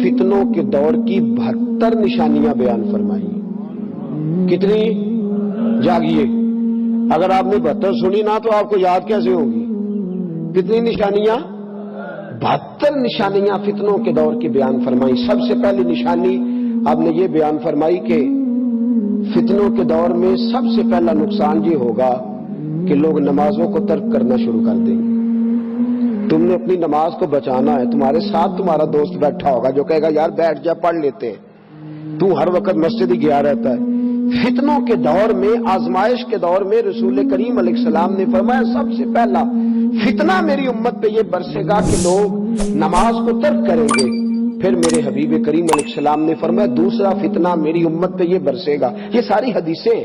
فتنوں کے دور کی 72 نشانیاں بیان فرمائی. کتنی؟ جاگیے، اگر آپ نے 72 سنی نا تو آپ کو یاد کیسے ہوگی؟ کتنی نشانیاں؟ 72 نشانیاں فتنوں کے دور کی بیان فرمائی. سب سے پہلی نشانی آپ نے یہ بیان فرمائی کہ فتنوں کے دور میں سب سے پہلا نقصان یہ ہوگا کہ لوگ نمازوں کو ترک کرنا شروع کر دیں گے. تم نے اپنی نماز کو بچانا ہے. تمہارے ساتھ تمہارا دوست بیٹھا ہوگا جو کہے گا یار بیٹھ جا پڑھ لیتے ہیں، تو ہر وقت مسجد ہی گیا رہتا ہے. فتنوں کے دور میں، آزمائش کے دور میں رسول کریم علیہ السلام نے فرمایا سب سے پہلا فتنہ میری امت پہ یہ برسے گا کہ لوگ نماز کو ترک کریں گے. پھر میرے حبیب کریم علیہ السلام نے فرمایا دوسرا فتنہ میری امت پہ یہ برسے گا. یہ ساری حدیثیں.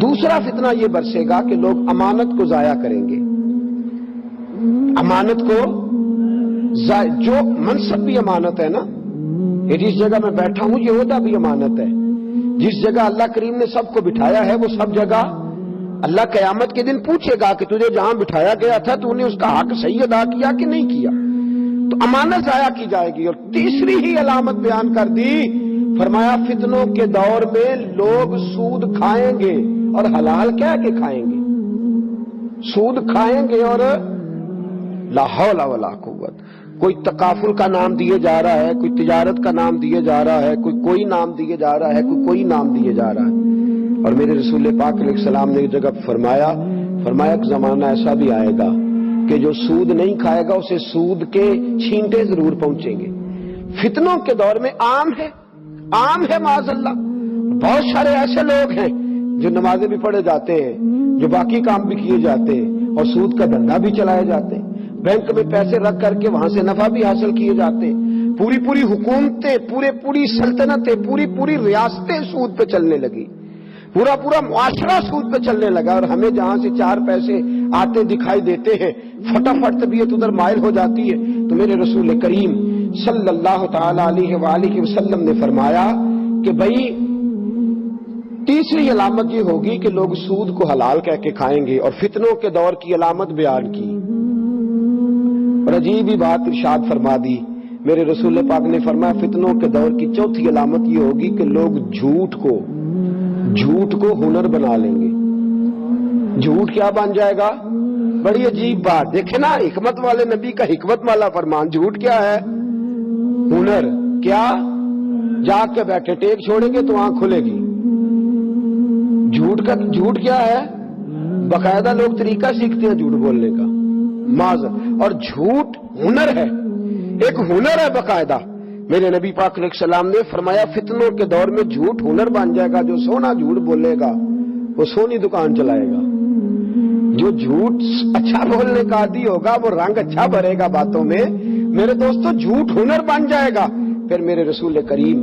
دوسرا فتنہ یہ برسے گا کہ لوگ امانت کو ضائع کریں گے. امانت کو جو منصب بھی امانت ہے نا، یہ جس جگہ میں بیٹھا ہوں یہ عہدہ بھی امانت ہے. جس جگہ اللہ کریم نے سب کو بٹھایا ہے وہ سب جگہ اللہ قیامت کے دن پوچھے گا کہ تجھے جہاں بٹھایا گیا تھا تو نے اس کا حق صحیح ادا کیا کہ نہیں کیا. تو امانت ضائع کی جائے گی. اور تیسری ہی علامت بیان کر دی، فرمایا فتنوں کے دور میں لوگ سود کھائیں گے اور حلال کہہ کے کھائیں گے. سود کھائیں گے اور لا حول ولا قوت. کوئی تکافل کا نام دیے جا رہا ہے، کوئی تجارت کا نام دیے جا رہا ہے، کوئی نام دیے جا رہا ہے، کوئی نام دیے جا رہا ہے. اور میرے رسول پاک علیہ السلام نے ایک جگہ فرمایا ایک زمانہ ایسا بھی آئے گا کہ جو سود نہیں کھائے گا اسے سود کے چھینٹے ضرور پہنچیں گے. فتنوں کے دور میں عام ہے معاذ اللہ. بہت سارے ایسے لوگ ہیں جو نمازیں بھی پڑھے جاتے ہیں، جو باقی کام بھی کیے جاتے ہیں اور سود کا دھندا بھی چلائے جاتے ہیں. بینک میں پیسے رکھ کر کے وہاں سے نفع بھی حاصل کیے جاتے ہیں. پوری حکومتیں، پوری سلطنتیں، پوری ریاستیں سود پہ چلنے لگی. پورا معاشرہ سود پہ چلنے لگا. اور ہمیں جہاں سے 4 پیسے آتے دکھائی دیتے ہیں فٹافٹ طبیعت ادھر مائل ہو جاتی ہے. تو میرے رسول کریم صلی اللہ تعالی علیہ وآلہ وسلم نے فرمایا کہ بھائی تیسری علامت یہ ہوگی کہ لوگ سود کو حلال کہہ کے کھائیں گے. اور فتنوں کے دور کی علامت بیان کی اور عجیب ہی بات ارشاد فرما دی. میرے رسول پاک نے فرمایا فتنوں کے دور کی چوتھی علامت یہ ہوگی کہ لوگ جھوٹ کو ہنر بنا لیں گے. جھوٹ کیا بن جائے گا؟ بڑی عجیب بات. دیکھیں نا حکمت والے نبی کا حکمت والا فرمان. جھوٹ کیا ہے؟ ہنر. کیا؟ جاگ کے بیٹھے ٹیک چھوڑیں گے تو آنکھ کھلے گی. جھوٹ کیا ہے؟ باقاعدہ لوگ طریقہ سیکھتے ہیں جھوٹ بولنے کا. اور جھوٹ ہنر ہے، ایک ہنر ہے باقاعدہ. میرے نبی پاک علیہ السلام نے فرمایا فتنوں کے دور میں جھوٹ ہنر بن جائے گا. جو سونا جھوٹ بولے گا وہ سونی دکان چلائے گا. جو جھوٹ اچھا بولنے کا عادی ہوگا وہ رنگ اچھا بھرے گا باتوں میں. میرے دوستو جھوٹ ہنر بن جائے گا. پھر میرے رسول کریم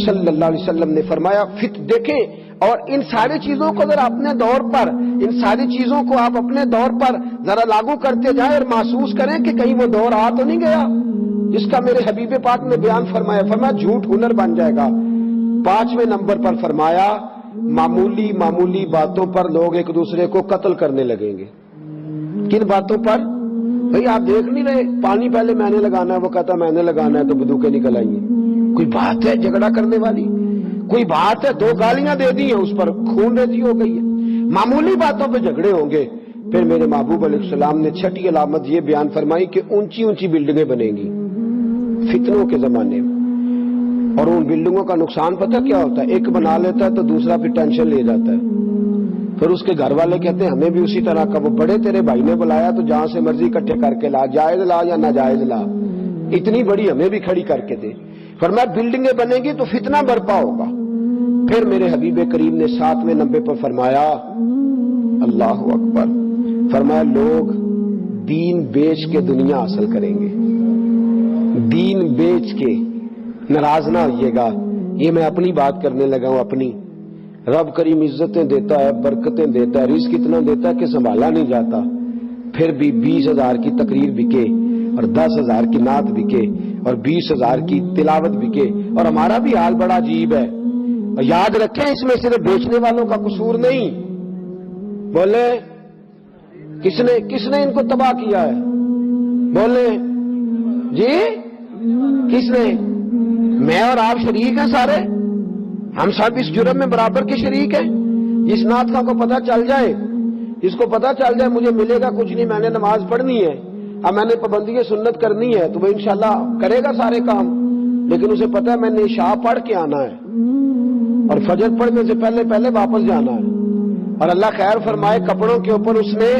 صلی اللہ علیہ وسلم نے فرمایا دیکھیں. اور ان ساری چیزوں کو ذرا اپنے دور پر، ان ساری چیزوں کو آپ اپنے دور پر ذرا لاگو کرتے جائیں اور محسوس کریں کہ کہیں وہ دور آ تو نہیں گیا جس کا میرے حبیب پاک نے بیان فرمایا جھوٹ ہنر بن جائے گا. 5ویں نمبر پر فرمایا معمولی باتوں پر لوگ ایک دوسرے کو قتل کرنے لگیں گے. کن باتوں پر؟ بھئی آپ دیکھ نہیں رہے پانی پہلے میں نے لگانا ہے، وہ کہتا میں نے لگانا ہے تو بندوقیں نکل آئیں گے. کوئی بات ہے جھگڑا کرنے والی؟ کوئی بات ہے 2 گالیاں دے دی ہیں اس پر خون ریزی ہو گئی ہے. معمولی باتوں پہ جھگڑے ہوں گے. پھر میرے محبوب علیہ السلام نے 6ٹھی علامت یہ بیان فرمائی کہ اونچی بلڈنگیں بنیں گی فتنوں کے زمانے میں. اور ان بلڈنگوں کا نقصان پتہ کیا ہوتا ہے؟ ایک بنا لیتا ہے تو دوسرا پھر ٹینشن لے جاتا ہے. پھر اس کے گھر والے کہتے ہیں ہمیں بھی اسی طرح کا. وہ بڑے تیرے بھائی نے بلایا تو جہاں سے مرضی اکٹھے کر کے لا، جائز لا یا ناجائز لا، اتنی بڑی ہمیں بھی کھڑی کر کے دے. فرمایا بلڈنگیں بنے گی تو فتنہ برپا ہوگا. پھر میرے حبیب کریم نے 7ویں نمبر پر فرمایا اللہ اکبر، فرمایا لوگ دین بیچ کے دنیا حاصل کریں گے. دین بیچ کے. ناراض نہ ہوئیے گا، یہ میں اپنی بات کرنے لگا ہوں. اپنی رب کریم عزتیں دیتا ہے، برکتیں دیتا ہے، رزق اتنا دیتا ہے کہ سنبھالا نہیں جاتا. پھر بھی 20,000 کی تقریر بکے اور 10,000 کی نعت بکے اور 20,000 کی تلاوت بکے. اور ہمارا بھی حال بڑا عجیب ہے. اور یاد رکھیں اس میں صرف بیچنے والوں کا قصور نہیں. بولے کس نے ان کو تباہ کیا ہے؟ بولے جی کس نے؟ میں اور آپ شریک ہیں سارے, ہم سب اس جرم میں برابر کے شریک ہیں. جس نعت خواہ کو پتہ چل جائے, جس کو پتہ چل جائے مجھے ملے گا کچھ نہیں, میں نے نماز پڑھنی ہے, اب میں نے پابندی سنت کرنی ہے, تو وہ انشاءاللہ کرے گا سارے کام, لیکن اسے پتہ ہے میں نے عشاء پڑھ کے آنا ہے اور فجر پڑھنے سے پہلے پہلے واپس جانا ہے. اور اللہ خیر فرمائے, کپڑوں کے اوپر اس نے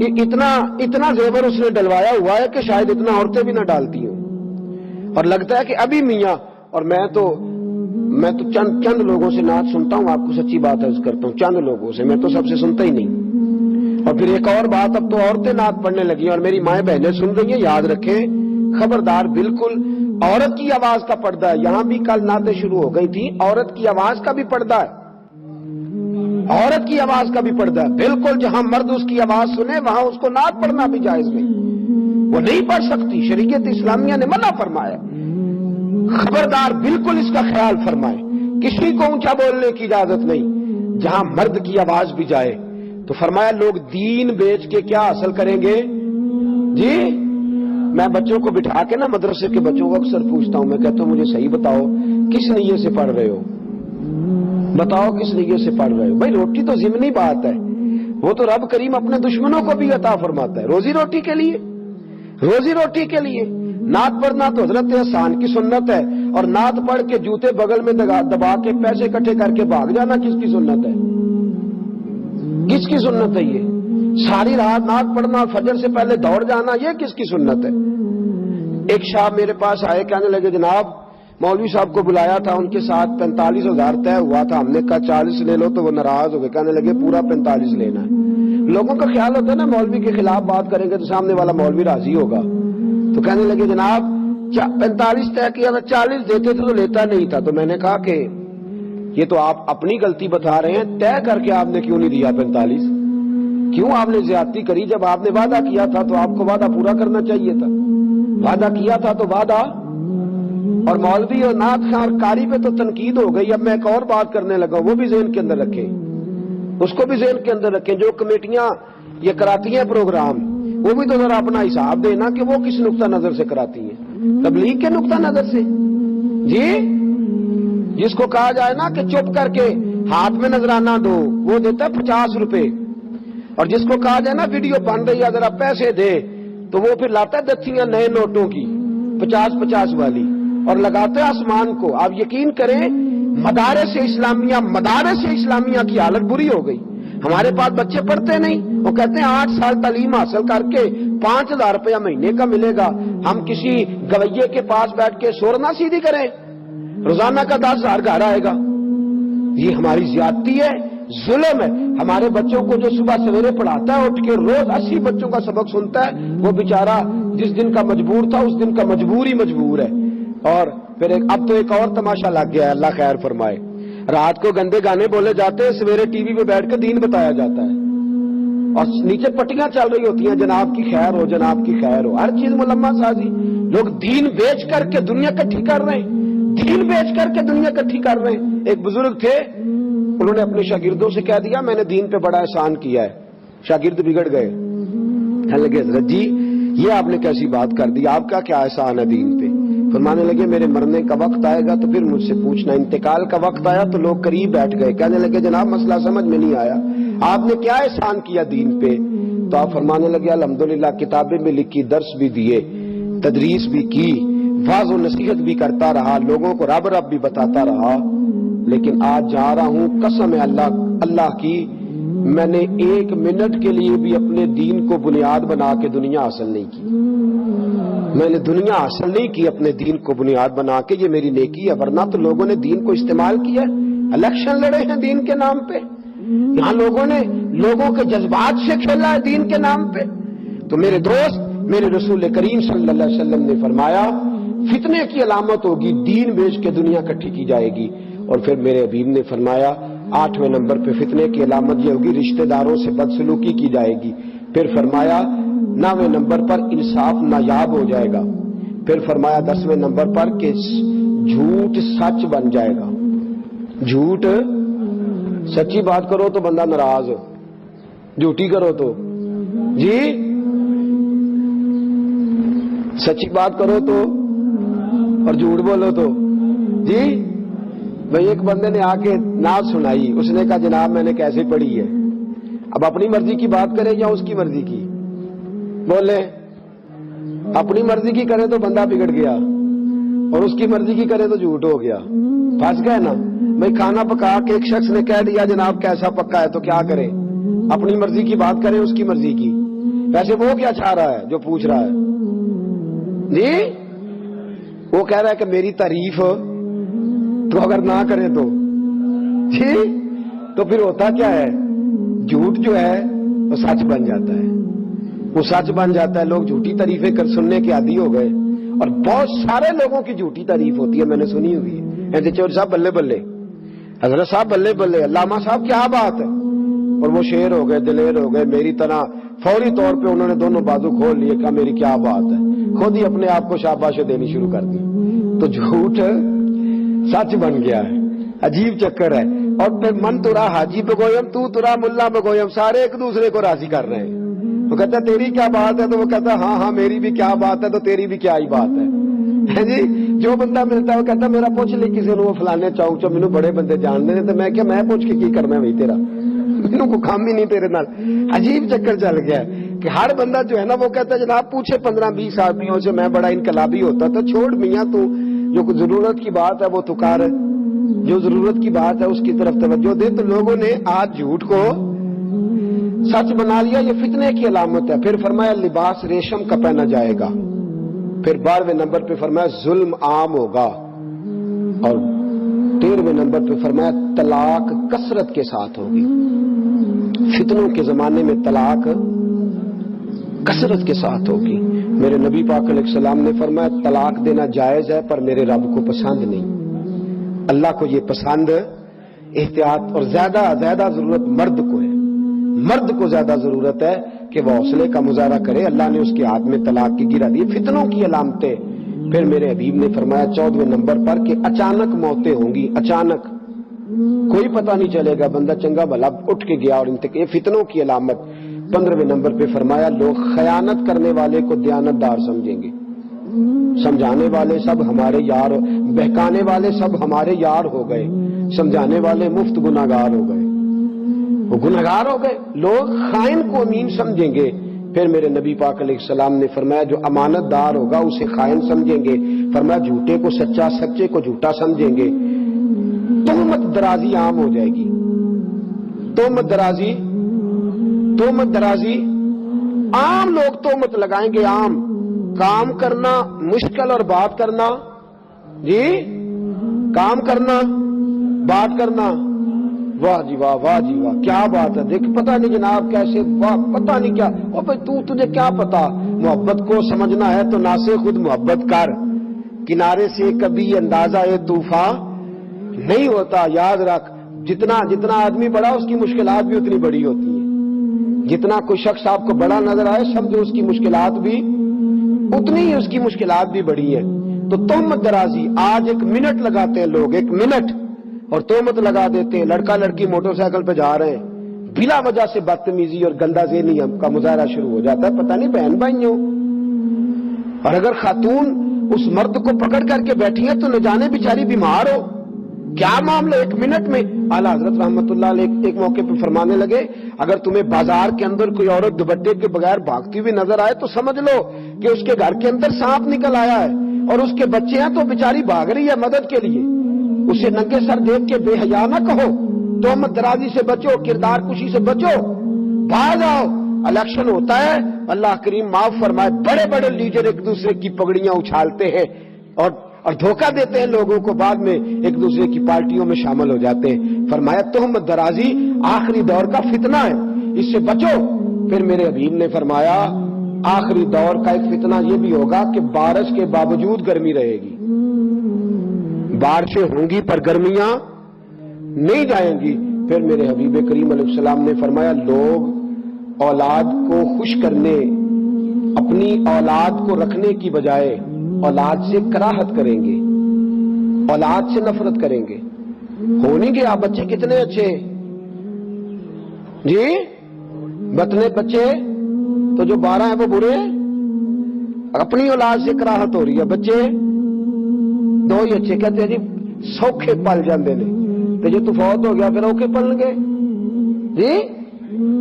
اتنا زیور اس نے ڈلوایا ہوا ہے کہ شاید اتنا عورتیں بھی نہ ڈالتی ہوں. اور لگتا ہے کہ ابھی میاں, اور میں تو چند لوگوں سے نعت سنتا ہوں, آپ کو سچی بات عرض کرتا ہوں, چند لوگوں سے, میں تو سب سے سنتا ہی نہیں. اور پھر ایک اور بات, اب تو عورتیں نعت پڑھنے لگی اور میری مائیں بہنیں سن رہی ہیں, یاد رکھیں خبردار, بالکل عورت کی آواز کا پردہ ہے. یہاں بھی کل نعتیں شروع ہو گئی تھی, عورت کی آواز کا بھی پردہ ہے, عورت کی آواز کا بھی پردہ ہے. بالکل جہاں مرد اس کی آواز سنے وہاں اس کو نعت پڑھنا بھی جائز نہیں, وہ نہیں پڑھ سکتی, شریعت اسلامیہ نے منع فرمایا. خبردار, بالکل اس کا خیال فرمائے, کسی کو اونچا بولنے کی اجازت نہیں. جہاں مرد کی آواز بھی جائے تو فرمایا لوگ دین بیچ کے کیا حاصل کریں گے جی. میں بچوں کو بٹھا کے نا, مدرسے کے بچوں کو اکثر پوچھتا ہوں, میں کہتا ہوں مجھے صحیح بتاؤ کس نیت سے پڑھ رہے ہو, بتاؤ کس نیت سے پڑھ رہے ہو. بھائی روٹی تو ضمنی بات ہے, وہ تو رب کریم اپنے دشمنوں کو بھی عطا فرماتا ہے, روزی روٹی کے لیے, روزی روٹی کے لیے. نعت پڑھنا تو حضرت احسان کی سنت ہے, اور نعت پڑھ کے جوتے بغل میں دبا کے پیسے اکٹھے کر کے بھاگ جانا کس کی سنت ہے, کس کی سنت ہے یہ؟ ساری رات نعت پڑھنا, فجر سے پہلے دوڑ جانا, یہ کس کی سنت ہے؟ ایک شاہ میرے پاس آئے, کہنے لگے جناب مولوی صاحب کو بلایا تھا, ان کے ساتھ 45,000 طے ہوا تھا, ہم نے کہا 40 لے لو, تو وہ ناراض ہو گئے, کہنے لگے پورا 45 لینا ہے. لوگوں کا خیال ہوتا ہے نا مولوی کے خلاف بات کریں گے تو سامنے والا مولوی راضی ہوگا, تو کہنے لگے جناب 45 طے کیا تھا, 40 دیتے تھے تو لیتا نہیں تھا. تو میں نے کہا کہ یہ تو آپ اپنی غلطی بتا رہے ہیں, طے کر کے آپ نے کیوں نہیں دیا 45, کیوں آپ نے زیادتی کری؟ جب آپ نے وعدہ کیا تھا تو آپ کو وعدہ پورا کرنا چاہیے تھا, وعدہ کیا تھا تو وعدہ. اور مولوی اور نعت خواہ قاری پہ تو تنقید ہو گئی. اب میں ایک اور بات کرنے لگا, وہ بھی ذہن کے اندر رکھیں, اس کو بھی ذہن کے اندر رکھیں, جو کمیٹیاں یہ کراتی ہیں پروگرام, وہ بھی تو ذرا اپنا حساب دینا کہ وہ کس نقطہ نظر سے کراتی ہیں, تبلیغ کے نقطہ نظر سے جی. جس کو کہا جائے نا کہ چپ کر کے ہاتھ میں نذرانہ دو, وہ دیتا ہے 50 روپے, اور جس کو کہا جائے نا ویڈیو بن رہی ہے ذرا پیسے دے, تو وہ پھر لاتا ہے دستیاں نئے نوٹوں کی 50-50 والی اور لگاتے ہیں آسمان کو. آپ یقین کریں مدارس اسلامیہ کی حالت بری ہو گئی. ہمارے پاس بچے پڑھتے نہیں, وہ کہتے ہیں 8 سال تعلیم حاصل کر کے 5,000 روپیہ مہینے کا ملے گا, ہم کسی گویے کے پاس بیٹھ کے سورنا سیدھی کریں, روزانہ کا 10,000 گھر آئے گا. یہ ہماری زیادتی ہے, ظلم ہے. ہمارے بچوں کو جو صبح سویرے پڑھاتا ہے, اٹھ کے روز 80 بچوں کا سبق سنتا ہے, وہ بیچارہ جس دن کا مجبور تھا اس دن کا مجبور ہی مجبور ہے. اور پھر اب تو ایک اور تماشا لگ گیا ہے, اللہ خیر فرمائے, رات کو گندے گانے بولے جاتے ہیں, سویرے ٹی وی پہ بیٹھ کے دین بتایا جاتا ہے, اور نیچے پٹیاں چل رہی ہوتی ہیں جناب کی خیر ہو, جناب کی خیر ہو, ہر چیز ملما سازی. لوگ دین بیچ کر کے دنیا کٹھی کر رہے ہیں, دین بیچ کر کے دنیا کٹھی کر رہے ہیں. ایک بزرگ تھے, انہوں نے اپنے شاگردوں سے کہہ دیا میں نے دین پہ بڑا احسان کیا ہے. شاگرد بگڑ گئے, کہنے لگے حضرت جی یہ آپ نے کیسی بات کر دی, آپ کا کیا احسان ہے دین پہ؟ فرمانے لگے میرے مرنے کا وقت آئے گا تو پھر مجھ سے پوچھنا. انتقال کا وقت آیا تو لوگ قریب بیٹھ گئے, کہنے لگے جناب مسئلہ سمجھ میں نہیں آیا, آپ نے کیا احسان کیا دین پہ؟ تو آپ فرمانے لگے الحمدللہ کتابیں بھی لکھی, درس بھی دیے, تدریس بھی کی, واعظ و نصیحت بھی کرتا رہا, لوگوں کو رب رب بھی بتاتا رہا, لیکن آج جا رہا ہوں قسم ہے اللہ کی, میں نے 1 منٹ کے لیے بھی اپنے دین کو بنیاد بنا کے دنیا حاصل نہیں کی. میں نے دنیا حاصل نہیں کی اپنے دین کو بنیاد بنا کے, یہ میری نیکی ہے. ورنہ تو لوگوں نے دین کو استعمال کیا, الیکشن لڑے ہیں دین کے نام پہ, یہاں لوگوں نے لوگوں کے جذبات سے کھیلا ہے دین کے نام پہ. تو میرے دوست, میرے رسول کریم صلی اللہ علیہ وسلم نے فرمایا فتنے کی علامت ہوگی دین بیچ کے دنیا اکٹھی کی جائے گی. اور پھر میرے حبیب نے فرمایا 8ویں نمبر پہ فتنے کی علامت یہ ہوگی رشتہ داروں سے بدسلوکی کی جائے گی. پھر فرمایا 9ویں نمبر پر انصاف نایاب ہو جائے گا. پھر فرمایا 10ویں نمبر پر کہ جھوٹ سچ بن جائے گا. جھوٹ, سچی بات کرو تو بندہ ناراض, جھوٹی کرو تو جی, سچی بات کرو تو اور جھوٹ بولو تو جی بھائی ایک بندے نے آ کے نعت سنائی, اس نے کہا جناب میں نے کیسے پڑھی ہے. اب اپنی مرضی کی بات کرے یا اس کی مرضی کی؟ بولے اپنی مرضی کی کرے تو بندہ بگڑ گیا, اور اس کی مرضی کی کرے تو جھوٹ ہو گیا, پھنس گئے نا. بھائی کھانا پکا کے ایک شخص نے کہہ دیا جناب کیسا پکا ہے, تو کیا کرے؟ اپنی مرضی کی بات کرے اس کی مرضی کی. ویسے وہ کیا چاہ رہا ہے جو پوچھ رہا ہے؟ جی وہ کہہ رہا ہے کہ میری تعریف تو اگر نہ کرے تو جی تو پھر ہوتا کیا ہے, جھوٹ جو ہے وہ سچ بن جاتا ہے, وہ سچ بن جاتا ہے. لوگ جھوٹی تعریفیں کر سننے کے عادی ہو گئے, اور بہت سارے لوگوں کی جھوٹی تعریف ہوتی ہے, میں نے سنی ہوئی ہے. چور صاحب بلے بلے, حضرت صاحب بلے بلے, علامہ صاحب کیا بات ہے, اور وہ شیر ہو گئے, دلیر ہو گئے, میری طرح فوری طور پہ انہوں نے دونوں بازو کھول لیے, کہا میری کیا بات ہے, خود ہی اپنے آپ کو شاباشیں دینی شروع کر دی. تو جھوٹ سچ بن گیا ہے, عجیب چکر ہے. اور پھر من ترا حاجی بگویم, تو ترا ملا بگویم, سارے ایک دوسرے کو راضی کر رہے ہیں. وہ کہتا ہے تیری کیا بات ہے, تو وہ کہتا ہے ہاں ہاں میری بھی کیا بات ہے, تو تیری بھی کیا ہی بات ہے. جی جو بندہ ملتا ہے وہ کہتا ہے میرا پوچھ لے کسی نے, وہ فلانے چوک چو مینوں بڑے بندے جان دے, تو میں کیا میں پوچھ کے کی کرنا ہے بھائی تیرا, مینوں کو کام ہی نہیں تیرے نال. عجیب چکر چل گیا ہے کہ ہر بندہ جو ہے نا وہ کہتا ہے جناب پوچھے 15-20 آدمیوں سے میں بڑا انقلابی ہوتا, تو چھوڑ میاں تو جو ضرورت کی بات ہے وہ تو کر, جو ضرورت کی بات ہے اس کی طرف توجہ دے. تو لوگوں نے آج جھوٹ کو سچ بنا لیا, یہ فتنے کی علامت ہے. پھر فرمایا لباس ریشم کا پہنا جائے گا. پھر 12ویں نمبر پہ فرمایا ظلم عام ہوگا, اور 13ویں نمبر پہ فرمایا طلاق کثرت کے ساتھ ہوگی. فتنوں کے زمانے میں طلاق کثرت کے ساتھ ہوگی. میرے نبی پاک علیہ السلام نے فرمایا طلاق دینا جائز ہے پر میرے رب کو پسند نہیں. اللہ کو یہ پسند, احتیاط, اور زیادہ ضرورت مرد کو ہے. مرد کو زیادہ ضرورت ہے کہ وہ حوصلے کا مظاہرہ کرے. اللہ نے اس کے ہاتھ میں طلاق کی گرا دی. فتنوں کی علامتیں. پھر میرے حبیب نے فرمایا 14ویں نمبر پر کہ اچانک موتیں ہوں گی, اچانک, کوئی پتہ نہیں چلے گا, بندہ چنگا بھلا اٹھ کے گیا اور یہ فتنوں کی علامت. 15ویں نمبر پہ فرمایا لوگ خیانت کرنے والے کو دیانت دار سمجھیں گے, سمجھانے والے سب ہمارے یار, بہکانے والے سب ہمارے یار ہو گئے, سمجھانے والے مفت گناہگار ہو گئے, وہ گناہگار ہو گئے. لوگ خائن کو امین سمجھیں گے. پھر میرے نبی پاک علیہ السلام نے فرمایا جو امانت دار ہوگا اسے خائن سمجھیں گے. فرمایا جھوٹے کو سچا, سچے کو جھوٹا سمجھیں گے. تہمت درازی عام ہو جائے گی. تہمت درازی عام, لوگ تہمت لگائیں گے. عام کام کرنا مشکل اور بات کرنا, جی کام کرنا بات کرنا, واہ جی واہ, واہ جی واہ, کیا بات ہے. دیکھ پتہ نہیں جناب کیسے, واہ پتہ نہیں کیا. او بھائی تجھے کیا پتا, محبت کو سمجھنا ہے تو نہ سے خود محبت کر. کنارے سے کبھی اندازہ طوفان نہیں ہوتا. یاد رکھ جتنا آدمی بڑا اس کی مشکلات بھی اتنی بڑی ہوتی ہیں. جتنا کوئی شخص آپ کو بڑا نظر آئے سمجھو اس کی مشکلات بھی اتنی ہی, اس کی مشکلات بھی بڑی ہیں. تو تہمت درازی, آج 1 منٹ لگاتے ہیں لوگ, 1 منٹ, اور تہمت لگا دیتے ہیں. لڑکا لڑکی موٹر سائیکل پہ جا رہے ہیں, بلا وجہ سے بدتمیزی اور گندا ذہنی کا مظاہرہ شروع ہو جاتا ہے. پتہ نہیں بہن بھائیوں, اور اگر خاتون اس مرد کو پکڑ کر کے بیٹھی ہے تو نہ جانے بیچاری بیمار ہو, کیا معاملہ. 1 منٹ میں اعلیٰ حضرت رحمت اللہ علیہ ایک موقع پہ فرمانے لگے اگر تمہیں بازار کے اندر کوئی عورت دوپٹے کے بغیر بھاگتی ہوئی نظر آئے تو سمجھ لو کہ اس کے گھر کے اندر سانپ نکل آیا ہے, اور اس کے بچے ہیں تو بیچاری بھاگ رہی ہے مدد کے لیے. اسے ننگے سر دیکھ کے بے حیا نہ کہو, تہمت درازی سے بچو, کردار کشی سے بچو, بھاگ آؤ. الیکشن ہوتا ہے, اللہ کریم معاف فرمائے, بڑے بڑے لیڈر ایک دوسرے کی پگڑیاں اچھالتے ہیں اور دھوکہ دیتے ہیں لوگوں کو, بعد میں ایک دوسرے کی پارٹیوں میں شامل ہو جاتے ہیں. فرمایا تہمت درازی آخری دور کا فتنہ ہے, اس سے بچو. پھر میرے حبیب نے فرمایا آخری دور کا ایک فتنہ یہ بھی ہوگا کہ بارش کے باوجود گرمی رہے گی. بارشیں ہوں گی پر گرمیاں نہیں جائیں گی. پھر میرے حبیب کریم علیہ السلام نے فرمایا لوگ اولاد کو خوش کرنے, اپنی اولاد کو رکھنے کی بجائے اولاد سے کراہت کریں گے, اولاد سے نفرت کریں گے. ہو نہیں گیا بچے کتنے اچھے جی, بتنے بچے تو جو 12 ہیں وہ برے, اپنی اولاد سے کراہت ہو رہی ہے. بچے دو ہی اچھے، کہتے ہیں جی سوکھے پل جاندے نے، تو جو تو فوت ہو گیا پھر اوکھے پلن گے جی۔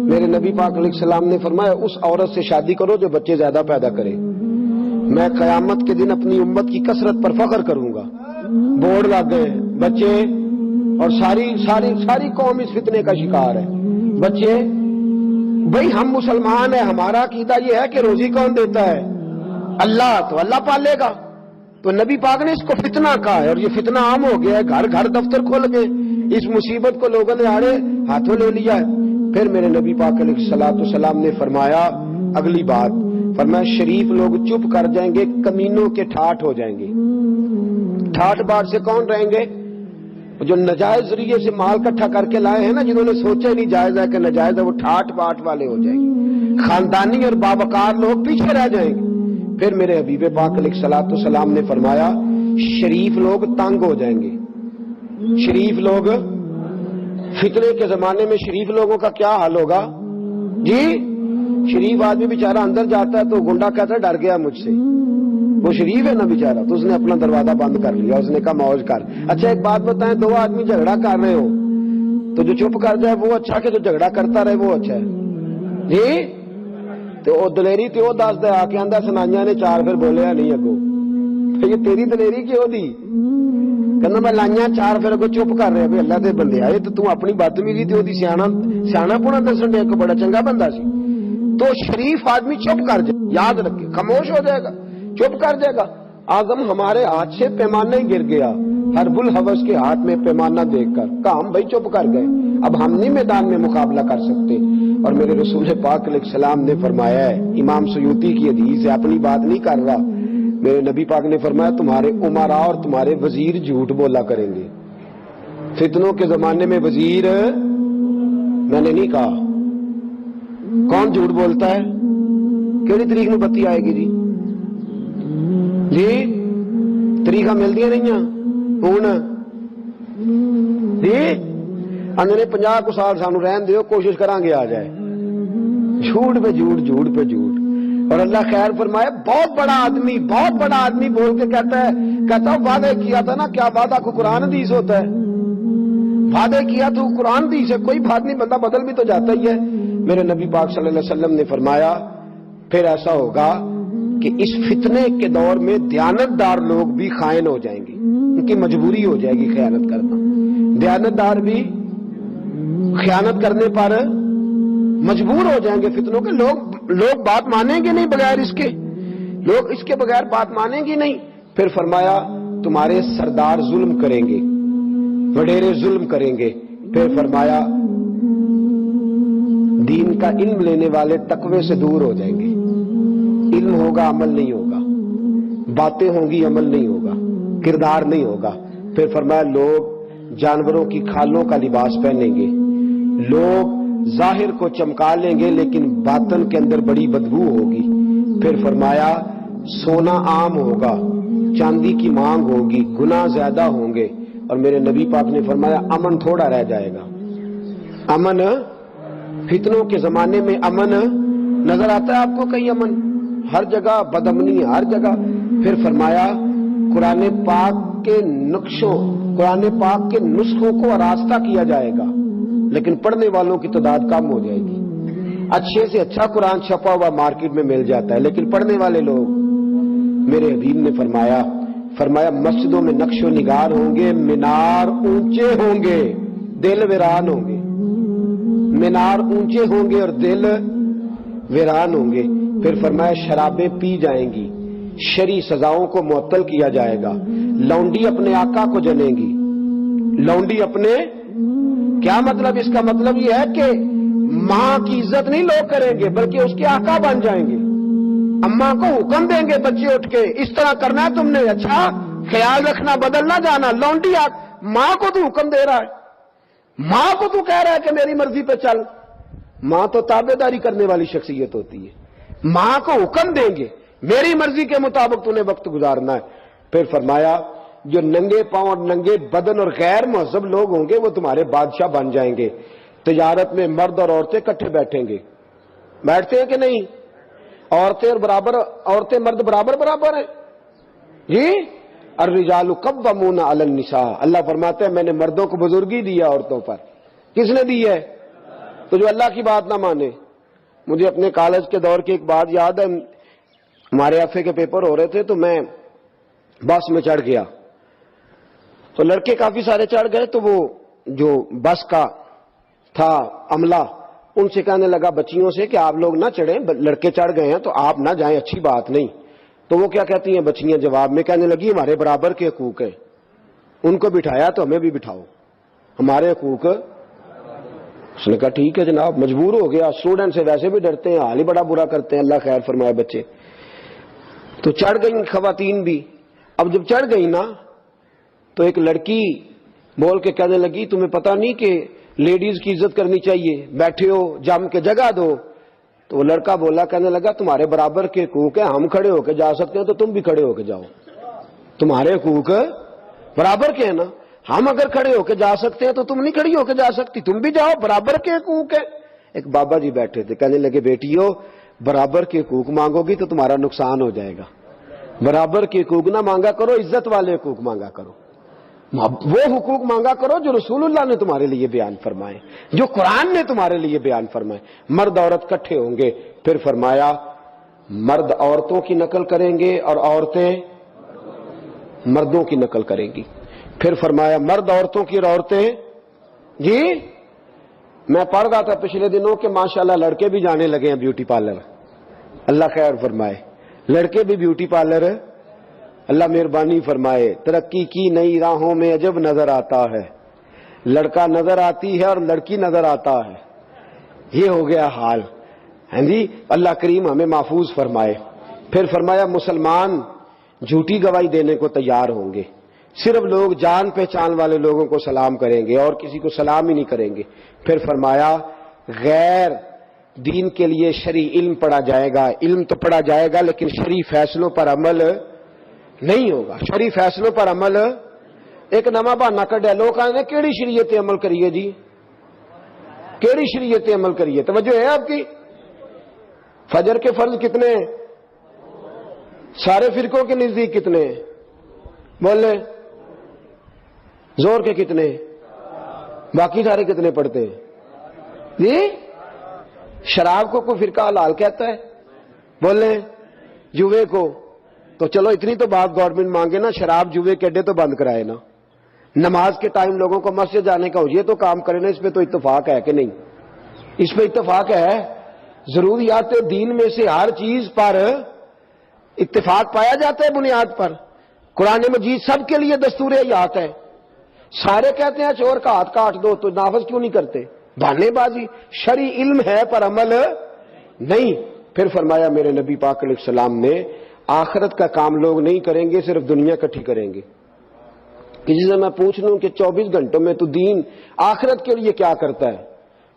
میرے نبی پاک علیہ السلام نے فرمایا اس عورت سے شادی کرو جو بچے زیادہ پیدا کرے، میں قیامت کے دن اپنی امت کی کثرت پر فخر کروں گا۔ بورڈ لگ گئے بچے، اور ساری ساری ساری قوم اس فتنے کا شکار ہے۔ بچے بھئی ہم مسلمان ہیں، ہمارا عقیدہ یہ ہے کہ روزی کون دیتا ہے؟ اللہ، تو اللہ پالے گا۔ تو نبی پاک نے اس کو فتنہ کہا ہے، اور یہ فتنہ عام ہو گیا ہے، گھر گھر دفتر کھل گئے، اس مصیبت کو لوگوں نے آڑے ہاتھوں لے لیا ہے۔ پھر میرے نبی پاک علیہ السلام نے فرمایا اگلی بات، فرمایا شریف لوگ چپ کر جائیں گے، کمینوں کے ٹھاٹ ہو جائیں گے۔ ٹھاٹ باٹ سے کون رہیں گے؟ جو نجائز ذریعے سے مال اکٹھا کر کے لائے ہیں نا، جنہوں نے سوچا ہی نہیں جائز ہے کہ نجائز ہے، وہ ٹھاٹ باٹ والے ہو جائیں گے۔ خاندانی اور باوقار لوگ پیچھے رہ جائیں گے۔ پھر میرے حبیب پاک علیہ السلام نے فرمایا شریف لوگ تنگ ہو جائیں گے۔ شریف لوگ، فتنے کے زمانے میں شریف لوگوں کا کیا حال ہوگا جی؟ شریف آدمی بیچارہ اندر جاتا ہے تو گنڈا کہتا ہے ڈر گیا مجھ سے، وہ شریف ہے نا بیچارہ، تو اس نے اپنا دروازہ بند کر لیا، اس نے کہا موج کر۔ اچھا ایک بات بتائیں، دو آدمی جھگڑا کر رہے ہو تو جو چپ کر جائے وہ اچھا کہ جو جھگڑا کرتا رہے وہ اچھا ہے جی؟ تو وہ دلیری تو وہ دس دے آ کے آندہ سنائیاں نے چار پھر بولیا نہیں اگو، یہ تیری دلیری کیوں دی؟ کہنا میں لائیاں چار پھر اگو چپ کر رہے، اللہ دے بندے آئے تو تم اپنی بدتمیزی تے دی سیاح پونا دسن دے، ایک بڑا چنگا بندہ سی۔ تو شریف آدمی چپ کر جائے، یاد رکھے، خاموش ہو جائے گا، چپ کر جائے گا۔ آدم ہمارے ہاتھ سے پیمانہ ہی گر گیا، حرب الحوث کے ہاتھ میں پیمانہ دیکھ کر، کہا ہم بھائی چپ کر گئے، اب ہم نہیں میدان میں مقابلہ کر سکتے۔ اور میرے رسول پاک علیہ السلام نے فرمایا ہے، امام سیوطی کی حدیث ہے، اپنی بات نہیں کر رہا، میرے نبی پاک نے فرمایا تمہارے امراء اور تمہارے وزیر جھوٹ بولا کریں گے۔ فتنوں کے زمانے میں وزیر، میں نے نہیں کہا کون جھوٹ بولتا ہے، کیڑی تاریخ میں بتی آئے گی جی؟ جی تاریخ مل دیا نہیں ہوں جی؟ انہوں 50 سال سانو رہن دیو، کوشش کریں گے آ جائے۔ جھوٹ پہ جھوٹ، جھوٹ پہ جھوٹ۔ اور اللہ خیر فرمائے، بہت بڑا آدمی بول کے کہتا ہے وعدے کیا تھا نا، کیا وعدہ کو قرآن حدیث ہوتا ہے؟ وعدے کیا تو قرآن حدیث ہے، کوئی بات نہیں، بندہ بدل بھی تو جاتا ہی ہے۔ میرے نبی پاک صلی اللہ علیہ وسلم نے فرمایا پھر ایسا ہوگا کہ اس فتنے کے دور میں دیانتدار لوگ بھی خائن ہو جائیں گے، ان کی مجبوری ہو جائے گی خیانت کرنا۔ دیانتدار بھی خیانت کرنے پر مجبور ہو جائیں گے فتنوں کے۔ لوگ بات مانیں گے نہیں بغیر اس کے، لوگ اس کے بغیر بات مانیں گے نہیں۔ پھر فرمایا تمہارے سردار ظلم کریں گے، وڈیرے ظلم کریں گے۔ پھر فرمایا دین کا علم لینے والے تقوی سے دور ہو جائیں گے، علم ہوگا عمل نہیں ہوگا، باتیں ہوں گی عمل نہیں ہوگا، کردار نہیں ہوگا۔ پھر فرمایا لوگ جانوروں کی کھالوں کا لباس پہنیں گے، لوگ ظاہر کو چمکا لیں گے لیکن باطن کے اندر بڑی بدبو ہوگی۔ پھر فرمایا سونا عام ہوگا، چاندی کی مانگ ہوگی، گناہ زیادہ ہوں گے۔ اور میرے نبی پاک نے فرمایا امن تھوڑا رہ جائے گا۔ امن، فتنوں کے زمانے میں امن نظر آتا ہے آپ کو کہیں؟ امن ہر جگہ، بدامنی ہر جگہ۔ پھر فرمایا قرآن پاک کے نسخوں کو آراستہ کیا جائے گا لیکن پڑھنے والوں کی تعداد کم ہو جائے گی۔ اچھے سے اچھا قرآن چھپا ہوا مارکیٹ میں مل جاتا ہے لیکن پڑھنے والے لوگ، میرے حبیب نے فرمایا مسجدوں میں نقش و نگار ہوں گے، مینار اونچے ہوں گے، دل ویران ہوں گے۔ مینار اونچے ہوں گے اور دل ویران ہوں گے۔ پھر فرمایا شرابیں پی جائیں گی، شرعی سزاؤں کو معطل کیا جائے گا، لونڈی اپنے آقا کو جلیں گی، لونڈی اپنے، کیا مطلب؟ اس کا مطلب یہ ہے کہ ماں کی عزت نہیں لوگ کریں گے بلکہ اس کے آقا بن جائیں گے۔ اماں کو حکم دیں گے بچے اٹھ کے اس طرح کرنا ہے تم نے، اچھا خیال رکھنا، بدل نہ جانا۔ لونڈی ماں کو تو حکم دے رہا ہے، ماں کو تو کہہ رہا ہے کہ میری مرضی پہ چل۔ ماں تو تابع داری کرنے والی شخصیت ہوتی ہے، ماں کو حکم دیں گے میری مرضی کے مطابق تو نے وقت گزارنا ہے۔ پھر فرمایا جو ننگے پاؤں اور ننگے بدن اور غیر مہذب لوگ ہوں گے وہ تمہارے بادشاہ بن جائیں گے۔ تجارت میں مرد اور عورتیں کٹھے بیٹھیں گے، بیٹھتے ہیں کہ نہیں؟ عورتیں مرد برابر ہیں جی؟ الرجال قوامون علی النساء، اللہ فرماتا ہے میں نے مردوں کو بزرگی دیا عورتوں پر. کس نے دی ہے؟ تو جو اللہ کی بات نہ مانے. مجھے اپنے کالج کے دور کی ایک بات یاد ہے، ہمارے ایف اے کے پیپر ہو رہے تھے تو میں بس میں چڑھ گیا، تو لڑکے کافی سارے چڑھ گئے، تو وہ جو بس کا تھا عملہ ان سے کہنے لگا بچیوں سے کہ آپ لوگ نہ چڑھیں، لڑکے چڑھ گئے ہیں تو آپ نہ جائیں، اچھی بات نہیں. تو وہ کیا کہتی ہیں بچیاں جواب میں کہنے لگی ہمارے برابر کے حقوق ہیں، ان کو بٹھایا تو ہمیں بھی بٹھاؤ، ہمارے حقوق. اس نے کہا ٹھیک ہے جناب، مجبور ہو گیا. اسٹوڈنٹ سے ویسے بھی ڈرتے ہیں، حال ہی بڑا برا کرتے ہیں، اللہ خیر فرمائے بچے. تو چڑھ گئی خواتین بھی. اب جب چڑھ گئی نا تو ایک لڑکی بول کے کہنے لگی تمہیں پتہ نہیں کہ لیڈیز کی عزت کرنی چاہیے، بیٹھے ہو جم کے جگہ دو. تو وہ لڑکا بولا کہنے لگا تمہارے برابر کے حقوق ہیں، ہم کھڑے ہو کے جا سکتے ہیں تو تم بھی کھڑے ہو کے جاؤ. تمہارے حقوق برابر کے ہیں نا، ہم اگر کھڑے ہو کے جا سکتے ہیں تو تم نہیں کھڑی ہو کے جا سکتی، تم بھی جاؤ، برابر کے حقوق ہیں. ایک بابا جی بیٹھے تھے، کہنے لگے بیٹیو برابر کے حقوق مانگو گی تو تمہارا نقصان ہو جائے گا. برابر کے حقوق نہ مانگا کرو، عزت والے حقوق مانگا کرو. وہ حقوق مانگا کرو جو رسول اللہ نے تمہارے لیے بیان فرمائے، جو قرآن نے تمہارے لیے بیان فرمائے. مرد عورت کٹھے ہوں گے. پھر فرمایا مرد عورتوں کی نقل کریں گے اور عورتیں مردوں کی نقل کریں گی. پھر فرمایا مرد عورتوں کی اور عورتیں. جی میں پڑھ رہا تھا پچھلے دنوں کہ ماشاءاللہ لڑکے بھی جانے لگے ہیں بیوٹی پارلر، اللہ خیر فرمائے. لڑکے بھی بیوٹی پارلر، اللہ مہربانی فرمائے. ترقی کی نئی راہوں میں عجب نظر آتا ہے، لڑکا نظر آتی ہے اور لڑکی نظر آتا ہے. یہ ہو گیا حال. ہاں جی اللہ کریم ہمیں محفوظ فرمائے. پھر فرمایا مسلمان جھوٹی گواہی دینے کو تیار ہوں گے، صرف لوگ جان پہچان والے لوگوں کو سلام کریں گے اور کسی کو سلام ہی نہیں کریں گے. پھر فرمایا غیر دین کے لیے شرعی علم پڑھا جائے گا. علم تو پڑھا جائے گا لیکن شرعی فیصلوں پر عمل نہیں ہوگا. شرعی فیصلوں پر عمل ایک نواں بہانا کڈیا لوگ آئے کیڑی شریعت عمل کریے جی، کیڑی شریعت عمل کریے. توجہ ہے آپ کی؟ فجر کے فرض کتنے ہیں؟ سارے فرقوں کے نزدیک کتنے ہیں؟ بولے. زور کے کتنے؟ باقی سارے کتنے پڑھتے ہیں جی؟ شراب کو کوئی فرقہ حلال کہتا ہے؟ بولے. جوے کو تو چلو اتنی تو بات گورنمنٹ مانگے نا، شراب جوے کے اڈے تو بند کرائے نا. نماز کے ٹائم لوگوں کو مسجد جانے کا ہو یہ تو کام کرے نا. اس پہ تو اتفاق ہے کہ نہیں؟ اس پہ اتفاق ہے. ضروریات دین میں سے ہر چیز پر اتفاق پایا جاتا ہے بنیاد پر. قرآن مجید سب کے لیے دستور حیات ہے. سارے کہتے ہیں چور کا ہاتھ کاٹ دو تو نافذ کیوں نہیں کرتے؟ بہانے بازی. شرعی علم ہے پر عمل نہیں. پھر فرمایا میرے نبی پاک علیہ السلام نے آخرت کا کام لوگ نہیں کریں گے، صرف دنیا کٹھی کریں گے. کسی سے میں پوچھ لوں کہ 24 گھنٹوں میں تو دین آخرت کے لیے کیا کرتا ہے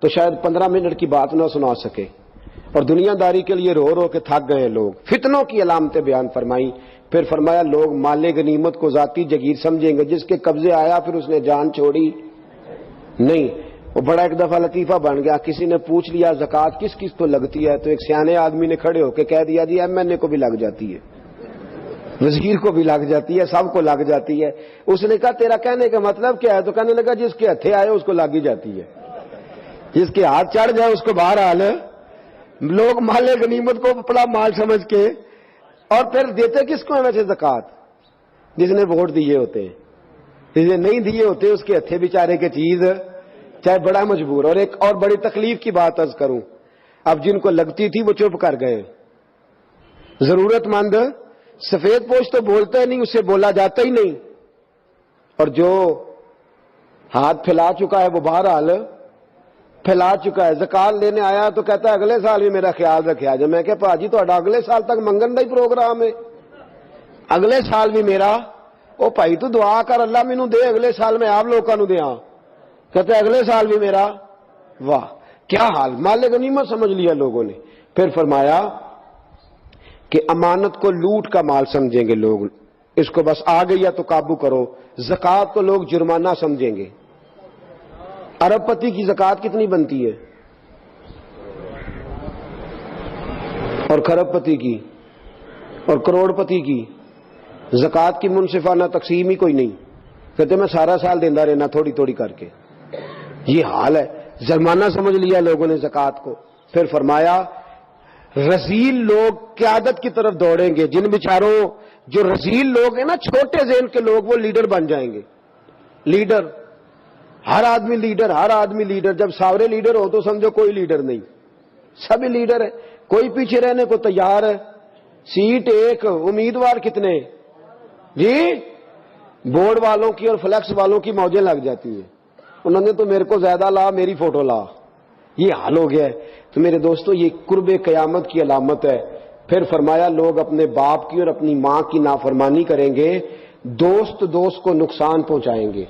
تو شاید 15 منٹ کی بات نہ سنا سکے، اور دنیا داری کے لیے رو رو کے تھک گئے لوگ. فتنوں کی علامتیں بیان فرمائی. پھر فرمایا لوگ مال غنیمت کو ذاتی جگیر سمجھیں گے، جس کے قبضے آیا پھر اس نے جان چھوڑی نہیں. وہ بڑا ایک دفعہ لطیفہ بن گیا. کسی نے پوچھ لیا زکوٰۃ کس کس کو لگتی ہے تو ایک سیانے آدمی نے کھڑے ہو کے کہہ دیا جی ایم این اے کو بھی لگ جاتی ہے، وزیر کو بھی لگ جاتی ہے، سب کو لگ جاتی ہے. اس نے کہا تیرا کہنے کا مطلب کیا ہے؟ تو کہنے لگا جس کے ہتھے آئے اس کو لگ ہی جاتی ہے، جس کے ہاتھ چڑھ جائے اس کو بہرحال. لوگ مال غنیمت کو بڑا مال سمجھ کے، اور پھر دیتے کس کو ہے ویسے زکوٰۃ؟ جس نے ووٹ دیے ہوتے ہیں. جس نے نہیں دیے ہوتے اس کے ہتھے بیچارے کے چیز چاہے بڑا مجبور. اور ایک اور بڑی تکلیف کی بات عرض کروں، اب جن کو لگتی تھی وہ چپ کر گئے. ضرورت مند سفید پوش تو بولتا ہی نہیں، اس سے بولا جاتا ہی نہیں، اور جو ہاتھ پھیلا چکا ہے وہ بہرحال پھیلا چکا ہے. زکات لینے آیا تو کہتا ہے اگلے سال بھی میرا خیال رکھا جائے. میں کہ پاجی تو اگلے سال تک منگن کا ہی پروگرام ہے، اگلے سال بھی میرا. او بھائی تو دعا کر اللہ مینو دے اگلے سال میں آپ لوگوں دیا. کہتے ہیں اگلے سال بھی میرا. واہ کیا حال، مال غنیمت سمجھ لیا لوگوں نے. پھر فرمایا کہ امانت کو لوٹ کا مال سمجھیں گے لوگ، اس کو بس آ گئی تو قابو کرو. زکوٰۃ کو لوگ جرمانہ سمجھیں گے. ارب پتی کی زکوٰۃ کتنی بنتی ہے؟ اور کھرب پتی کی اور کروڑ پتی کی زکات کی منصفانہ تقسیم ہی کوئی نہیں، کہتے میں سارا سال دینا رہنا تھوڑی تھوڑی کر کے. یہ حال ہے، جرمانہ سمجھ لیا لوگوں نے زکات کو. پھر فرمایا رذیل لوگ قیادت کی طرف دوڑیں گے. جن بیچاروں جو رذیل لوگ ہیں نا، چھوٹے ذہن کے لوگ، وہ لیڈر بن جائیں گے. لیڈر، ہر آدمی لیڈر، ہر آدمی لیڈر. جب سارے لیڈر ہو تو سمجھو کوئی لیڈر نہیں، سبھی لیڈر ہے، کوئی پیچھے رہنے کو تیار ہے. سیٹ ایک، امیدوار کتنے جی؟ بورڈ والوں کی اور فلیکس والوں کی موجیں لگ جاتی ہیں. انہوں نے تو میرے کو زیادہ لا، میری فوٹو لا. یہ حال ہو گیا ہے. تو میرے دوستو یہ قرب قیامت کی علامت ہے. پھر فرمایا لوگ اپنے باپ کی اور اپنی ماں کی نافرمانی کریں گے، دوست دوست کو نقصان پہنچائیں گے.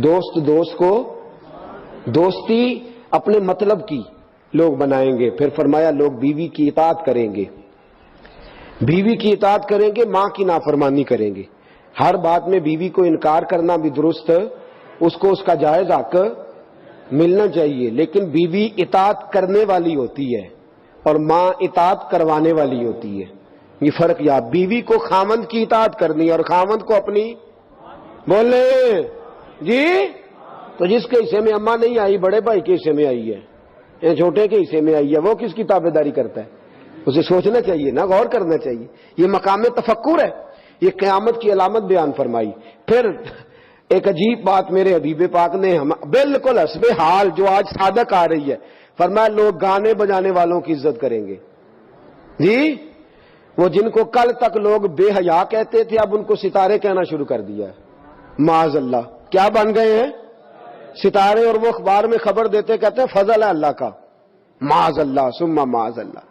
دوست دوست کو، دوستی اپنے مطلب کی لوگ بنائیں گے. پھر فرمایا لوگ بیوی کی اطاعت کریں گے، بیوی کی اطاعت کریں گے، ماں کی نافرمانی کریں گے. ہر بات میں بیوی کو انکار کرنا بھی درست، اس کو اس کا جائز حق ملنا چاہیے، لیکن بیوی اطاعت کرنے والی ہوتی ہے اور ماں اطاعت کروانے والی ہوتی ہے. یہ فرق یا بیوی کو خامند کی اطاعت کرنی اور خامند کو اپنی بولے جی. تو جس کے حصے میں اماں نہیں آئی، بڑے بھائی کے حصے میں آئی ہے یا چھوٹے کے حصے میں آئی ہے، وہ کس کی تابع داری کرتا ہے؟ اسے سوچنا چاہیے نا، غور کرنا چاہیے. یہ مقام تفکر ہے. یہ قیامت کی علامت بیان فرمائی. پھر ایک عجیب بات میرے حبیب پاک نے بالکل حسب حال جو آج صادق آ رہی ہے، فرمایا لوگ گانے بجانے والوں کی عزت کریں گے. جی وہ جن کو کل تک لوگ بے حیا کہتے تھے، اب ان کو ستارے کہنا شروع کر دیا ہے. معاذ اللہ، کیا بن گئے ہیں؟ ستارے. اور وہ اخبار میں خبر دیتے کہتے ہیں فضل ہے اللہ کا. معاذ اللہ ثم معاذ اللہ.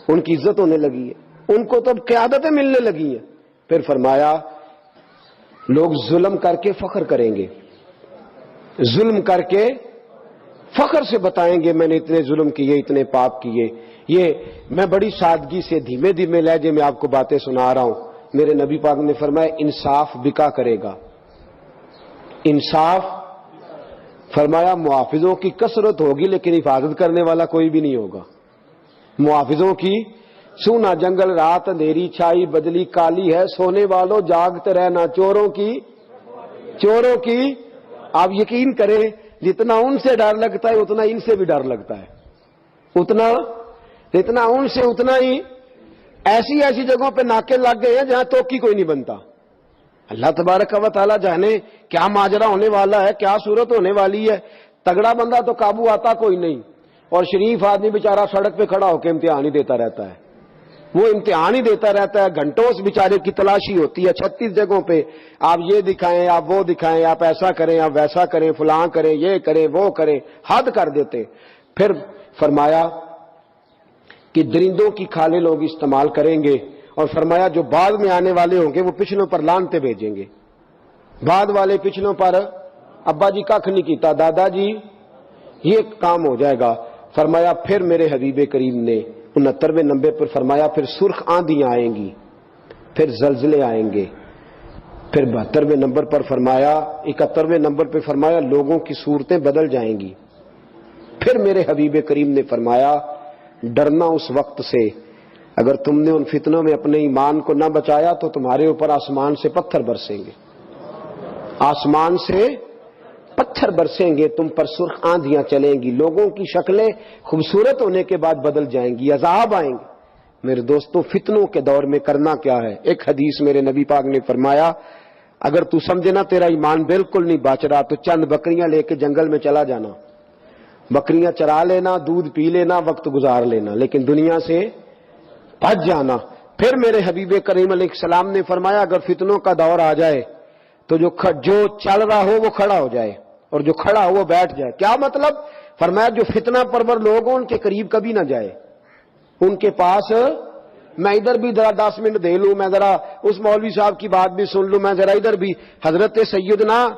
ان کی عزت ہونے لگی ہے، ان کو تو اب قیادتیں ملنے لگی ہیں. پھر فرمایا لوگ ظلم کر کے فخر کریں گے، ظلم کر کے فخر سے بتائیں گے میں نے اتنے ظلم کیے، اتنے پاپ کیے. یہ میں بڑی سادگی سے دھیمے دھیمے لہجے میں آپ کو باتیں سنا رہا ہوں. میرے نبی پاک نے فرمایا انصاف بکا کرے گا. انصاف، فرمایا محافظوں کی کثرت ہوگی لیکن حفاظت کرنے والا کوئی بھی نہیں ہوگا. محافظوں کی سونا جنگل، رات اندھیری چھائی، بدلی کالی ہے، سونے والوں جاگتے رہنا، چوروں کی آپ یقین کریں جتنا ان سے ڈر لگتا ہے اتنا ان سے بھی ڈر لگتا ہے. اتنا ان سے اتنا ہی ایسی ایسی جگہوں پہ ناکے لگ گئے ہیں جہاں توکی کوئی نہیں بنتا. اللہ تبارک و تعالیٰ جانے کیا ماجرا ہونے والا ہے، کیا صورت ہونے والی ہے. تگڑا بندہ تو قابو آتا کوئی نہیں، اور شریف آدمی بیچارہ سڑک پہ کھڑا ہو کے امتحان ہی دیتا رہتا ہے. وہ امتحان ہی دیتا رہتا ہے، گھنٹوں اس بیچارے کی تلاشی ہوتی ہے 36 جگہوں پہ. آپ یہ دکھائیں، آپ وہ دکھائیں، آپ ایسا کریں، آپ ویسا کریں، فلاں کریں، یہ کریں، وہ کریں، حد کر دیتے. پھر فرمایا کہ درندوں کی کھالیں لوگ استعمال کریں گے، اور فرمایا جو بعد میں آنے والے ہوں گے وہ پچھلوں پر لانتے بھیجیں گے. بعد والے پچھلوں پر ابا جی کھ نہیں کیتا، دادا جی یہ کام ہو جائے گا. فرمایا پھر میرے حبیب کریم نے 69ویں نمبر پر فرمایا پھر سرخ آندیاں آئیں گی، پھر زلزلے آئیں گے. پھر 72ویں نمبر پر فرمایا، 71ویں نمبر پر فرمایا لوگوں کی صورتیں بدل جائیں گی. پھر میرے حبیب کریم نے فرمایا ڈرنا اس وقت سے اگر تم نے ان فتنوں میں اپنے ایمان کو نہ بچایا تو تمہارے اوپر آسمان سے پتھر برسیں گے، آسمان سے پتھر برسیں گے، تم پر سرخ آندیاں چلیں گی، لوگوں کی شکلیں خوبصورت ہونے کے بعد بدل جائیں گی، عذاب آئیں گے. میرے دوستو فتنوں کے دور میں کرنا کیا ہے؟ ایک حدیث میرے نبی پاک نے فرمایا اگر تو سمجھے نا تیرا ایمان بالکل نہیں بچ رہا تو چند بکریاں لے کے جنگل میں چلا جانا، بکریاں چرا لینا، دودھ پی لینا، وقت گزار لینا، لیکن دنیا سے بچ جانا. پھر میرے حبیب کریم علیہ السلام نے فرمایا اگر فتنوں کا دور آ جائے تو جو چل رہا ہو وہ کھڑا ہو جائے اور جو کھڑا ہو وہ بیٹھ جائے. کیا مطلب؟ فرمایا جو فتنہ پرور لوگ ہوں ان کے قریب کبھی نہ جائے، ان کے پاس میں ادھر بھی ذرا 10 منٹ دے لوں، میں ذرا اس مولوی صاحب کی بات بھی سن لوں، میں ذرا ادھر بھی. حضرت سیدنا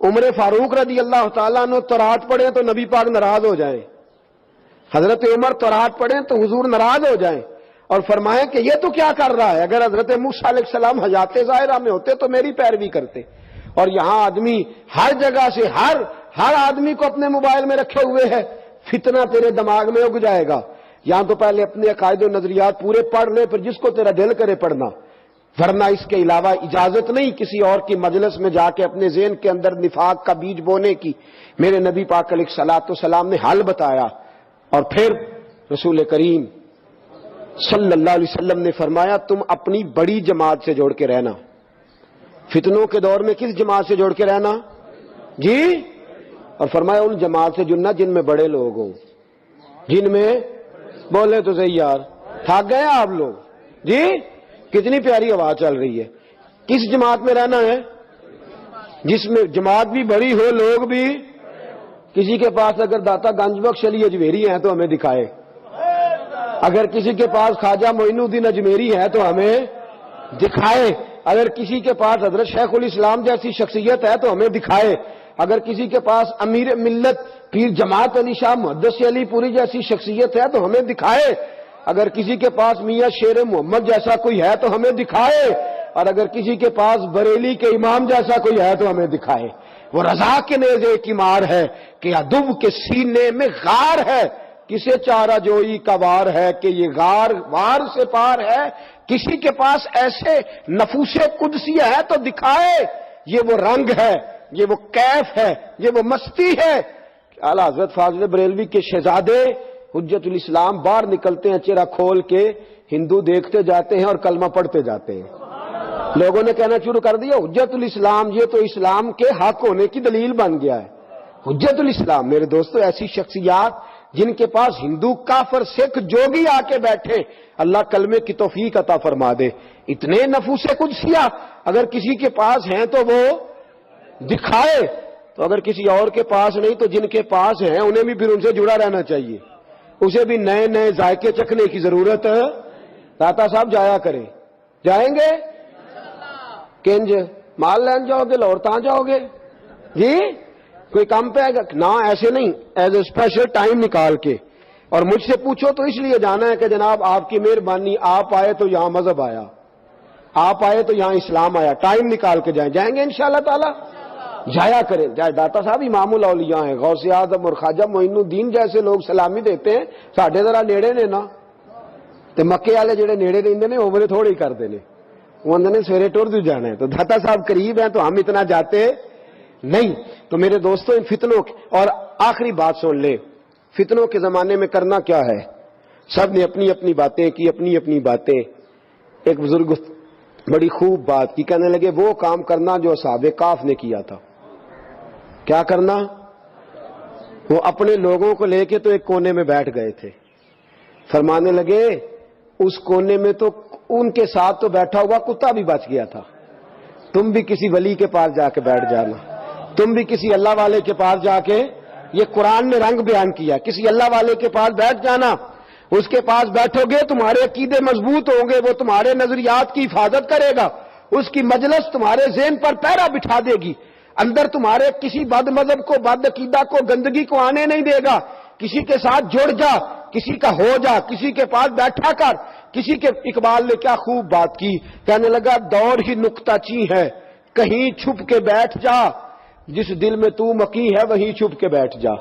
عمر فاروق رضی اللہ تعالیٰ عنہ تورات پڑھیں تو نبی پاک ناراض ہو جائیں، حضرت عمر تورات پڑھیں تو حضور ناراض ہو جائیں اور فرمائیں کہ یہ تو کیا کر رہا ہے. اگر حضرت موسیٰ علیہ السلام حیات ظاہرہ میں ہوتے تو میری پیروی کرتے. اور یہاں آدمی ہر جگہ سے ہر آدمی کو اپنے موبائل میں رکھے ہوئے ہے. فتنہ تیرے دماغ میں اگ جائے گا. یہاں تو پہلے اپنے عقائد و نظریات پورے پڑھ لے، پھر جس کو تیرا دل کرے پڑھنا. ورنہ اس کے علاوہ اجازت نہیں کسی اور کی مجلس میں جا کے اپنے ذہن کے اندر نفاق کا بیج بونے کی۔ میرے نبی پاک علیہ الصلوۃ والسلام نے حل بتایا، اور پھر رسول کریم صلی اللہ علیہ وسلم نے فرمایا تم اپنی بڑی جماعت سے جوڑ کے رہنا۔ فتنوں کے دور میں کس جماعت سے جوڑ کے رہنا جی؟ اور فرمایا ان جماعت سے جڑنا جن میں بڑے لوگ ہوں، جن میں بولے تو صحیح یار، تھک گئے آپ لوگ جی؟ کتنی پیاری آواز چل رہی ہے۔ کس جماعت میں رہنا ہے؟ جس میں جماعت بھی بڑی ہو، لوگ بھی۔ کسی کے پاس اگر داتا گنج بخش علی اجمیری ہیں تو ہمیں دکھائے، اگر کسی کے پاس خواجہ معین الدین اجمیری ہے تو ہمیں دکھائے، اگر کسی کے پاس حضرت شیخ الاسلام جیسی شخصیت ہے تو ہمیں دکھائے، اگر کسی کے پاس امیر ملت پیر جماعت علی شاہ محدث علی پوری جیسی شخصیت ہے تو ہمیں دکھائے، اگر کسی کے پاس میاں شیر محمد جیسا کوئی ہے تو ہمیں دکھائے، اور اگر کسی کے پاس بریلی کے امام جیسا کوئی ہے تو ہمیں دکھائے۔ وہ رضا کے نیزے کی مار ہے کہ عدو کے سینے میں غار ہے، کسے چارہ جوئی کا وار ہے کہ یہ غار وار سے پار ہے۔ کسی کے پاس ایسے نفوس قدسی ہے تو دکھائے، یہ وہ رنگ ہے، یہ وہ کیف ہے، یہ وہ مستی ہے۔ اعلیٰ حضرت فاضل بریلوی کے شہزادے حجت الاسلام باہر نکلتے ہیں چہرہ کھول کے، ہندو دیکھتے جاتے ہیں اور کلمہ پڑھتے جاتے ہیں۔ لوگوں نے کہنا شروع کر دیا حجت الاسلام یہ تو اسلام کے حق ہونے کی دلیل بن گیا ہے۔ حجت الاسلام میرے دوستو ایسی شخصیات جن کے پاس ہندو کافر سکھ جوگی آ کے بیٹھے، اللہ کلمے کی توفیق عطا فرما دے۔ اتنے نفوس قدسیہ اگر کسی کے پاس ہیں تو وہ دکھائے، تو اگر کسی اور کے پاس نہیں تو جن کے پاس ہیں انہیں بھی پھر ان سے جڑا رہنا چاہیے، اسے بھی نئے نئے ذائقے چکھنے کی ضرورت ہے۔ داتا صاحب جایا کریں، جائیں گے کنج مال لین جاؤ گے لاہور تاں جاؤ گے جی؟ کوئی کام پہ آئے گا؟ نہ ایسے نہیں، ایز اے اسپیشل ٹائم نکال کے۔ اور مجھ سے پوچھو تو اس لیے جانا ہے کہ جناب آپ کی مہربانی، آپ آئے تو یہاں مذہب آیا، آپ آئے تو یہاں اسلام آیا، ٹائم نکال کے جائیں، جائیں گے انشاءاللہ تعالی، جایا کریں۔ جائے داتا صاحب امام الاولیاء ہیں، غوث اعظم اور خواجہ معین الدین جیسے لوگ سلامی دیتے ہیں، ساڈے ذرا نیڑے نے نا، تے مکے والے جڑے نیڑے رہندے نے وہ بڑے تھوڑے ہی کردے نے، وہ اندر نے سویرے ٹر جو جانا ہے، تو داتا صاحب قریب ہیں تو ہم اتنا جاتے نہیں۔ تو میرے دوستوں ان فتنوں اور آخری بات سن لے، فتنوں کے زمانے میں کرنا کیا ہے؟ سب نے اپنی اپنی باتیں کی، اپنی اپنی باتیں۔ ایک بزرگ بڑی خوب بات کی، کہنے لگے وہ کام کرنا جو اصحاب کہف نے کیا تھا۔ کیا کرنا؟ وہ اپنے لوگوں کو لے کے تو ایک کونے میں بیٹھ گئے تھے، فرمانے لگے اس کونے میں تو ان کے ساتھ تو بیٹھا ہوا کتا بھی بچ گیا تھا، تم بھی کسی ولی کے پاس جا کے بیٹھ جانا، تم بھی کسی اللہ والے کے پاس جا کے، یہ قرآن نے رنگ بیان کیا، کسی اللہ والے کے پاس بیٹھ جانا، اس کے پاس بیٹھو گے تمہارے عقیدے مضبوط ہوں گے، وہ تمہارے نظریات کی حفاظت کرے گا، اس کی مجلس تمہارے ذہن پر پہرا بٹھا دے گی، اندر تمہارے کسی بد مذہب کو، بد عقیدہ کو، گندگی کو آنے نہیں دے گا۔ کسی کے ساتھ جڑ جا، کسی کا ہو جا، کسی کے پاس بیٹھا کر، کسی کے۔ اقبال نے کیا خوب بات کی، کہنے لگا دور ہی نکتہ چی ہے، کہیں چھپ کے بیٹھ جا، جس دل میں تو مکی ہے وہیں چھپ کے بیٹھ جا۔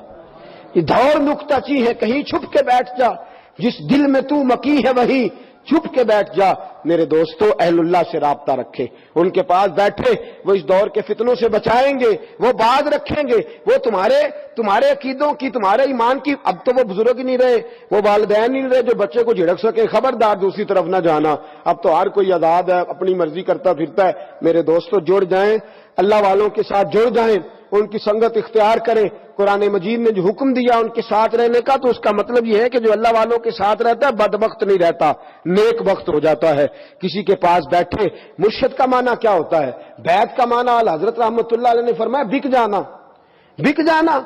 یہ دور نکتہ چی ہے، کہیں چھپ کے بیٹھ جا، جس دل میں تو مکی ہے وہیں چھپ کے بیٹھ جا۔ میرے دوستو اہل اللہ سے رابطہ رکھے، ان کے پاس بیٹھے، وہ اس دور کے فتنوں سے بچائیں گے، وہ باز رکھیں گے، وہ تمہارے عقیدوں کی، تمہارے ایمان کی۔ اب تو وہ بزرگ نہیں رہے، وہ والدین نہیں رہے جو بچے کو جھڑک سکے، خبردار دوسری طرف نہ جانا، اب تو ہر کوئی آزاد ہے، اپنی مرضی کرتا پھرتا ہے۔ میرے دوستو جڑ جائیں، اللہ والوں کے ساتھ جڑ جائیں، ان کی سنگت اختیار کریں۔ قرآن مجید نے جو حکم دیا ان کے ساتھ رہنے کا، تو اس کا مطلب یہ ہے کہ جو اللہ والوں کے ساتھ رہتا ہے بدبخت نہیں رہتا، نیک بخت ہو جاتا ہے۔ کسی کے پاس بیٹھے، مرشد کا معنی کیا ہوتا ہے؟ بیعت کا معنی حضرت رحمت اللہ علیہ نے فرمایا بک جانا، بک جانا۔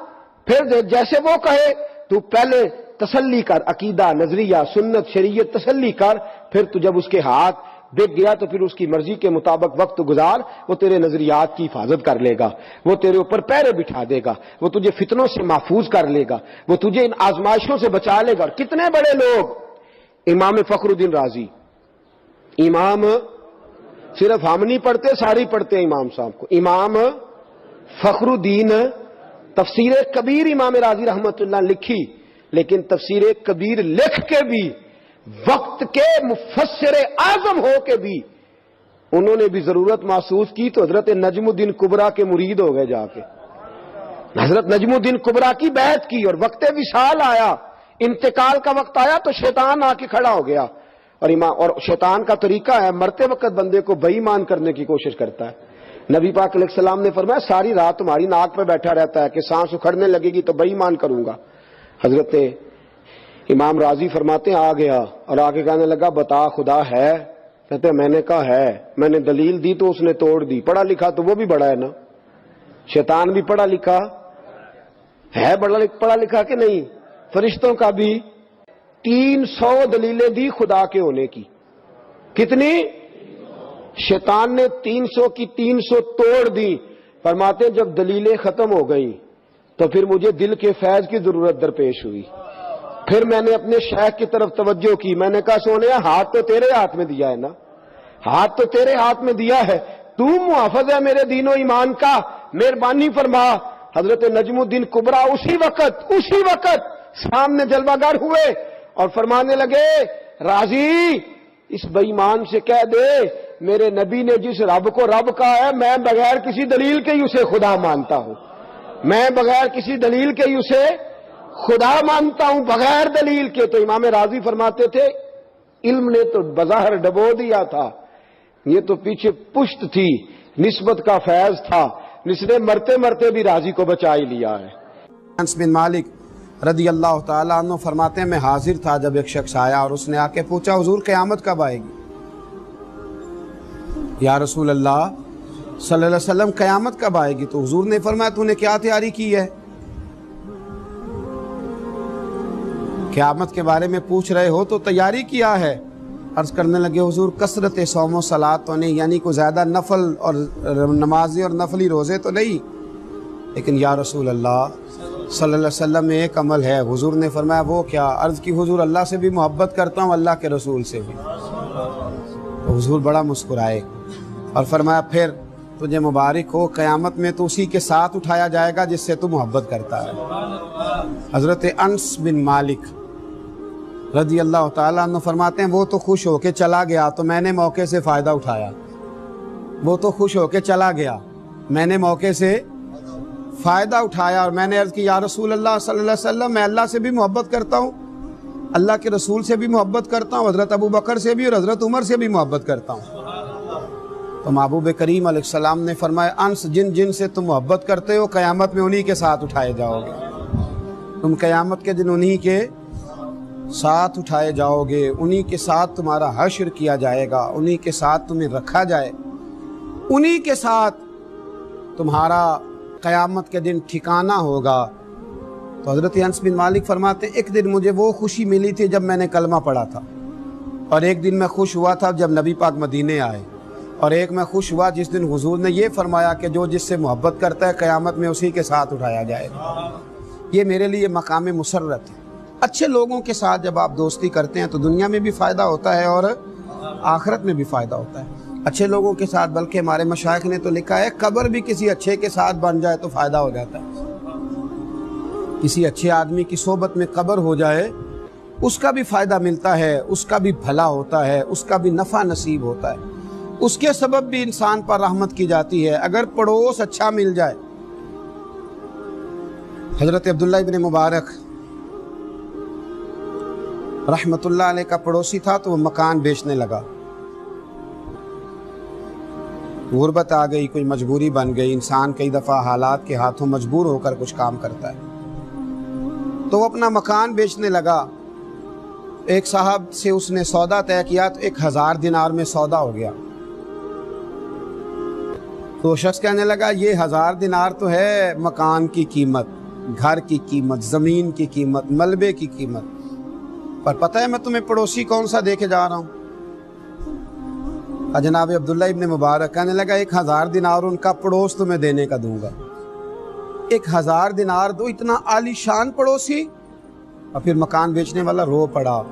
پھر جیسے وہ کہے تو پہلے تسلی کر، عقیدہ، نظریہ، سنت، شریعت تسلی کر، پھر تو جب اس کے ہاتھ بک گیا تو پھر اس کی مرضی کے مطابق وقت گزار، وہ تیرے نظریات کی حفاظت کر لے گا، وہ تیرے اوپر پیرے بٹھا دے گا، وہ تجھے فتنوں سے محفوظ کر لے گا، وہ تجھے ان آزمائشوں سے بچا لے گا۔ اور کتنے بڑے لوگ، امام فخر الدین رازی، امام صرف ہم نہیں پڑھتے، ساری پڑھتے ہیں امام صاحب کو، امام فخر الدین، تفسیر کبیر امام رازی رحمت اللہ لکھی، لیکن تفسیر کبیر لکھ کے بھی، وقت کے مفسر اعظم ہو کے بھی انہوں نے بھی ضرورت محسوس کی تو حضرت نجم الدین کبریٰ کے مرید ہو گئے جا کے. حضرت نجم الدین کبریٰ کی بیعت کی اور وقت وصال آیا, انتقال کا وقت آیا تو شیطان آ کے کھڑا ہو گیا. اور شیطان کا طریقہ ہے مرتے وقت بندے کو بے ایمان کرنے کی کوشش کرتا ہے. نبی پاک علیہ السلام نے فرمایا ساری رات تمہاری ناک پہ بیٹھا رہتا ہے کہ سانس اکھڑنے لگے گی تو بے ایمان کروں گا. حضرت امام راضی فرماتے ہیں آ گیا اور آگے کہنے لگا بتا خدا ہے؟ کہتے ہیں میں نے کہا ہے. میں نے دلیل دی تو اس نے توڑ دی. پڑھا لکھا تو وہ بھی بڑا ہے نا, شیطان بھی پڑھا لکھا ہے, پڑھا لکھا کہ نہیں. فرشتوں کا بھی 300 دلیلیں دی خدا کے ہونے کی. کتنی؟ شیطان نے 300 کی 300 توڑ دی. فرماتے جب دلیلیں ختم ہو گئیں تو پھر مجھے دل کے فیض کی ضرورت درپیش ہوئی. پھر میں نے اپنے شیخ کی طرف توجہ کی. میں نے کہا سونے ہاتھ تو تیرے ہاتھ میں دیا ہے نا, ہاتھ تو تیرے ہاتھ میں دیا ہے, تو محافظ ہے میرے دین و ایمان کا, مہربانی فرما. حضرت نجم الدین کبریٰ اسی وقت سامنے جلوہ گر ہوئے اور فرمانے لگے راضی اس بے ایمان سے کہہ دے میرے نبی نے جس رب کو رب کہا ہے میں بغیر کسی دلیل کے ہی اسے خدا مانتا ہوں. میں بغیر کسی دلیل کے ہی اسے خدا مانتا ہوں, بغیر دلیل کے. تو امام راضی فرماتے تھے علم نے تو بظاہر ڈبو دیا تھا, یہ تو پیچھے پشت تھی, نسبت کا فیض تھا, جس نے مرتے مرتے بھی راضی کو بچا ہی لیا ہے. انس بن مالک رضی اللہ تعالیٰ عنہ فرماتے ہیں میں حاضر تھا جب ایک شخص آیا اور اس نے آ کے پوچھا حضور قیامت کب آئے گی؟ یا رسول اللہ صلی اللہ علیہ وسلم قیامت کب آئے گی؟ تو حضور نے فرمایا تو نے کیا تیاری کی ہے؟ قیامت کے بارے میں پوچھ رہے ہو تو تیاری کیا ہے؟ عرض کرنے لگے حضور کثرت صوم و صلاۃ تو نہیں, یعنی کوئی زیادہ نفل اور نمازیں اور نفلی روزے تو نہیں, لیکن یا رسول اللہ صلی اللہ علیہ وسلم میں ایک عمل ہے. حضور نے فرمایا وہ کیا؟ عرض کی حضور اللہ سے بھی محبت کرتا ہوں, اللہ کے رسول سے بھی. تو حضور بڑا مسکرائے اور فرمایا پھر تجھے مبارک ہو, قیامت میں تو اسی کے ساتھ اٹھایا جائے گا جس سے تو محبت کرتا ہے. حضرت انس بن مالک رضی اللہ تعالیٰ عنہ فرماتے ہیں وہ تو خوش ہو کے چلا گیا تو میں نے موقع سے فائدہ اٹھایا. وہ تو خوش ہو کے چلا گیا, میں نے موقع سے فائدہ اٹھایا اور میں نے عرض کی یا رسول اللہ صلی اللہ علیہ وسلم میں اللہ سے بھی محبت کرتا ہوں, اللہ کے رسول سے بھی محبت کرتا ہوں, حضرت ابو بکر سے بھی اور حضرت عمر سے بھی محبت کرتا ہوں. تو محبوب کریم علیہ السلام نے فرمایا انس جن جن سے تم محبت کرتے ہو قیامت میں انہی کے ساتھ اٹھائے جاؤ گے. تم قیامت کے دن انہی کے ساتھ اٹھائے جاؤ گے, انہی کے ساتھ تمہارا حشر کیا جائے گا, انہی کے ساتھ تمہیں رکھا جائے, انہی کے ساتھ تمہارا قیامت کے دن ٹھکانہ ہوگا. تو حضرت انس بن مالک فرماتے ایک دن مجھے وہ خوشی ملی تھی جب میں نے کلمہ پڑھا تھا, اور ایک دن میں خوش ہوا تھا جب نبی پاک مدینے آئے, اور ایک میں خوش ہوا جس دن حضور نے یہ فرمایا کہ جو جس سے محبت کرتا ہے قیامت میں اسی کے ساتھ اٹھایا جائے گا. یہ میرے لیے مقام مسرت ہے. اچھے لوگوں کے ساتھ جب آپ دوستی کرتے ہیں تو دنیا میں بھی فائدہ ہوتا ہے اور آخرت میں بھی فائدہ ہوتا ہے. اچھے لوگوں کے ساتھ, بلکہ ہمارے مشائخ نے تو لکھا ہے قبر بھی کسی اچھے کے ساتھ بن جائے تو فائدہ ہو جاتا ہے. کسی اچھے آدمی کی صحبت میں قبر ہو جائے اس کا بھی فائدہ ملتا ہے, اس کا بھی بھلا ہوتا ہے, اس کا بھی نفع نصیب ہوتا ہے, اس کے سبب بھی انسان پر رحمت کی جاتی ہے اگر پڑوس اچھا مل جائے. حضرت عبداللہ ابن مبارک رحمت اللہ علیہ کا پڑوسی تھا تو وہ مکان بیچنے لگا. غربت آ گئی, کوئی مجبوری بن گئی, انسان کئی دفعہ حالات کے ہاتھوں مجبور ہو کر کچھ کام کرتا ہے, تو وہ اپنا مکان بیچنے لگا. ایک صاحب سے اس نے سودا طے کیا تو 1000 دینار میں سودا ہو گیا. تو شخص کہنے لگا یہ 1000 دینار تو ہے مکان کی قیمت, گھر کی قیمت, زمین کی قیمت, ملبے کی قیمت, پر پتہ ہے میں تمہیں پڑوسی کون سا دے کے جا رہا ہوں؟ جناب عبداللہ ابن مبارک کہنے لگا 1000 دینار ان کا پڑوس تمہیں دینے کا دوں گا. 1000 دینار دو, اتنا عالی شان پڑوسی. اور پھر مکان بیچنے والا رو پڑا,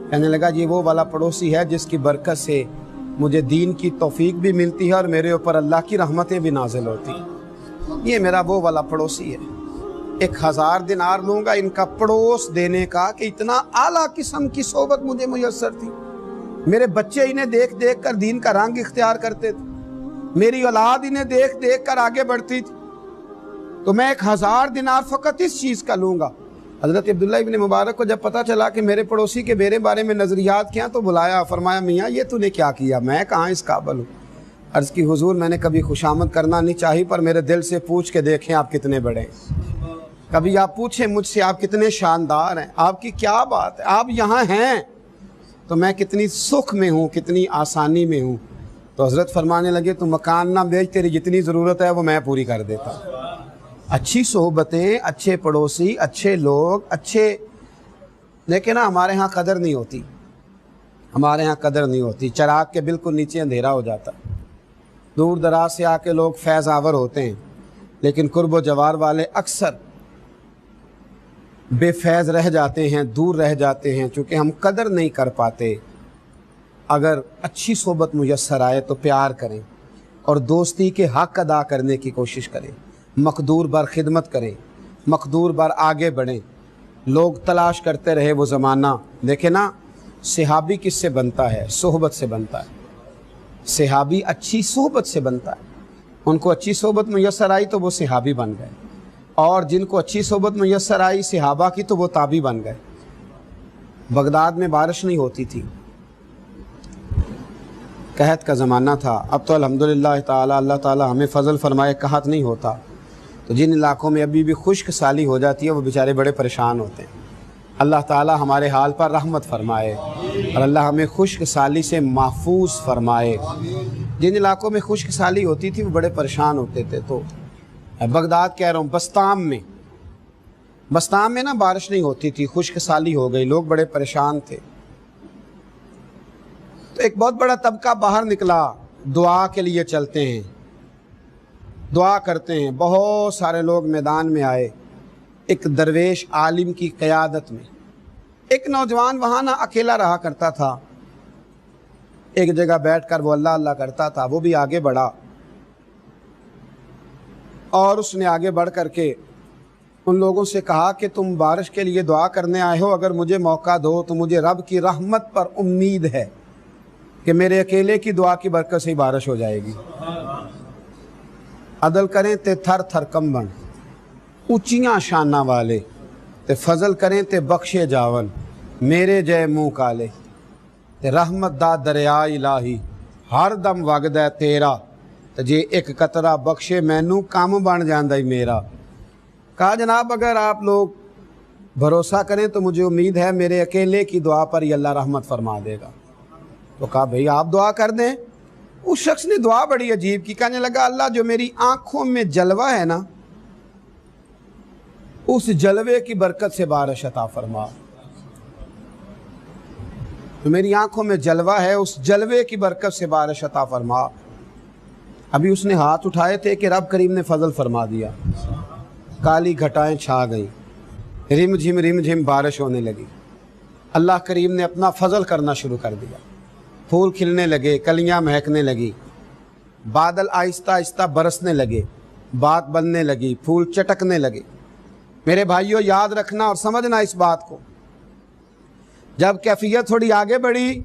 کہنے لگا یہ وہ والا پڑوسی ہے جس کی برکت سے مجھے دین کی توفیق بھی ملتی ہے اور میرے اوپر اللہ کی رحمتیں بھی نازل ہوتی ہیں. یہ میرا وہ والا پڑوسی ہے. 1000 دینار لوں گا ان کا پڑوس دینے کا کہ اتنا اعلیٰ قسم کی صحبت مجھے میسر تھی. میرے بچے انہیں دیکھ دیکھ کر دین کا رنگ اختیار کرتے تھے، میری اولاد انہیں دیکھ دیکھ کر آگے بڑھتی تھی، تو میں 1000 دینار فقط اس چیز کا لوں گا۔ حضرت عبداللہ ابن مبارک کو جب پتا چلا کہ میرے پڑوسی کے میرے بارے میں نظریات کیا، تو بلایا، فرمایا میاں یہ تو نے کیا کیا، میں کہاں اس قابل ہوں۔ عرض کی حضور میں نے کبھی خوشامد کرنا نہیں چاہی، پر میرے دل سے پوچھ کے دیکھیں آپ کتنے بڑے ہیں۔ کبھی آپ پوچھیں مجھ سے آپ کتنے شاندار ہیں، آپ کی کیا بات ہے، آپ یہاں ہیں تو میں کتنی سکھ میں ہوں، کتنی آسانی میں ہوں۔ تو حضرت فرمانے لگے تو مکان نہ بیچ، تیری جتنی ضرورت ہے وہ میں پوری کر دیتا ہوں۔ اچھی صحبتیں، اچھے پڑوسی، اچھے لوگ، اچھے، لیکن ہمارے ہاں قدر نہیں ہوتی، ہمارے ہاں قدر نہیں ہوتی۔ چراغ کے بالکل نیچے اندھیرا ہو جاتا، دور دراز سے آ کے لوگ فیض آور ہوتے ہیں، لیکن قرب و جوار والے اکثر بے فیض رہ جاتے ہیں، دور رہ جاتے ہیں، چونکہ ہم قدر نہیں کر پاتے۔ اگر اچھی صحبت میسر آئے تو پیار کریں اور دوستی کے حق ادا کرنے کی کوشش کریں، مقدور بر خدمت کریں، مقدور بر آگے بڑھیں۔ لوگ تلاش کرتے رہے وہ زمانہ، دیکھیں نا صحابی کس سے بنتا ہے؟ صحبت سے بنتا ہے۔ صحابی اچھی صحبت سے بنتا ہے، ان کو اچھی صحبت میسر آئی تو وہ صحابی بن گئے، اور جن کو اچھی صحبت میسر آئی صحابہ کی تو وہ تابعی بن گئے۔ بغداد میں بارش نہیں ہوتی تھی، قحط کا زمانہ تھا۔ اب تو الحمدللہ تعالی اللہ تعالی ہمیں فضل فرمائے، قحط نہیں ہوتا، تو جن علاقوں میں ابھی بھی خشک سالی ہو جاتی ہے وہ بیچارے بڑے پریشان ہوتے ہیں۔ اللہ تعالی ہمارے حال پر رحمت فرمائے اور اللہ ہمیں خشک سالی سے محفوظ فرمائے۔ جن علاقوں میں خشک سالی ہوتی تھی وہ بڑے پریشان ہوتے تھے۔ تو بغداد کہہ رہا ہوں، بستام میں نا بارش نہیں ہوتی تھی، خشک سالی ہو گئی، لوگ بڑے پریشان تھے۔ تو ایک بہت بڑا طبقہ باہر نکلا، دعا کے لیے چلتے ہیں، دعا کرتے ہیں۔ بہت سارے لوگ میدان میں آئے، ایک درویش عالم کی قیادت میں۔ ایک نوجوان وہاں نہ اکیلا رہا کرتا تھا، ایک جگہ بیٹھ کر وہ اللہ اللہ کرتا تھا، وہ بھی آگے بڑھا، اور اس نے آگے بڑھ کر کے ان لوگوں سے کہا کہ تم بارش کے لیے دعا کرنے آئے ہو، اگر مجھے موقع دو تو مجھے رب کی رحمت پر امید ہے کہ میرے اکیلے کی دعا کی برکت سے ہی بارش ہو جائے گی۔ عدل کریں تے تھر تھر کمبن، اونچیاں شانہ والے تے فضل کریں تے بخشے جاون، میرے جے منہ کالے تے رحمت دا دریا الہی ہر دم وگدا تیرا، تے جے ایک قطرہ بخشے مینوں کام بن جاندا ہی میرا۔ کہا جناب اگر آپ لوگ بھروسہ کریں تو مجھے امید ہے میرے اکیلے کی دعا پر ہی اللہ رحمت فرما دے گا۔ تو کہا بھئی آپ دعا کر دیں۔ اس شخص نے دعا بڑی عجیب کی، کہنے لگا اللہ جو میری آنکھوں میں جلوہ ہے نا، اس جلوے کی برکت سے بارش عطا فرما۔ جو میری آنکھوں میں جلوہ ہے اس جلوے کی برکت سے بارش عطا فرما۔ ابھی اس نے ہاتھ اٹھائے تھے کہ رب کریم نے فضل فرما دیا، کالی گھٹائیں چھا گئیں، رم جھم بارش ہونے لگی۔ اللہ کریم نے اپنا فضل کرنا شروع کر دیا، پھول کھلنے لگے، کلیاں مہکنے لگی، بادل آہستہ آہستہ برسنے لگے، بات بننے لگی، پھول چٹکنے لگے۔ میرے بھائیوں یاد رکھنا اور سمجھنا اس بات کو، جب کیفیت تھوڑی آگے بڑھی،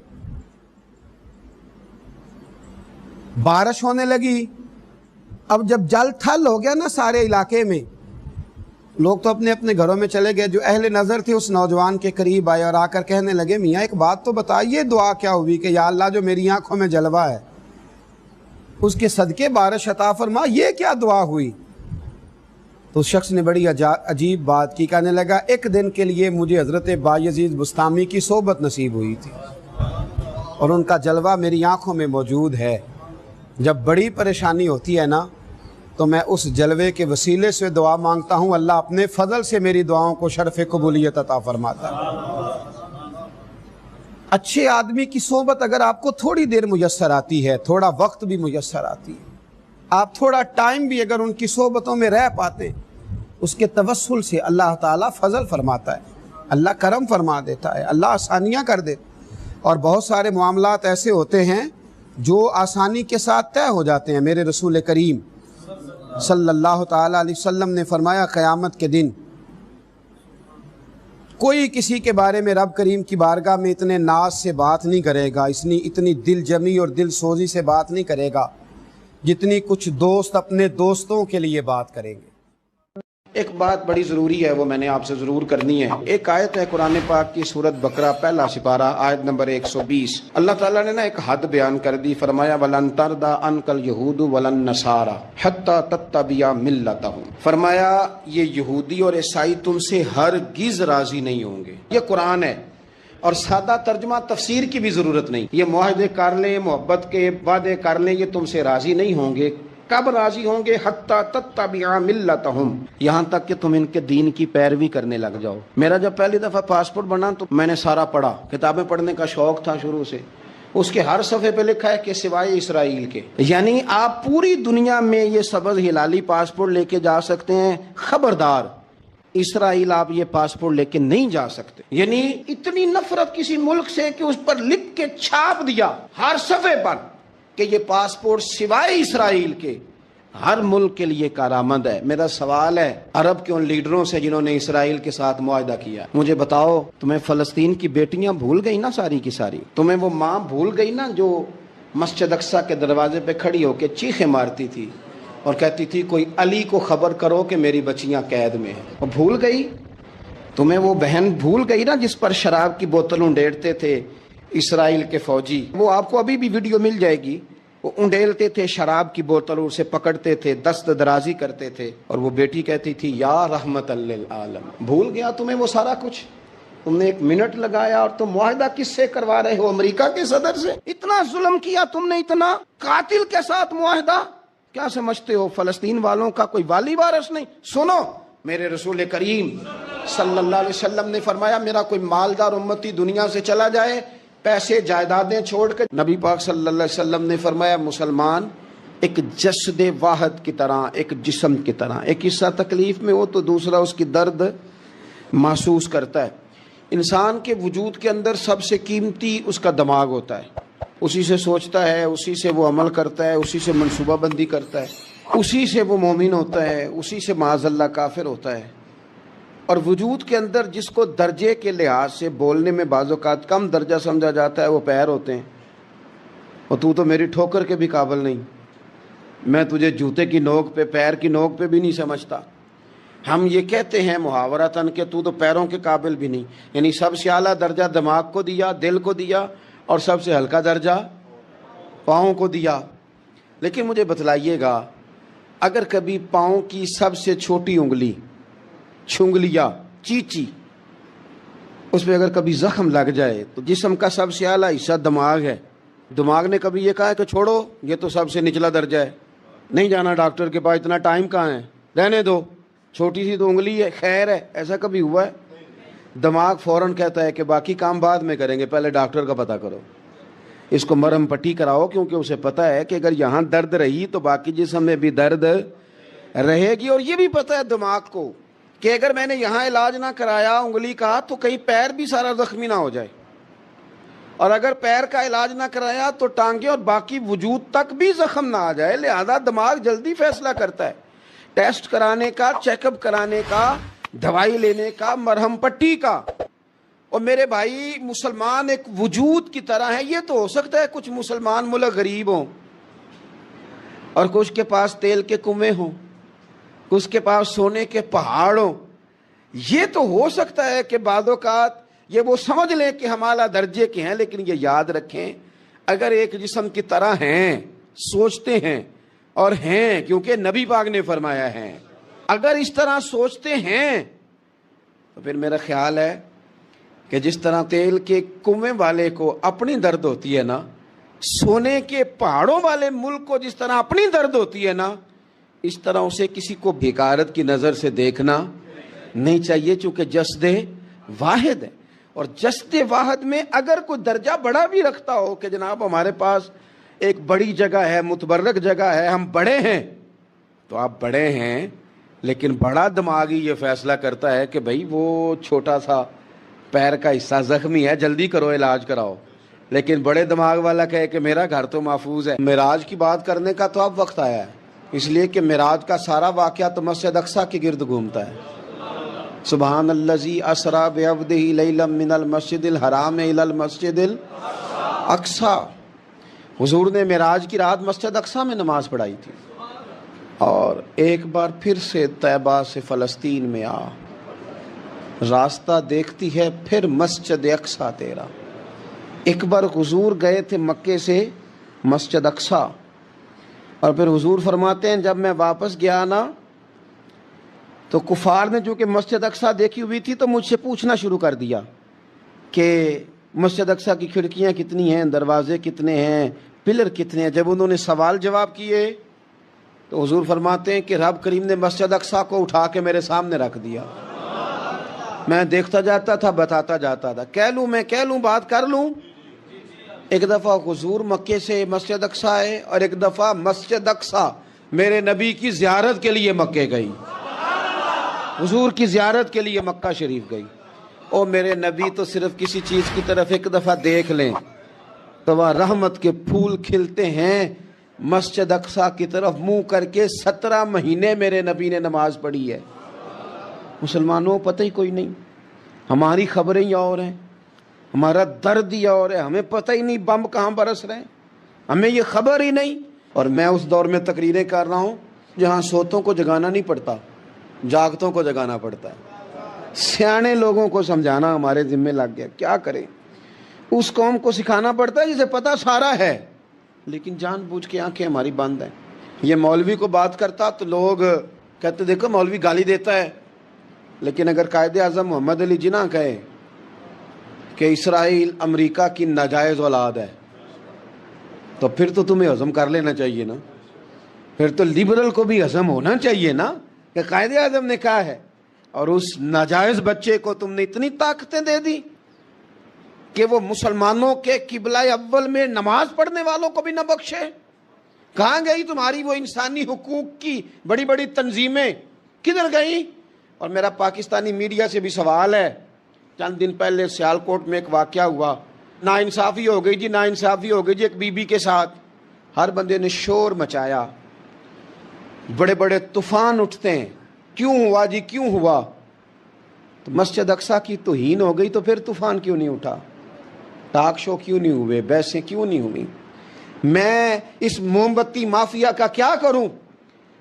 بارش ہونے لگی، اب جب جل تھل ہو گیا نا سارے علاقے میں، لوگ تو اپنے اپنے گھروں میں چلے گئے۔ جو اہل نظر تھے اس نوجوان کے قریب آئے اور آ کر کہنے لگے میاں ایک بات تو بتائیے، دعا کیا ہوئی کہ یا اللہ جو میری آنکھوں میں جلوہ ہے اس کے صدقے بارش عطا فرما، یہ کیا دعا ہوئی؟ تو اس شخص نے بڑی عجیب بات کی، کہنے لگا ایک دن کے لیے مجھے حضرت بایزید بستامی کی صحبت نصیب ہوئی تھی اور ان کا جلوہ میری آنکھوں میں موجود ہے۔ جب بڑی پریشانی ہوتی ہے نا تو میں اس جلوے کے وسیلے سے دعا مانگتا ہوں، اللہ اپنے فضل سے میری دعاؤں کو شرف قبولیت عطا فرماتا ہے۔ اچھے آدمی کی صحبت اگر آپ کو تھوڑی دیر میسر آتی ہے، تھوڑا وقت بھی میسر آتی ہے، آپ تھوڑا ٹائم بھی اگر ان کی صحبتوں میں رہ پاتے ہیں، اس کے توسل سے اللہ تعالیٰ فضل فرماتا ہے، اللہ کرم فرما دیتا ہے، اللہ آسانیاں کر دیتا ہے۔ اور بہت سارے معاملات ایسے ہوتے ہیں جو آسانی کے ساتھ طے ہو جاتے ہیں۔ میرے رسول کریم صلی اللہ تعالیٰ علیہ وسلم نے فرمایا قیامت کے دن کوئی کسی کے بارے میں رب کریم کی بارگاہ میں اتنے ناز سے بات نہیں کرے گا، اتنی دل جمی اور دل سوزی سے بات نہیں کرے گا جتنی کچھ دوست اپنے دوستوں کے لیے بات کریں گے۔ ایک بات بڑی ضروری ہے، وہ میں نے آپ سے ضرور کرنی ہے۔ ایک آیت ہے قرآن پاک کی سورۃ بقرہ پہلا سپارہ آیت نمبر 120۔ اللہ تعالیٰ نے ایک حد بیان کر دی، فرمایا وَلَن تَرْضَىٰ عَنْكَ الْيَهُودُ وَلَا النَّصَارَىٰ حَتَّىٰ تَتَّبِعَ مِلَّتَهُمْ۔ فرمایا یہ یہودی اور عیسائی تم سے ہرگز راضی نہیں ہوں گے۔ یہ قرآن ہے اور سادہ ترجمہ تفسیر کی بھی ضرورت نہیں۔ یہ معاہدے کر لیں، محبت کے وعدے کر لیں، یہ تم سے راضی نہیں ہوں گے۔ کب راضی ہوں گے؟ حتیٰ تتبع ملتہم، یہاں تک کہ تم ان کے دین کی پیروی کرنے لگ جاؤ۔ میرا جب پہلی دفعہ پاسپورٹ بنا تو میں نے سارا پڑھا، کتابیں پڑھنے کا شوق تھا شروع سے۔ اس کے ہر صفحے پہ لکھا ہے کہ سوائے اسرائیل کے، یعنی آپ پوری دنیا میں یہ سبز ہلالی پاسپورٹ لے کے جا سکتے ہیں، خبردار اسرائیل آپ یہ پاسپورٹ لے کے نہیں جا سکتے۔ یعنی اتنی نفرت کسی ملک سے کہ اس پر لکھ کے چھاپ دیا ہر صفحے پر کہ یہ پاسپورٹ سوائے اسرائیل کے ہر ملک کے لیے کارآمد ہے۔ میرا سوال ہے عرب کے ان لیڈروں سے جنہوں نے اسرائیل کے ساتھ معاہدہ کیا، مجھے بتاؤ تمہیں فلسطین کی بیٹیاں بھول گئی نا ساری کی ساری؟ تمہیں وہ ماں بھول گئی نا جو مسجد اقصیٰ کے دروازے پہ کھڑی ہو کے چیخیں مارتی تھی اور کہتی تھی کوئی علی کو خبر کرو کہ میری بچیاں قید میں ہیں؟ وہ بھول گئی؟ تمہیں وہ بہن بھول گئی نا جس پر شراب کی بوتل انڈیڑتے تھے اسرائیل کے فوجی؟ وہ آپ کو ابھی بھی ویڈیو مل جائے گی، وہ انڈیلتے تھے شراب کی بوتل، اسے پکڑتے تھے، دست درازی کرتے تھے، اور وہ بیٹی کہتی تھی یا رحمت للعالم۔ بھول گیا تمہیں وہ سارا کچھ؟ تم نے 1 منٹ لگایا اور تم معاہدہ کس سے کروا رہے ہو؟ امریکہ کے صدر سے؟ اتنا ظلم کیا تم نے، اتنا قاتل کے ساتھ معاہدہ؟ کیا سمجھتے ہو فلسطین والوں کا کوئی والی وارث نہیں؟ سنو، میرے رسول کریم صلی اللہ علیہ وسلم نے فرمایا میرا کوئی مالدار امتی دنیا سے چلا جائے، پیسے جائیدادیں چھوڑ کے، نبی پاک صلی اللہ علیہ وسلم نے فرمایا مسلمان ایک جسد واحد کی طرح، ایک جسم کی طرح، ایک حصہ تکلیف میں ہو تو دوسرا اس کی درد محسوس کرتا ہے۔ انسان کے وجود کے اندر سب سے قیمتی اس کا دماغ ہوتا ہے، اسی سے سوچتا ہے، اسی سے وہ عمل کرتا ہے، اسی سے منصوبہ بندی کرتا ہے، اسی سے وہ مومن ہوتا ہے، اسی سے معاذ اللہ کافر ہوتا ہے۔ اور وجود کے اندر جس کو درجے کے لحاظ سے بولنے میں بعض اوقات کم درجہ سمجھا جاتا ہے وہ پیر ہوتے ہیں۔ اور تو میری ٹھوکر کے بھی قابل نہیں، میں تجھے جوتے کی نوک پہ، پیر کی نوک پہ بھی نہیں سمجھتا۔ ہم یہ کہتے ہیں محاورتاً کہ تو پیروں کے قابل بھی نہیں، یعنی سب سے اعلیٰ درجہ دماغ کو دیا، دل کو دیا، اور سب سے ہلکا درجہ پاؤں کو دیا۔ لیکن مجھے بتلائیے گا اگر کبھی پاؤں کی سب سے چھوٹی انگلی، چھنگلیا، چیچی، اس پہ اگر کبھی زخم لگ جائے تو جسم کا سب سے اعلیٰ حصہ دماغ ہے، دماغ نے کبھی یہ کہا ہے کہ چھوڑو یہ تو سب سے نچلا درجہ ہے، نہیں جانا ڈاکٹر کے پاس، اتنا ٹائم کہاں ہے، رہنے دو، چھوٹی سی تو انگلی ہے، خیر ہے؟ ایسا کبھی ہوا ہے؟ دماغ فوراً کہتا ہے کہ باقی کام بعد میں کریں گے، پہلے ڈاکٹر کا پتہ کرو، اس کو مرہم پٹی کراؤ، کیونکہ اسے پتہ ہے کہ اگر یہاں درد رہی تو باقی جسم میں بھی درد رہے گی۔ اور یہ بھی پتہ ہے دماغ کو کہ اگر میں نے یہاں علاج نہ کرایا انگلی کا تو کہیں پیر بھی سارا زخمی نہ ہو جائے، اور اگر پیر کا علاج نہ کرایا تو ٹانگیں اور باقی وجود تک بھی زخم نہ آ جائے۔ لہذا دماغ جلدی فیصلہ کرتا ہے، ٹیسٹ کرانے کا، چیک اپ کرانے کا، دوائی لینے کا، مرہم پٹی کا۔ اور میرے بھائی مسلمان ایک وجود کی طرح ہے، یہ تو ہو سکتا ہے کچھ مسلمان ملک غریب ہوں اور کچھ کے پاس تیل کے کنویں ہوں، کچھ کے پاس سونے کے پہاڑ ہوں، یہ تو ہو سکتا ہے کہ بعض اوقات یہ وہ سمجھ لیں کہ ہم اعلیٰ درجے کے ہیں، لیکن یہ یاد رکھیں اگر ایک جسم کی طرح ہیں، سوچتے ہیں اور ہیں، کیونکہ نبی پاک نے فرمایا ہے، اگر اس طرح سوچتے ہیں تو پھر میرا خیال ہے کہ جس طرح تیل کے کنویں والے کو اپنی درد ہوتی ہے نا، سونے کے پہاڑوں والے ملک کو جس طرح اپنی درد ہوتی ہے نا، اس طرح اسے کسی کو بیکارت کی نظر سے دیکھنا نہیں چاہیے، چونکہ جسد واحد ہے۔ اور جسد واحد میں اگر کوئی درجہ بڑا بھی رکھتا ہو کہ جناب ہمارے پاس ایک بڑی جگہ ہے، متبرک جگہ ہے، ہم بڑے ہیں، تو آپ بڑے ہیں، لیکن بڑا دماغی یہ فیصلہ کرتا ہے کہ بھائی وہ چھوٹا سا پیر کا حصہ زخمی ہے، جلدی کرو علاج کراؤ، لیکن بڑے دماغ والا کہے کہ میرا گھر تو محفوظ ہے۔ معراج کی بات کرنے کا تو اب وقت آیا ہے، اس لیے کہ معراج کا سارا واقعہ تو مسجد اقصیٰ کے گرد گھومتا ہے۔ سبحان الذی اسری بعبدہ لیلا من المسجد الحرام الی المسجد الاقصی. حضور نے معراج کی رات مسجد اقصی میں نماز پڑھائی تھی، اور ایک بار پھر سے طیبہ سے فلسطین میں آ، راستہ دیکھتی ہے پھر مسجد اقصی تیرا. ایک بار حضور گئے تھے مکے سے مسجد اقصی، اور پھر حضور فرماتے ہیں جب میں واپس گیا نا تو کفار نے جو کہ مسجد اقصی دیکھی ہوئی تھی تو مجھ سے پوچھنا شروع کر دیا کہ مسجد اقصی کی کھڑکیاں کتنی ہیں، دروازے کتنے ہیں، پلر کتنے ہیں. جب انہوں نے سوال جواب کیے تو حضور فرماتے ہیں کہ رب کریم نے مسجد اقصی کو اٹھا کے میرے سامنے رکھ دیا. میں دیکھتا جاتا تھا، بتاتا جاتا تھا، کہہ لوں بات کر لوں. ایک دفعہ حضور مکے سے مسجد اقصی آئے، اور ایک دفعہ مسجد اقصی میرے نبی کی زیارت کے لیے مکے گئی، حضور کی زیارت کے لیے مکہ شریف گئی. اور میرے نبی تو صرف کسی چیز کی طرف ایک دفعہ دیکھ لیں تو وہاں رحمت کے پھول کھلتے ہیں. مسجد اقصی کی طرف منہ کر کے 17 مہینے میرے نبی نے نماز پڑھی ہے. مسلمانوں پتہ ہی کوئی نہیں، ہماری خبریں ہی اور ہیں، ہمارا درد ہی اور ہے، ہمیں پتہ ہی نہیں بم کہاں برس رہے ہیں، ہمیں یہ خبر ہی نہیں. اور میں اس دور میں تقریریں کر رہا ہوں جہاں سوتوں کو جگانا نہیں پڑتا، جاگتوں کو جگانا پڑتا ہے. سیانے لوگوں کو سمجھانا ہمارے ذمہ لگ گیا. کیا کریں؟ اس قوم کو سکھانا پڑتا ہے جسے پتہ سارا ہے، لیکن جان بوجھ کے آنکھیں ہماری بند ہیں. یہ مولوی کو بات کرتا تو لوگ کہتے دیکھو مولوی گالی دیتا ہے، لیکن اگر قائد اعظم محمد علی جناح کہے کہ اسرائیل امریکہ کی ناجائز اولاد ہے تو پھر تو تمہیں ہضم کر لینا چاہیے نا. پھر تو لبرل کو بھی ہضم ہونا چاہیے نا کہ قائد اعظم نے کہا ہے، اور اس ناجائز بچے کو تم نے اتنی طاقتیں دے دی کہ وہ مسلمانوں کے قبلہ اول میں نماز پڑھنے والوں کو بھی نہ بخشے. کہاں گئی تمہاری وہ انسانی حقوق کی بڑی بڑی تنظیمیں، کدھر گئی؟ اور میرا پاکستانی میڈیا سے بھی سوال ہے. چند دن پہلے سیالکوٹ میں ایک واقعہ ہوا، ناانصافی ہو گئی جی، ناانصافی ہو گئی جی ایک بی بی کے ساتھ. ہر بندے نے شور مچایا، بڑے بڑے طوفان اٹھتے ہیں، کیوں ہوا جی کیوں ہوا؟ تو مسجد اقصی کی توہین ہو گئی تو پھر طوفان کیوں نہیں اٹھا؟ ٹاک شو کیوں نہیں ہوئے؟ بحثیں کیوں نہیں ہوئی؟ میں اس موم بتی مافیا کا کیا کروں؟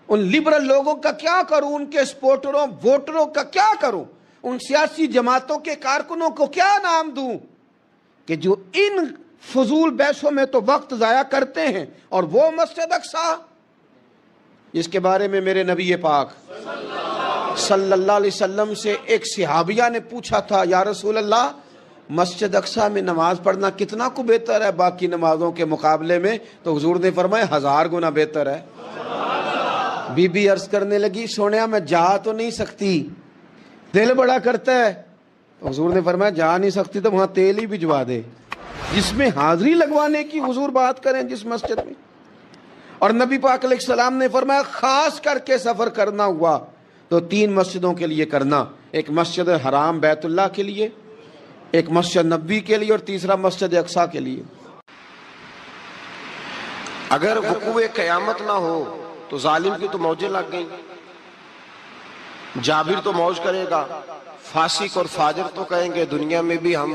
ان لبرل لوگوں کا کیا کروں؟ ان کے سپورٹروں ووٹروں کا کیا کروں؟ ان سیاسی جماعتوں کے کارکنوں کو کیا نام دوں کہ جو ان فضول بحثوں میں تو وقت ضائع کرتے ہیں، اور وہ مسجد اقصی جس کے بارے میں میرے نبی پاک صلی اللہ علیہ وسلم سے ایک صحابیہ نے پوچھا تھا، یا رسول اللہ مسجد اقصی میں نماز پڑھنا کتنا کو بہتر ہے باقی نمازوں کے مقابلے میں؟ تو حضور نے فرمایا 1000 گنا بہتر ہے. بی بی عرض کرنے لگی سونیا میں جا تو نہیں سکتی، دل بڑا کرتا ہے. حضور نے فرمایا جا نہیں سکتی تو وہاں تیل ہی بھجوا دے، جس میں حاضری لگوانے کی حضور بات کریں جس مسجد میں. اور نبی پاک علیہ السلام نے فرمایا خاص کر کے سفر کرنا ہوا تو 3 مسجدوں کے لیے کرنا، ایک مسجد حرام بیت اللہ کے لیے، ایک مسجد نبوی کے لیے، اور تیسرا مسجد اقصی کے لیے. اگر وقوع قیامت نہ ہو تو ظالم کی تو موجیں لگ گئیں، جابر تو موج کرے گا، فاسق اور فاجر تو کہیں گے دنیا میں بھی ہم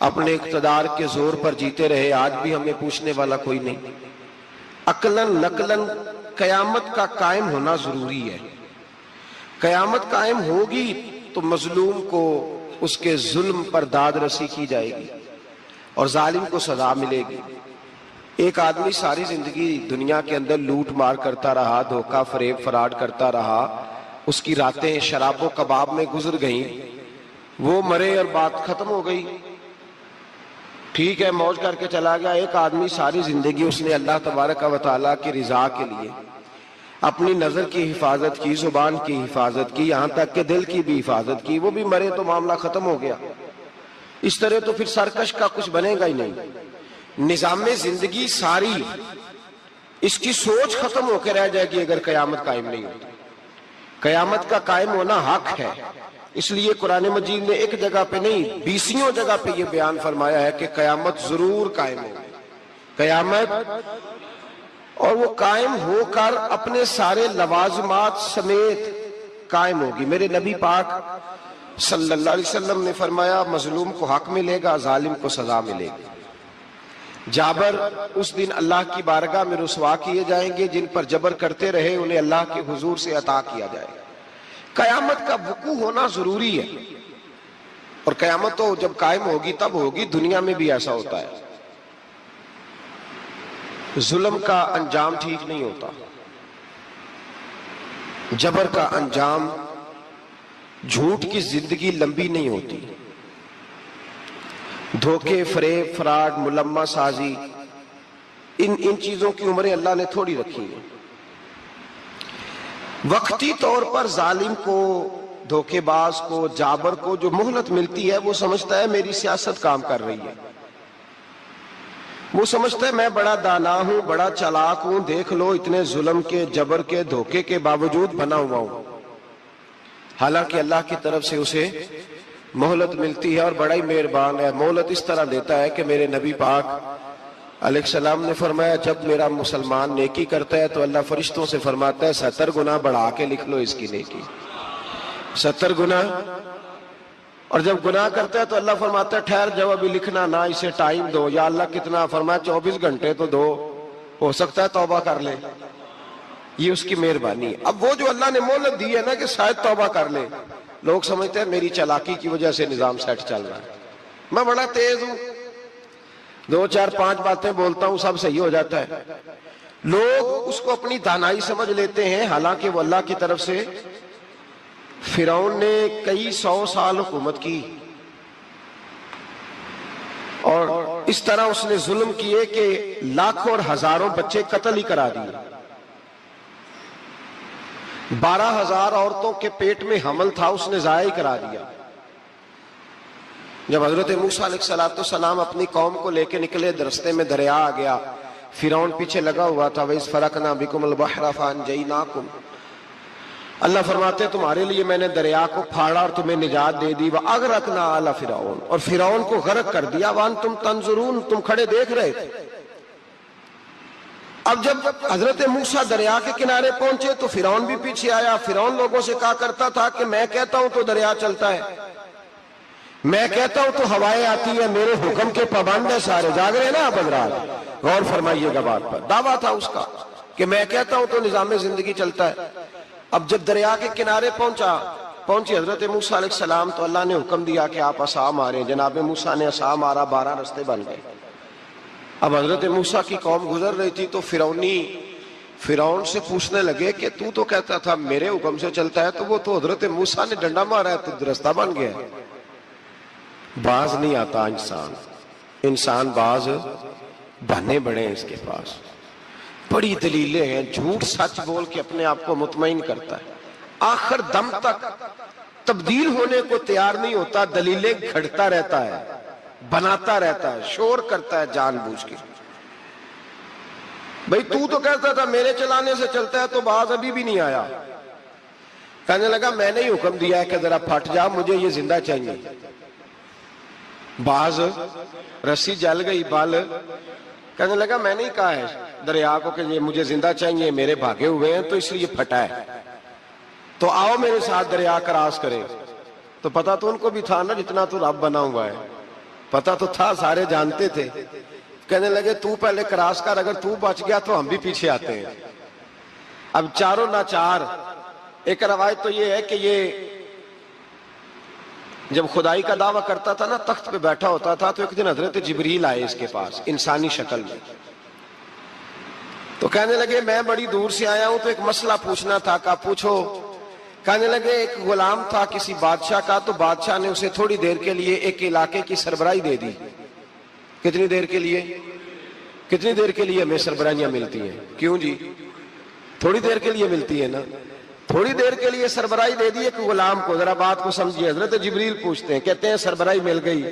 اپنے اقتدار کے زور پر جیتے رہے، آج بھی ہمیں پوچھنے والا کوئی نہیں. عقلاً نقلاً قیامت کا قائم ہونا ضروری ہے. قیامت قائم ہوگی تو مظلوم کو اس کے ظلم پر داد رسی کی جائے گی اور ظالم کو سزا ملے گی. ایک آدمی ساری زندگی دنیا کے اندر لوٹ مار کرتا رہا، دھوکہ فریب فراڈ کرتا رہا، اس کی راتیں شراب و کباب میں گزر گئیں، وہ مرے اور بات ختم ہو گئی، ٹھیک ہے موج کر کے چلا گیا. ایک آدمی ساری زندگی اس نے اللہ تبارک و تعالیٰ کی رضا کے لیے اپنی نظر کی حفاظت کی، زبان کی حفاظت کی، یہاں تک کہ دل کی بھی حفاظت کی، وہ بھی مرے تو معاملہ ختم ہو گیا. اس طرح تو پھر سرکش کا کچھ بنے گا ہی نہیں. نظام زندگی ساری اس کی سوچ ختم ہو کے رہ جائے گی اگر قیامت قائم نہیں ہوتی. قیامت کا قائم ہونا حق ہے، اس لیے قرآن مجید نے ایک جگہ پہ نہیں 20 جگہ پہ یہ بیان فرمایا ہے کہ قیامت ضرور قائم ہوگی. قیامت، اور وہ قائم ہو کر اپنے سارے لوازمات سمیت قائم ہوگی. میرے نبی پاک صلی اللہ علیہ وسلم نے فرمایا مظلوم کو حق ملے گا، ظالم کو سزا ملے گی. جابر اس دن اللہ کی بارگاہ میں رسوا کیے جائیں گے، جن پر جبر کرتے رہے انہیں اللہ کے حضور سے عطا کیا جائے گا. قیامت کا وقوع ہونا ضروری ہے، اور قیامت تو جب قائم ہوگی تب ہوگی. دنیا میں بھی ایسا ہوتا ہے، ظلم کا انجام ٹھیک نہیں ہوتا، جبر کا انجام، جھوٹ کی زندگی لمبی نہیں ہوتی. دھوکے، فریب، فراڈ، ملمہ سازی، ان چیزوں کی عمریں اللہ نے تھوڑی رکھی ہیں. وقتی طور پر ظالم کو، دھوکے باز کو، جابر کو جو مہلت ملتی ہے وہ سمجھتا ہے میری سیاست کام کر رہی ہے، وہ سمجھتا ہے میں بڑا دانا ہوں، بڑا چالاک ہوں، دیکھ لو اتنے ظلم کے، جبر کے، دھوکے کے باوجود بنا ہوا ہوں. حالانکہ اللہ کی طرف سے اسے مہلت ملتی ہے اور بڑا ہی مہربان ہے. مہلت اس طرح دیتا ہے کہ میرے نبی پاک علیہ السلام نے فرمایا جب میرا مسلمان نیکی کرتا ہے تو اللہ فرشتوں سے فرماتا ہے 70 گنا بڑھا کے لکھ لو اس کی نیکی، 70 گنا. اور جب گناہ کرتا ہے تو اللہ فرماتا ہے ٹھہر جاؤ ابھی لکھنا نہ، اسے ٹائم دو. یا اللہ کتنا؟ فرمایا 24 گھنٹے تو دو، ہو سکتا ہے توبہ کر لے. یہ اس کی مہربانی ہے. اب وہ جو اللہ نے مہلت دی ہے نا کہ شاید توبہ کر لے، لوگ سمجھتے ہیں میری چالاکی کی وجہ سے نظام سیٹ چل رہا ہے، میں بڑا تیز ہوں، 2 4 5 باتیں بولتا ہوں سب صحیح ہو جاتا ہے. لوگ اس کو اپنی دانائی سمجھ لیتے ہیں، حالانکہ وہ اللہ کی طرف سے. فرعون نے کئی 100 سال حکومت کی اور اس طرح اس نے ظلم کیے کہ لاکھوں اور ہزاروں بچے قتل ہی کرا دیے. 12,000 عورتوں کے پیٹ میں حمل تھا اس نے ضائع کرا دیا. جب حضرت موسیٰ علیہ السلام اپنی قوم کو لے کے نکلے، رستے میں دریا آ گیا، فرعون پیچھے لگا ہوا تھا. وَإِذْ فَرَقْنَا بِكُمُ الْبَحْرَ فَأَنْجَيْنَاكُمْ، اللہ فرماتے ہیں تمہارے لیے میں نے دریا کو پھاڑا اور تمہیں نجات دے دی. وَأَغْرَقْنَا آلَ فِرْعَوْنَ، اور فرعون کو غرق کر دیا. وَأَنْتُمْ تَنْظُرُونَ، تم کھڑے دیکھ رہے تھے. اب جب حضرت موسیٰ دریا کے کنارے پہنچے تو فرعون بھی پیچھے آیا. فرعون لوگوں سے کہا کرتا تھا کہ میں کہتا ہوں تو دریا چلتا ہے، میں کہتا ہوں تو ہوائیں آتی ہیں، میرے حکم کے پابند ہیں سارے. جاگ رہے ہیں نا آپ حضرات؟ غور فرمائیے گا بات پر. دعویٰ تھا اس کا کہ میں کہتا ہوں تو نظام زندگی چلتا ہے. اب جب دریا کے کنارے پہنچی حضرت موسیٰ علیہ السلام تو اللہ نے حکم دیا کہ آپ عصا ماریں. جناب موسیٰ نے عصا مارا، 12 رستے بن گئے. اب حضرت موسیٰ کی قوم گزر رہی تھی تو فرعون سے پوچھنے لگے کہ تو کہتا تھا میرے حکم سے چلتا ہے، تو وہ تو حضرت موسیٰ نے ڈنڈا مارا ہے تو رستہ بن گیا ہے. باز نہیں آتا انسان باز بہانے بڑے ہیں اس کے پاس، بڑی دلیلیں ہیں. جھوٹ سچ بول کے اپنے آپ کو مطمئن کرتا ہے، آخر دم تک تبدیل ہونے کو تیار نہیں ہوتا، دلیلیں گھڑتا رہتا ہے، بناتا رہتا ہے، شور کرتا ہے جان بوجھ کے. بھئی تو کہتا تھا میرے چلانے سے چلتا ہے، تو باز ابھی بھی نہیں آیا. کہنے لگا میں نے ہی حکم دیا ہے کہ ذرا پھٹ جا، مجھے یہ زندہ چاہیے. باز رسی جل گئی، بال. کہنے لگا میں نے ہی کہا ہے دریا کو کہ یہ مجھے زندہ چاہیے، میرے بھاگے ہوئے ہیں تو اس لیے پھٹا ہے، تو آؤ میرے ساتھ دریا کراس کرے. تو پتا تو ان کو بھی تھا نا جتنا تو رب بنا ہوا ہے، پتا تو تھا، سارے جانتے تھے. کہنے لگے تو پہلے کراس کر، اگر تو بچ گیا تو ہم بھی پیچھے آتے ہیں. اب چاروں ناچار. ایک روایت تو یہ ہے کہ یہ جب خدائی کا دعویٰ کرتا تھا نا، تخت پہ بیٹھا ہوتا تھا، تو ایک دن حضرت جبریل آئے اس کے پاس انسانی شکل میں. تو کہنے لگے میں بڑی دور سے آیا ہوں تو ایک مسئلہ پوچھنا تھا. کہا پوچھو. کہنے لگے ایک غلام تھا کسی بادشاہ کا، تو بادشاہ نے اسے تھوڑی دیر کے لیے ایک علاقے کی سربراہی دے دی. کتنی دیر کے لیے ہمیں سربراہیاں ملتی ہیں؟ کیوں جی؟ تھوڑی دیر کے لیے ملتی ہے نا. تھوڑی دیر کے لیے سربراہی دے دی ایک غلام کو. ذرا بات کو سمجھیے. حضرت جبریل پوچھتے ہیں، کہتے ہیں سربراہی مل گئی.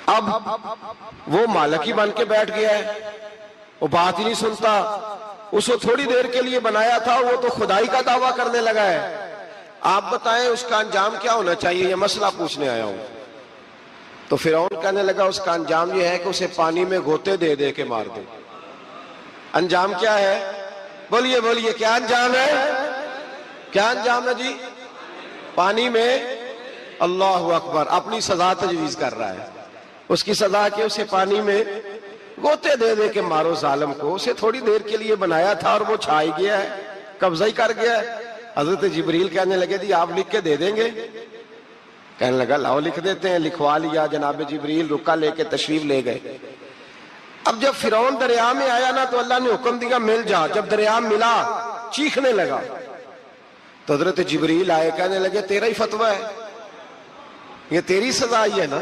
اب وہ مالک ہی بن کے بیٹھ گیا ہے، وہ بات ہی نہیں سنتا. اس کو تھوڑی دیر کے لیے بنایا تھا، وہ تو خدائی کا دعویٰ کرنے لگا ہے. آپ بتائیں اس کا انجام کیا ہونا چاہیے؟ یہ مسئلہ پوچھنے آیا ہوں. تو فرعون کہنے لگا اس کا انجام یہ ہے کہ اسے پانی میں گوتے دے دے کے مار دے. انجام کیا ہے؟ بولیے کیا انجام ہے؟ کیا انجام ہے جی؟ پانی میں اللہ اکبر اپنی سزا تجویز کر رہا ہے. اس کی سزا کہ اسے پانی میں گوتے دے دے کے مارو ظالم کو. اسے تھوڑی دیر کے لیے بنایا تھا اور وہ چھا ہی گیا ہے, قبضہ ہی کر گیا ہے. حضرت جبریل کہنے لگے جی آپ لکھ کے دے دیں گے؟ کہنے لگا لاؤ لکھ دیتے ہیں. لکھوا لیا. جناب جبریل رکا لے کے تشریف لے گئے. اب جب فرعون دریا میں آیا نا تو اللہ نے حکم دیا مل جا. جب دریا ملا چیخنے لگا تو حضرت جبریل آئے, کہنے لگے تیرا ہی فتویٰ ہے, یہ تیری سزا ہی ہے نا,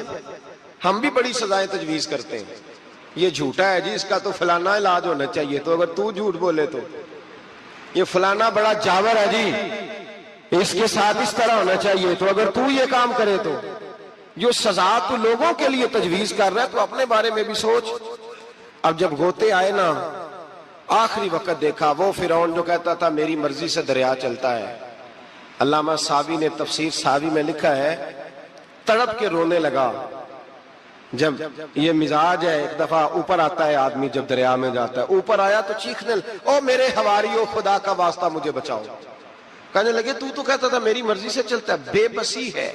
ہم بھی بڑی سزائیں تجویز کرتے ہیں. یہ جھوٹا ہے جی, اس کا تو فلانا علاج ہونا چاہیے, تو اگر تو جھوٹ بولے تو یہ فلانا بڑا جاور ہے جی, اس کے ساتھ اس طرح ہونا چاہیے, تو اگر تو یہ کام کرے تو جو سزا تو لوگوں کے لیے تجویز کر رہا ہے تو اپنے بارے میں بھی سوچ. اب جب گوتے آئے نا آخری وقت دیکھا وہ فرعون جو کہتا تھا میری مرضی سے دریا چلتا ہے. علامہ ساوی نے تفسیر ساوی میں لکھا ہے تڑپ کے رونے لگا. جب یہ مزاج ہے, ایک دفعہ اوپر آتا ہے آدمی جب دریا میں جاتا ہے, اوپر آیا تو چیخنے او میرے حواریو خدا کا واسطہ مجھے بچاؤ. کہنے لگے تو کہتا تھا میری مرضی سے چلتا ہے. بے بسی ہے,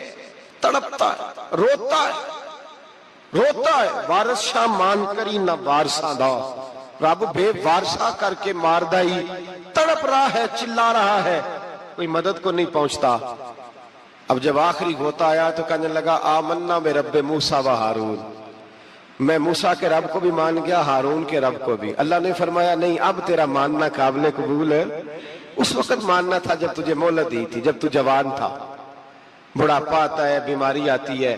تڑپتا ہے, روتا ہے. وارث شاہ مان کری نہ وارثاں دا, رب بے وارثہ کر کے مار دائی. تڑپ رہا ہے, چلا رہا ہے, کوئی مدد کو نہیں پہنچتا. اب جب آخری گوتا آیا تو کہنے لگا آمنا بے رب موسیٰ و ہارون, میں موسیٰ کے رب کو بھی مان گیا, ہارون کے رب کو بھی. اللہ نے فرمایا نہیں, اب تیرا ماننا قابل قبول ہے. اس وقت ماننا تھا جب تجھے مہلت دی تھی, جب تو جوان تھا. بڑھاپا آتا ہے, بیماری آتی ہے,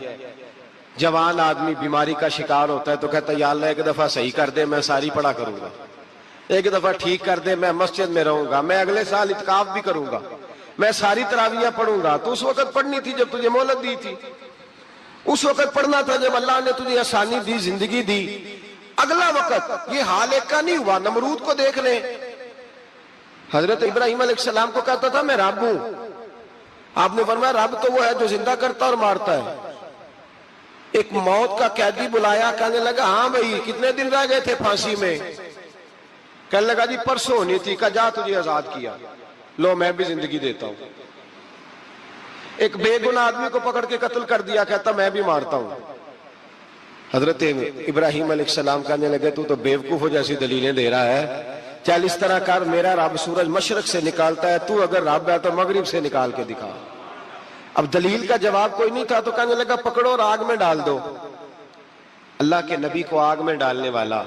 جوان آدمی بیماری کا شکار ہوتا ہے تو کہتا ہے یا اللہ ایک دفعہ صحیح کر دے, میں ساری پڑھا کروں گا. ایک دفعہ ٹھیک کر دے, میں مسجد میں رہوں گا, میں اگلے سال اعتکاف بھی کروں گا, میں ساری تراویحیں پڑھوں گا. تو اس وقت پڑھنی تھی جب تجھے مہلت دی تھی. اس وقت پڑھنا تھا جب اللہ نے تجھے آسانی دی, زندگی دی. اگلا وقت یہ حال ایک کا نہیں ہوا. نمرود کو دیکھ لیں, حضرت ابراہیم علیہ السلام کو کہتا تھا میں رب ہوں. آپ نے فرمایا رب تو وہ ہے جو زندہ کرتا اور مارتا ہے. ایک موت کا قیدی بلایا, کہنے لگا ہاں بھائی کتنے دن رہ گئے تھے پھانسی میں؟ کہنے لگا جی پرسوں ہونی تھی. کہا جا تجھے آزاد کیا, لو میں بھی زندگی دیتا ہوں. ایک بے گناہ آدمی کو پکڑ کے قتل کر دیا, کہتا میں بھی مارتا ہوں. حضرت ابراہیم علیہ السلام کہنے لگے تو بیوقوفوں جیسی دلیلیں دے رہا ہے. چل اس طرح کر, میرا رب سورج مشرق سے نکالتا ہے, تو اگر رب ہے تو مغرب سے نکال کے دکھا. اب دلیل کا جواب کوئی نہیں تھا تو کہنے لگا پکڑو اور آگ میں ڈال دو. اللہ کے نبی کو آگ میں ڈالنے والا.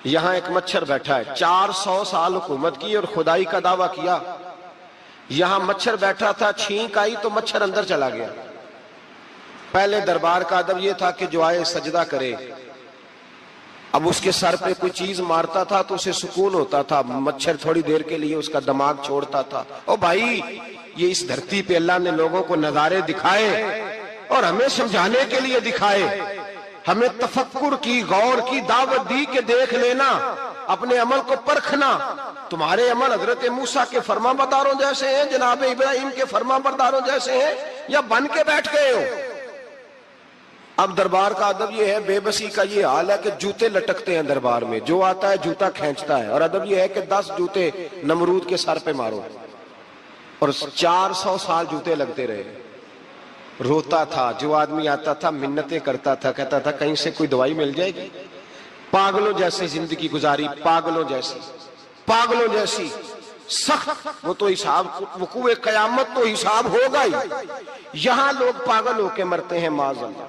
یہاں ایک مچھر بیٹھا ہے, 400 سال حکومت کی اور خدائی کا دعویٰ کیا. یہاں مچھر بیٹھا تھا, چھینک آئی تو مچھر اندر چلا گیا. پہلے دربار کا ادب یہ تھا کہ جو آئے سجدہ کرے. اب اس کے سر پہ کوئی چیز مارتا تھا تو اسے سکون ہوتا تھا. مچھر تھوڑی دیر کے لیے اس کا دماغ چھوڑتا تھا. او بھائی یہ اس دھرتی پہ اللہ نے لوگوں کو نظارے دکھائے اور ہمیں سمجھانے کے لیے دکھائے. ہمیں تفکر کی, غور کی دعوت دی کہ دیکھ لینا, اپنے عمل کو پرکھنا. تمہارے عمل حضرت موسیٰ کے فرما برداروں جیسے ہیں, جناب ابراہیم کے فرما برداروں جیسے ہیں, یا بن کے بیٹھ گئے ہو. اب دربار کا ادب یہ ہے, بے بسی کا یہ حال ہے کہ جوتے لٹکتے ہیں دربار میں, جو آتا ہے جوتا کھینچتا ہے. اور ادب یہ ہے کہ 10 جوتے نمرود کے سر پہ مارو, اور 400 سال جوتے لگتے رہے. روتا تھا, جو آدمی آتا تھا منتیں کرتا تھا, کہتا تھا کہیں سے کوئی دوائی مل جائے گی. پاگلوں جیسی زندگی گزاری, پاگلوں جیسی سخت. وہ تو حساب, وقوع قیامت تو حساب ہوگا ہی. یہاں لوگ پاگل ہو کے مرتے ہیں, معاذ اللہ,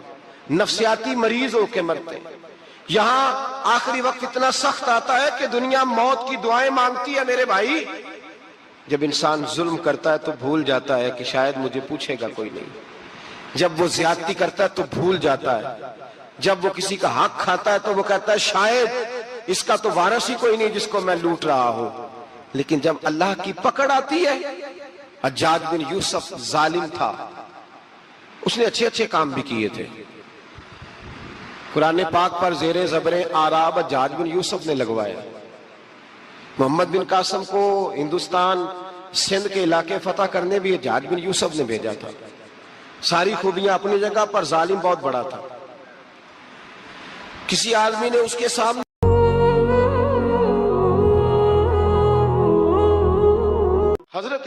نفسیاتی مریض ہو کے مرتے ہیں. یہاں آخری وقت اتنا سخت آتا ہے کہ دنیا موت کی دعائیں مانگتی ہے. میرے بھائی جب انسان ظلم کرتا ہے تو بھول جاتا ہے کہ شاید مجھے پوچھے گا کوئی نہیں. جب وہ زیادتی کرتا ہے تو بھول جاتا ہے. جب وہ کسی کا حق کھاتا ہے تو وہ کہتا ہے شاید اس کا تو وارث ہی کوئی نہیں جس کو میں لوٹ رہا ہوں. لیکن جب اللہ کی پکڑ آتی ہے, حجاج بن یوسف ظالم تھا, اس نے اچھے کام بھی کیے تھے. قرآن پاک پر زیر زبریں آراب حجاج بن یوسف نے لگوایا. محمد بن قاسم کو ہندوستان سندھ کے علاقے فتح کرنے بھی حجاج بن یوسف نے بھیجا تھا. ساری خوبیاں اپنی جگہ پر, ظالم بہت بڑا تھا. کسی آدمی نے اس کے سامنے حضرت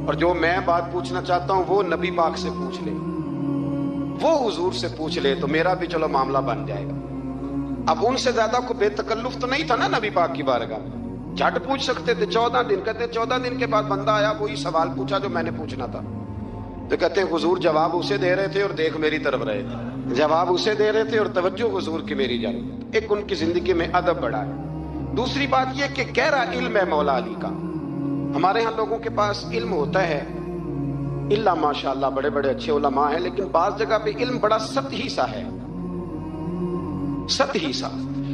اور جو میں بات پوچھنا چاہتا ہوں وہ نبی پاک سے پوچھ لے، وہ حضور سے پوچھ لے تو میرا بھی چلو معاملہ بن جائے گا۔ اب ان سے زیادہ کو بے تکلف تو نہیں تھا نا نبی پاک کی بارگاہ میں، جھٹ پوچھ سکتے تھے 14 دن، کہتے 14 دن کے بعد بندہ آیا وہی سوال پوچھا جو میں نے پوچھنا تھا، تو کہتے ہیں حضور جواب اسے دے رہے تھے اور دیکھ میری طرف رہے تھے، جواب اسے دے رہے تھے اور توجہ حضور کی میری جانب۔ ایک ان کی زندگی میں ادب بڑا ہے۔ دوسری بات یہ کہ گہرا علم ہے مولا علی کا۔ ہمارے ہاں لوگوں کے پاس علم ہوتا ہے، اللہ ماشاءاللہ بڑے بڑے اچھے علماء ہیں، لیکن بعض جگہ پہ علم بڑا سطحی سا ہے، سطحی سا،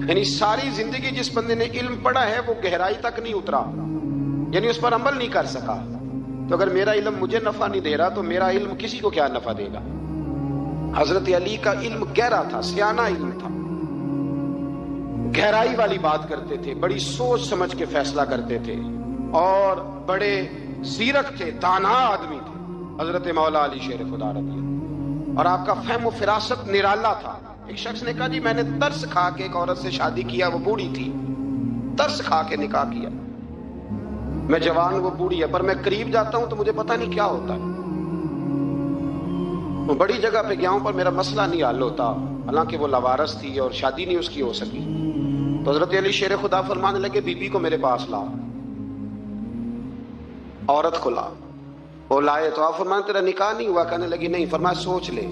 یعنی ساری زندگی جس بندے نے علم پڑھا ہے وہ گہرائی تک نہیں اترا، یعنی اس پر عمل نہیں کر سکا۔ تو اگر میرا علم مجھے نفع نہیں دے رہا تو میرا علم کسی کو کیا نفع دے گا؟ حضرت علی کا علم گہرا تھا، سیانہ علم تھا، گہرائی والی بات کرتے تھے، بڑی سوچ سمجھ کے فیصلہ کرتے تھے، اور بڑے زیرک تھے، دانا آدمی تھے حضرت مولا علی شیر خدا رضی اللہ۔ اور آپ کا فہم و فراست نرالا تھا۔ ایک شخص نے کہا جی میں نے ترس کھا کے ایک عورت سے شادی کیا، وہ بوڑھی تھی، ترس کھا کے نکاح کیا، میں جوان وہ بوڑھی ہے، پر میں قریب جاتا ہوں تو مجھے پتہ نہیں کیا ہوتا ہے، وہ بڑی جگہ پہ گیا ہوں پر میرا مسئلہ نہیں حل ہوتا، حالانکہ وہ لاوارث تھی اور شادی نہیں اس کی ہو سکی۔ تو حضرت علی شیر خدا فرمانے لگے بی بی کو میرے پاس لا، عورت کو لا، وہ لائے تو آپ فرمانے تیرا نکاح نہیں ہوا؟ کہنے لگی نہیں۔ فرمایا سوچ لے،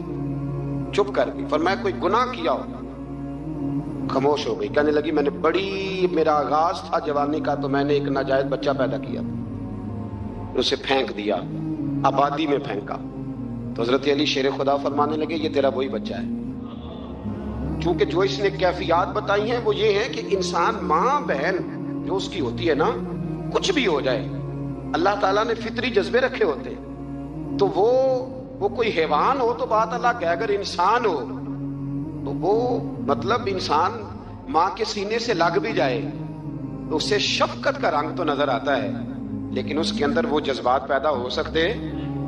چپ کر گئی۔ فرمایا کوئی گناہ کیا ہوگا؟ خاموش ہو گئی۔ کہنے لگی میں نے میرا آغاز تھا جوانی کا تو میں نے ایک ناجائز بچہ پیدا کیا، اسے پھینک دیا، آبادی میں پھینکا۔ تو حضرت علی شیر خدا فرمانے لگے یہ تیرا وہی بچہ ہے۔ چونکہ جو اس نے کیفیات بتائی ہیں وہ یہ ہے کہ انسان ماں بہن جو اس کی ہوتی ہے نا، کچھ بھی ہو جائے، اللہ تعالیٰ نے فطری جذبے رکھے ہوتے، تو وہ کوئی حیوان ہو تو بات اللہ کہ اگر انسان ہو تو وہ مطلب انسان ماں کے سینے سے لگ بھی جائے تو اس سے شفقت کا رنگ تو نظر آتا ہے، لیکن اس کے اندر وہ جذبات پیدا ہو سکتے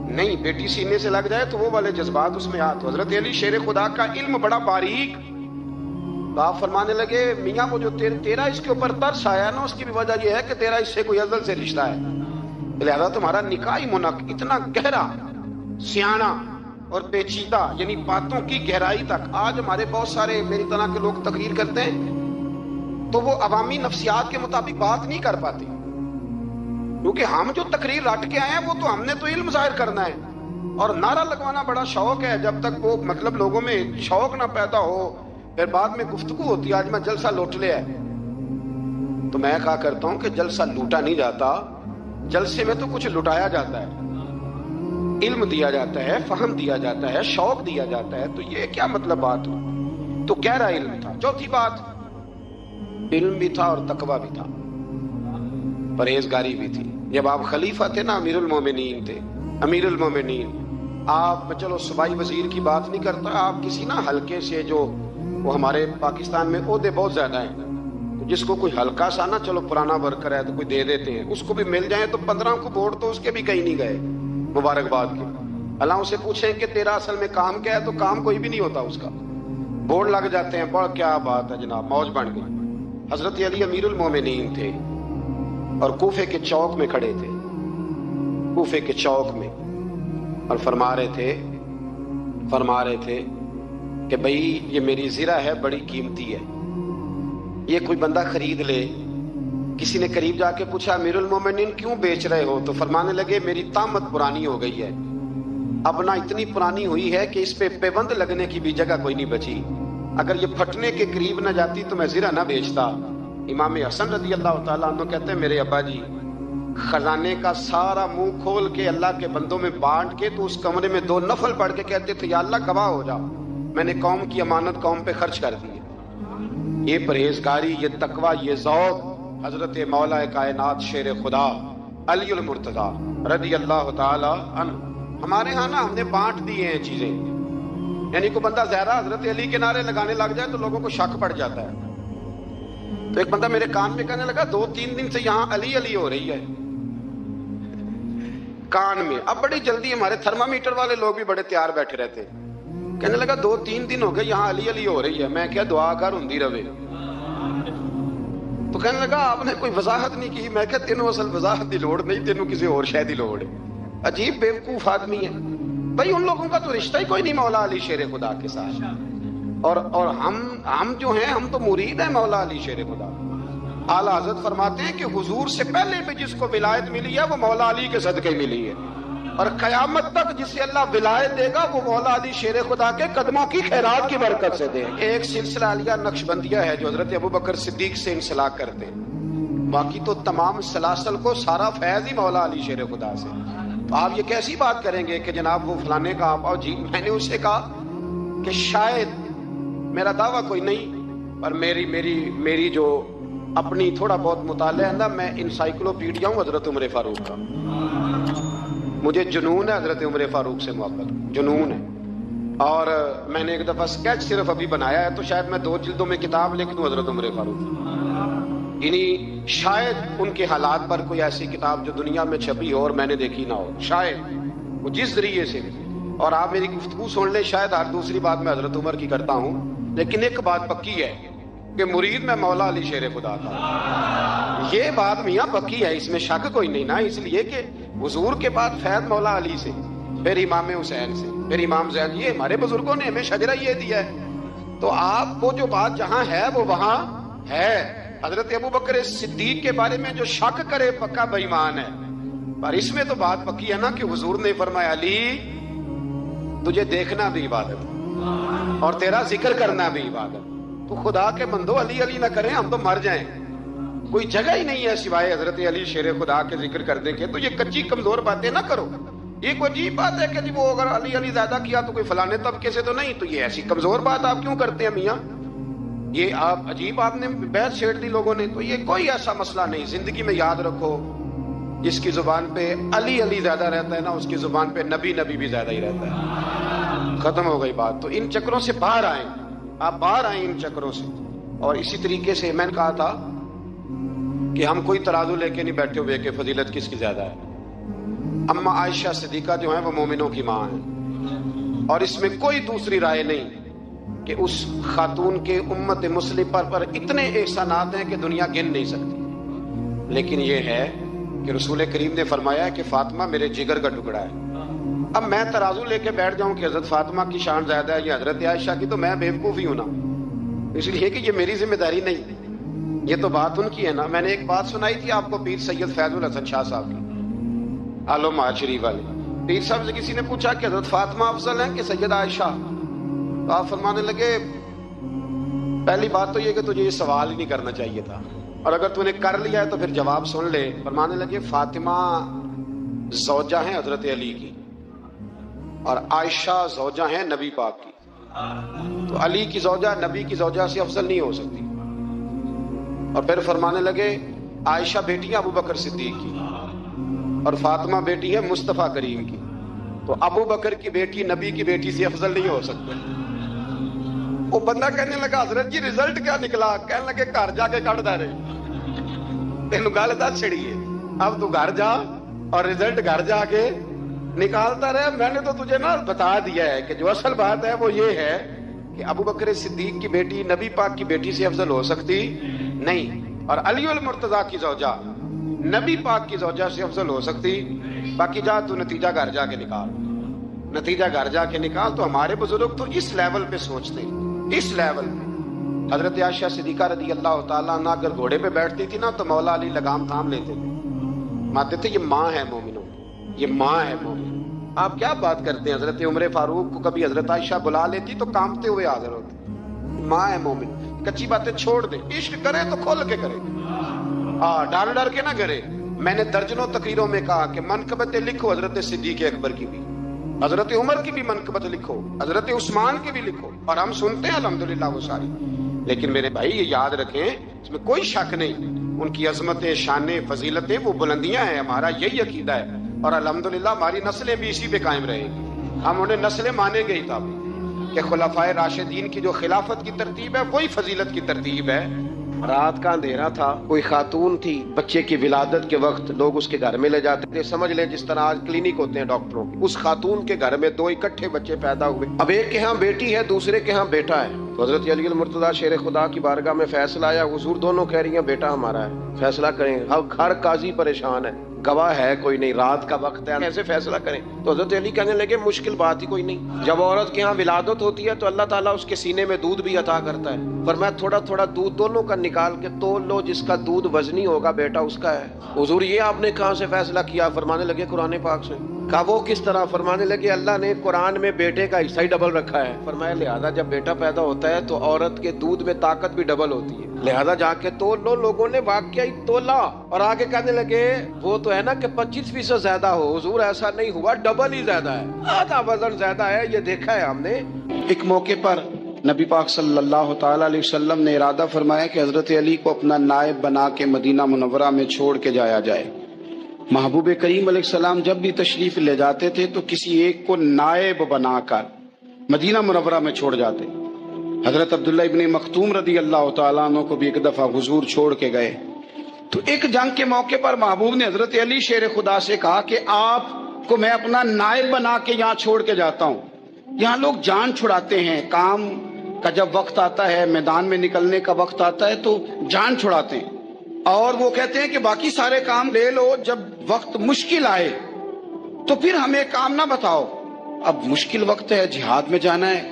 نہیں۔ بیٹی سینے سے لگ جائے تو وہ والے جذبات اس میں آتے۔ تو حضرت علی شیر خدا کا علم بڑا باریک، تو آپ فرمانے لگے میاں وہ جو تیرا اس کے اوپر ترس آیا نا، اس کی بھی وجہ یہ ہے کہ تیرا اس سے کوئی ازل سے رشتہ ہے، لہذا تمہارا نکاح منعقد اتنا گہرا، سیانہ اور پیچیدہ، یعنی باتوں کی گہرائی تک۔ آج ہمارے بہت سارے میری طرح کے لوگ تقریر کرتے ہیں تو وہ عوامی نفسیات کے مطابق بات نہیں کر پاتے، کیونکہ ہم جو تقریر رٹ کے آئے ہیں وہ تو ہم نے تو علم ظاہر کرنا ہے، اور نعرہ لگوانا بڑا شوق ہے، جب تک وہ مطلب لوگوں میں شوق نہ پیدا ہو پھر بعد میں گفتگو ہوتی ہے آج میں جلسہ لوٹ لیا ہے۔ تو میں کہا کرتا ہوں کہ جلسہ لوٹا نہیں جاتا، جلسے میں تو کچھ لٹایا جاتا ہے، علم دیا جاتا ہے، فہم دیا جاتا ہے، شوق دیا جاتا ہے۔ تو یہ کیا مطلب بات ہو؟ تو گہرا علم تھا۔ چوتھی بات، علم بھی تھا اور تقویٰ بھی تھا، پرہیزگاری بھی تھی۔ جب آپ خلیفہ تھے نا، امیر المومنین تھے، امیر المومنین، آپ چلو صوبائی وزیر کی بات نہیں کرتا، آپ کسی نا حلقے سے، جو وہ ہمارے پاکستان میں عہدے بہت زیادہ ہیں، تو جس کو کوئی ہلکا سا نا چلو پرانا ورکر ہے تو کوئی دے دیتے ہیں، اس کو بھی مل جائیں تو 15 کو ووٹ تو اس کے بھی کہیں نہیں گئے مبارکباد کے۔ اللہ سے پوچھیں کہ تیرا اصل میں کام کیا ہے تو کام کوئی بھی نہیں ہوتا اس کا، بورڈ لگ جاتے ہیں، بڑا کیا بات ہے جناب، موج بن گئی۔ حضرت علی امیر المومنین تھے اور کوفے کے چوک میں کھڑے تھے، کوفے کے چوک میں، اور فرما رہے تھے کہ بھئی یہ میری زرہ ہے، بڑی قیمتی ہے، یہ کوئی بندہ خرید لے۔ کسی نے قریب جا کے پوچھا امیر المومنین کیوں بیچ رہے ہو؟ تو فرمانے لگے میری طامت پرانی ہو گئی ہے، اب نہ اتنی پرانی ہوئی ہے کہ اس پہ پیوند لگنے کی بھی جگہ کوئی نہیں بچی، اگر یہ پھٹنے کے قریب نہ جاتی تو میں زرہ نہ بیچتا۔ امام حسن رضی اللہ تعالیٰ عنہ کہتے ہیں میرے ابا جی خزانے کا سارا منہ کھول کے اللہ کے بندوں میں بانٹ کے تو اس کمرے میں 2 نفل پڑھ کے کہتے تھے یا اللہ گواہ ہو جا، میں نے قوم کی امانت قوم پہ خرچ کر دی۔ یہ پرہیزگاری، یہ تقویٰ، یہ ذوق حضرت مولا کائنات شیر خدا علی المرتضی رضی اللہ تعالی عنہ۔ ہمارے ہاں نا ہم نے بانٹ دیے ہیں چیزیں، یعنی کوئی بندہ زہرا حضرت علی کے نعرے لگانے لگ جائے تو لوگوں کو شک پڑ جاتا ہے۔ تو ایک بندہ میرے کان میں کہنے لگا 2-3 دن سے یہاں علی علی ہو رہی ہے کان میں۔ اب بڑی جلدی ہمارے تھرمامیٹر والے لوگ بھی بڑے تیار بیٹھے رہتے، کہنے لگا 2-3 دن ہو گئے یہاں علی علی ہو رہی ہے۔ میں کیا دعا کر ہوندی رہے۔ تو کہنے لگا آپ نے کوئی وضاحت نہیں کی۔ میں کہ تینوں اصل وضاحت دی لوڑ نہیں، تینوں کسی اور شے دی لوڑ ہے۔ عجیب بیوقوف آدمی ہے بھائی، ان لوگوں کا تو رشتہ ہی کوئی نہیں مولا علی شیر خدا کے ساتھ، اور ہم جو ہیں ہم تو مرید ہیں مولا علی شیر خدا۔ اعلیٰ حضرت فرماتے ہیں کہ حضور سے پہلے بھی جس کو ولایت ملی ہے وہ مولا علی کے صدقے ملی ہے، اور قیامت تک جسے اللہ ولایت دے گا وہ مولا علی شیر خدا کے قدموں کی خیرات کی برکت سے دے۔ ایک سلسلہ علیہ نقشبندیہ ہے جو حضرت ابوبکر صدیق سے انسلاک کرتے ہیں، باقی تو تمام سلاسل کو سارا فیض ہی مولا علی شیر خدا سے۔ تو آپ یہ کیسی بات کریں گے کہ جناب وہ فلانے کا آپ آؤ جی، میں نے اسے کہا کہ شاید میرا دعویٰ کوئی نہیں، پر میری جو اپنی تھوڑا بہت مطالعہ ہے نا، میں انسائکلوپیڈیا ہوں حضرت عمر فاروق کا، مجھے جنون ہے حضرت عمر فاروق سے محبت، جنون ہے۔ اور میں نے ایک دفعہ سکیچ صرف ابھی بنایا ہے، تو شاید میں 2 جلدوں میں کتاب لکھ دوں حضرت عمر فاروق، یعنی شاید ان کے حالات پر کوئی ایسی کتاب جو دنیا میں چھپی ہو اور میں نے دیکھی نہ ہو، شاید وہ جس ذریعے سے۔ اور آپ میری گفتگو سن لیں، شاید ہر دوسری بات میں حضرت عمر کی کرتا ہوں، لیکن ایک بات پکی ہے کہ مرید میں مولا علی شیر خدا تھا، یہ بات میاں پکی ہے، اس میں شک کوئی نہیں نا، اس لیے کہ حضور کے بعد فیض مولا علی سے، پھر امام حسین سے، پھر امام زین، یہ ہمارے بزرگوں نے ہمیں شجرہ یہ دیا ہے۔ تو آپ کو جو بات جہاں ہے وہ وہاں ہے۔ حضرت ابوبکر صدیق کے بارے میں جو شک کرے پکا بے ایمان ہے، پر اس میں تو بات پکی ہے نا کہ حضور نے فرمایا علی تجھے دیکھنا بھی عبادت اور تیرا ذکر کرنا بھی عبادت۔ تو خدا کے بندو علی علی نہ کریں، ہم تو مر جائیں، کوئی جگہ ہی نہیں ہے سوائے حضرت علی شیر خدا کے ذکر کرنے کے۔ تو یہ کچی کمزور باتیں نہ کرو، یہ کوئی عجیب بات ہے کہ جی وہ اگر علی علی زیادہ کیا تو کوئی فلانے طبقے سے تو نہیں، تو یہ ایسی کمزور بات آپ کیوں کرتے ہیں میاں؟ یہ آپ عجیب، آپ نے بحث چھیڑ دی لوگوں نے، تو یہ کوئی ایسا مسئلہ نہیں۔ زندگی میں یاد رکھو، جس کی زبان پہ علی علی زیادہ رہتا ہے نا، اس کی زبان پہ نبی نبی بھی زیادہ ہی رہتا ہے، ختم ہو گئی بات۔ تو ان چکروں سے باہر آئیں، آپ باہر آئیں ان چکروں سے۔ اور اسی طریقے سے میں نے کہا تھا کہ ہم کوئی ترازو لے کے نہیں بیٹھے ہوئے کہ فضیلت کس کی زیادہ ہے۔ اما عائشہ صدیقہ جو ہیں وہ مومنوں کی ماں ہیں، اور اس میں کوئی دوسری رائے نہیں کہ اس خاتون کے امت مسلمہ پر اتنے احسانات ہیں کہ دنیا گن نہیں سکتی، لیکن یہ ہے کہ رسول کریم نے فرمایا کہ فاطمہ میرے جگر کا ٹکڑا ہے۔ اب میں ترازو لے کے بیٹھ جاؤں کہ حضرت فاطمہ کی شان زیادہ ہے یا حضرت عائشہ کی، تو میں بیوقوف ہی ہوں نا، اس لیے کہ یہ میری ذمہ داری نہیں، یہ تو بات ان کی ہے نا۔ میں نے ایک بات سنائی تھی آپ کو پیر سید فیض الحسن شاہ صاحب کی، آلو مہار شریف والے پیر صاحب سے کسی نے پوچھا کہ حضرت فاطمہ افضل ہیں کہ سید عائشہ، تو آپ فرمانے لگے پہلی بات تو یہ کہ تجھے یہ سوال ہی نہیں کرنا چاہیے تھا، اور اگر تو نے کر لیا ہے تو پھر جواب سن لے۔ فرمانے لگے فاطمہ زوجہ ہیں حضرت علی کی، اور عائشہ زوجہ ہیں نبی پاک کی، تو علی کی زوجہ نبی کی زوجہ سے افضل نہیں ہو سکتی۔ اور پھر فرمانے لگے عائشہ بیٹی ہے ابو بکر صدیق کی، اور فاطمہ بیٹی ہے مصطفیٰ کریم کی، تو ابو بکر کی بیٹی نبی کی بیٹی سے افضل نہیں ہو سکتے۔ وہ بندہ کہنے لگا حضرت جی رزلٹ کیا نکلا؟ کہنے لگے گھر جا کے کٹ دے رہے، تینوں گل دس چھڑی ہے، اب تو گھر جا اور رزلٹ گھر جا کے نکالتا رہے۔ میں نے تو تجھے نا بتا دیا ہے کہ جو اصل بات ہے وہ یہ ہے کہ ابو بکر صدیق کی بیٹی نبی پاک کی بیٹی سے افضل ہو سکتی نہیں، اور علی المرتضیٰ کی زوجہ نبی پاک کی زوجہ سے افضل ہو سکتی۔ باقی جا تو نتیجہ گھر جا کے نکال، نتیجہ گھر جا کے نکال۔ تو ہمارے بزرگ تو اس لیول پہ سوچتے ہیں، اس لیول پہ۔ حضرت عائشہ صدیقہ رضی اللہ تعالیٰ عنہ اگر گھوڑے پہ بیٹھتی تھی نا تو مولا علی لگام تھام لیتے تھے، مانتے تھے یہ ماں ہے مومنوں، یہ ماں ہے مومن۔ آپ کیا بات کرتے ہیں؟ حضرت عمر فاروق کو کبھی حضرت عائشہ بلا لیتی تو کانپتے ہوئے حاضر ہوتے، ماں ہے مومن۔ کچی باتیں چھوڑ دے، عشق کرے تو کھول کے کرے، ڈر ڈر کے نہ کرے۔ میں نے درجنوں تقریروں میں کہا کہ منقبتیں لکھو حضرت صدیق اکبر کی بھی، حضرت عمر کی بھی منقبت لکھو، حضرت عثمان کی بھی لکھو، اور ہم سنتے ہیں الحمدللہ وہ ساری۔ لیکن میرے بھائی یہ یاد رکھیں، اس میں کوئی شک نہیں، ان کی عظمتیں، شانیں، فضیلتیں وہ بلندیاں ہیں، ہمارا یہی عقیدہ ہے، اور الحمدللہ ہماری نسلیں بھی اسی پہ قائم رہیں گی۔ ہم انہیں نسلیں مانیں گے ہی تب کہ خلفائے راشدین کی جو خلافت کی ترتیب ہے وہی فضیلت کی ترتیب ہے۔ رات کا اندھیرا تھا، کوئی خاتون تھی، بچے کی ولادت کے وقت لوگ اس کے گھر میں لے جاتے تھے، سمجھ لیں جس طرح آج کلینک ہوتے ہیں ڈاکٹروں کے۔ اس خاتون کے گھر میں 2 اکٹھے بچے پیدا ہوئے، اب ایک کے ہاں بیٹی ہے، دوسرے کے ہاں بیٹا ہے۔ تو حضرت علی المرتضیٰ شیر خدا کی بارگاہ میں فیصلہ آیا، حضور دونوں کہہ رہی ہیں بیٹا ہمارا ہے، فیصلہ کریں۔ ہر قاضی پریشان ہے، گواہ ہے کوئی نہیں، رات کا وقت ہے، کیسے فیصلہ کریں؟ تو حضرت علی کہنے لگے مشکل بات ہی کوئی نہیں، جب عورت کے ہاں ولادت ہوتی ہے تو اللہ تعالیٰ اس کے سینے میں دودھ بھی عطا کرتا ہے، فرمایا تھوڑا تھوڑا دودھ دونوں کا نکال کے تول لو، جس کا دودھ وزنی ہوگا بیٹا اس کا ہے۔ حضور یہ آپ نے کہاں سے فیصلہ کیا؟ فرمانے لگے قرآن پاک سے۔ کہا وہ کس طرح؟ فرمانے لگے اللہ نے قرآن میں بیٹے کا حصہ ہی ڈبل رکھا ہے، فرمایا لہذا جب بیٹا پیدا ہوتا ہے تو عورت کے دودھ میں طاقت بھی ڈبل ہوتی ہے، لہذا جا کے تول لو۔ لوگوں نے واقعی تولا اور آگے کہنے لگے وہ تو ہے نا کہ 25% زیادہ ہو، حضور ایسا نہیں ہوا، ڈبل ہی زیادہ ہے، آدھا وزن زیادہ ہے، یہ دیکھا ہے ہم نے۔ ایک موقع پر نبی پاک صلی اللہ تعالی علیہ وسلم نے ارادہ فرمایا کہ حضرت علی کو اپنا نائب بنا کے مدینہ منورہ میں چھوڑ کے جایا جائے۔ محبوب کریم علیہ السلام جب بھی تشریف لے جاتے تھے تو کسی ایک کو نائب بنا کر مدینہ منورہ میں چھوڑ جاتے۔ حضرت عبداللہ ابن مختوم رضی اللہ تعالیٰ عنہ کو بھی ایک دفعہ حضور چھوڑ کے گئے، تو ایک جنگ کے موقع پر محبوب نے حضرت علی شیر خدا سے کہا کہ آپ کو میں اپنا نائب بنا کے یہاں چھوڑ کے جاتا ہوں۔ یہاں لوگ جان چھڑاتے ہیں، کام کا جب وقت آتا ہے، میدان میں نکلنے کا وقت آتا ہے تو جان چھڑاتے ہیں، اور وہ کہتے ہیں کہ باقی سارے کام لے لو، جب وقت مشکل آئے تو پھر ہمیں کام نہ بتاؤ۔ اب مشکل وقت ہے، جہاد میں جانا ہے۔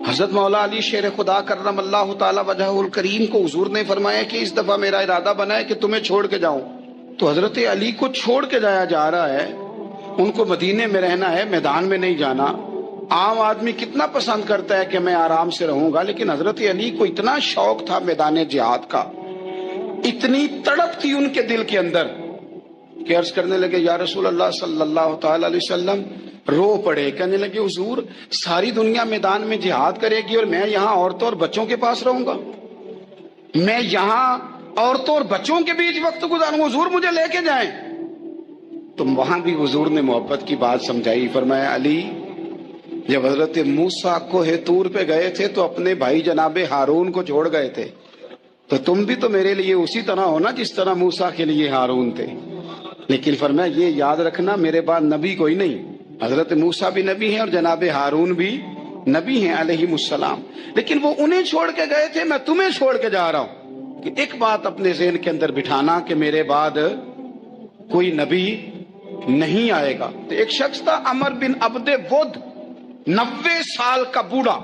حضرت مولا علی شیر خدا کرم اللہ تعالی وجہہ الکریم کو حضور نے فرمایا کہ اس دفعہ میرا ارادہ بنا ہے کہ تمہیں چھوڑ کے جاؤں۔ تو حضرت علی کو چھوڑ کے جایا جا رہا ہے، ان کو مدینے میں رہنا ہے، میدان میں نہیں جانا۔ عام آدمی کتنا پسند کرتا ہے کہ میں آرام سے رہوں گا، لیکن حضرت علی کو اتنا شوق تھا میدان جہاد کا، اتنی تڑپ تھی ان کے دل کے اندر کہ عرض کرنے لگے یا رسول اللہ صلی اللہ تعالی علیہ وسلم، رو پڑے، کہنے لگے حضور ساری دنیا میدان میں جہاد کرے گی اور میں یہاں عورتوں اور بچوں کے پاس رہوں گا، میں یہاں عورتوں اور بچوں کے بیچ وقت گزاروں، حضور مجھے لے کے جائیں۔ تو وہاں بھی حضور نے محبت کی بات سمجھائی، فرمایا علی جب حضرت موسیٰ کوہ طور پہ گئے تھے تو اپنے بھائی جناب ہارون کو چھوڑ گئے تھے، تو تم بھی تو میرے لیے اسی طرح ہونا جس طرح موسیٰ کے لیے ہارون تھے، لیکن فرمایا یہ یاد رکھنا میرے بعد نبی کوئی نہیں، حضرت موسیٰ بھی نبی ہیں اور جناب ہارون بھی نبی ہیں علیہ السلام، لیکن وہ انہیں چھوڑ کے گئے تھے، میں تمہیں چھوڑ کے جا رہا ہوں۔ کہ ایک بات اپنے ذہن کے اندر بٹھانا کہ میرے بعد کوئی نبی نہیں آئے گا۔ تو ایک شخص تھا عمر بن عبد ود، 90 سال کا بوڑھا،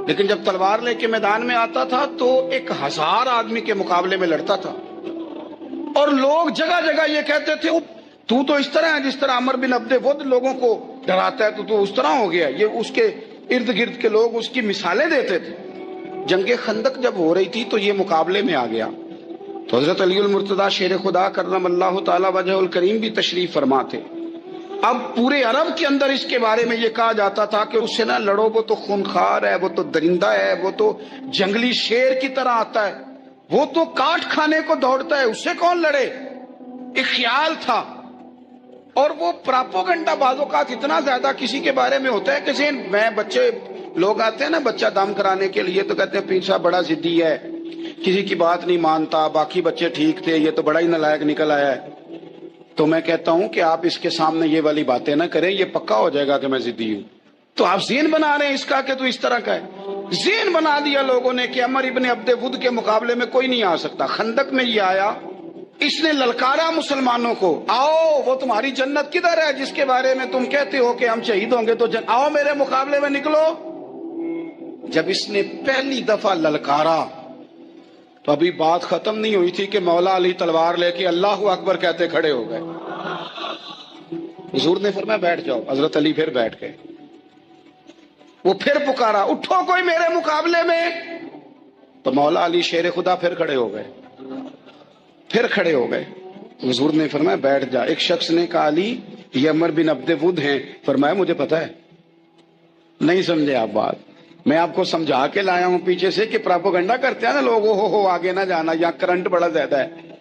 لیکن جب تلوار لے کے میدان میں آتا تھا تو 1000 آدمی کے مقابلے میں لڑتا تھا، اور لوگ جگہ جگہ یہ کہتے تھے تو اس طرح ہے جس طرح عمر بن عبد ود لوگوں کو ڈراتا ہے، تو اس طرح ہو گیا۔ یہ اس کے ارد گرد کے لوگ اس کی مثالیں دیتے تھے۔ جنگ خندق جب ہو رہی تھی تو یہ مقابلے میں آ گیا، تو حضرت علی المرتضیٰ شیر خدا کرم اللہ تعالی وجہ الکریم بھی تشریف فرما تھے۔ اب پورے عرب کے اندر اس کے بارے میں یہ کہا جاتا تھا کہ اس سے نہ لڑو، وہ تو خونخوار ہے، وہ تو درندہ ہے، وہ تو جنگلی شیر کی طرح آتا ہے، وہ تو کاٹ کھانے کو دوڑتا ہے، اس سے کون لڑے۔ ایک خیال تھا، اور وہ پراپوگنڈا بعض اوقات اتنا زیادہ کسی کے بارے میں ہوتا ہے کہ میں بچے لوگ آتے ہیں نا بچہ دم کرانے کے لیے، تو کہتے ہیں پیر صاحب بڑا ضدی ہے، کسی کی بات نہیں مانتا، باقی بچے ٹھیک تھے، یہ تو بڑا ہی نالائق نکل آیا ہے۔ تو میں کہتا ہوں کہ آپ اس کے سامنے یہ والی باتیں نہ کریں، یہ پکا ہو جائے گا کہ میں ضدی ہوں۔ تو آپ ذہن بنا رہے ہیں اس کا کہ تو اس طرح کا ہے، ذہن بنا دیا لوگوں نے کہ عمر ابن عبد ود کے مقابلے میں کوئی نہیں آ سکتا۔ خندق میں یہ آیا، اس نے للکارا مسلمانوں کو، آؤ وہ تمہاری جنت کدھر ہے جس کے بارے میں تم کہتے ہو کہ ہم شہید ہوں گے، تو آؤ میرے مقابلے میں نکلو۔ جب اس نے پہلی دفعہ للکارا تو ابھی بات ختم نہیں ہوئی تھی کہ مولا علی تلوار لے کے اللہ اکبر کہتے کھڑے ہو گئے۔ حضور نے فرمایا بیٹھ جاؤ، حضرت علی پھر بیٹھ گئے۔ وہ پھر پکارا اٹھو کوئی میرے مقابلے میں، تو مولا علی شیر خدا پھر کھڑے ہو گئے، پھر کھڑے ہو گئے۔ حضور نے فرمایا بیٹھ جا۔ ایک شخص نے کہا علی یہ عمر بن عبد ود ہیں، فرمایا مجھے پتا ہے، نہیں سمجھے آپ بات، میں آپ کو سمجھا کے لایا ہوں پیچھے سے کہ پراپوگنڈا کرتے ہیں نا لوگ، ہو آگے نہ جانا، یا کرنٹ بڑا زیادہ ہے،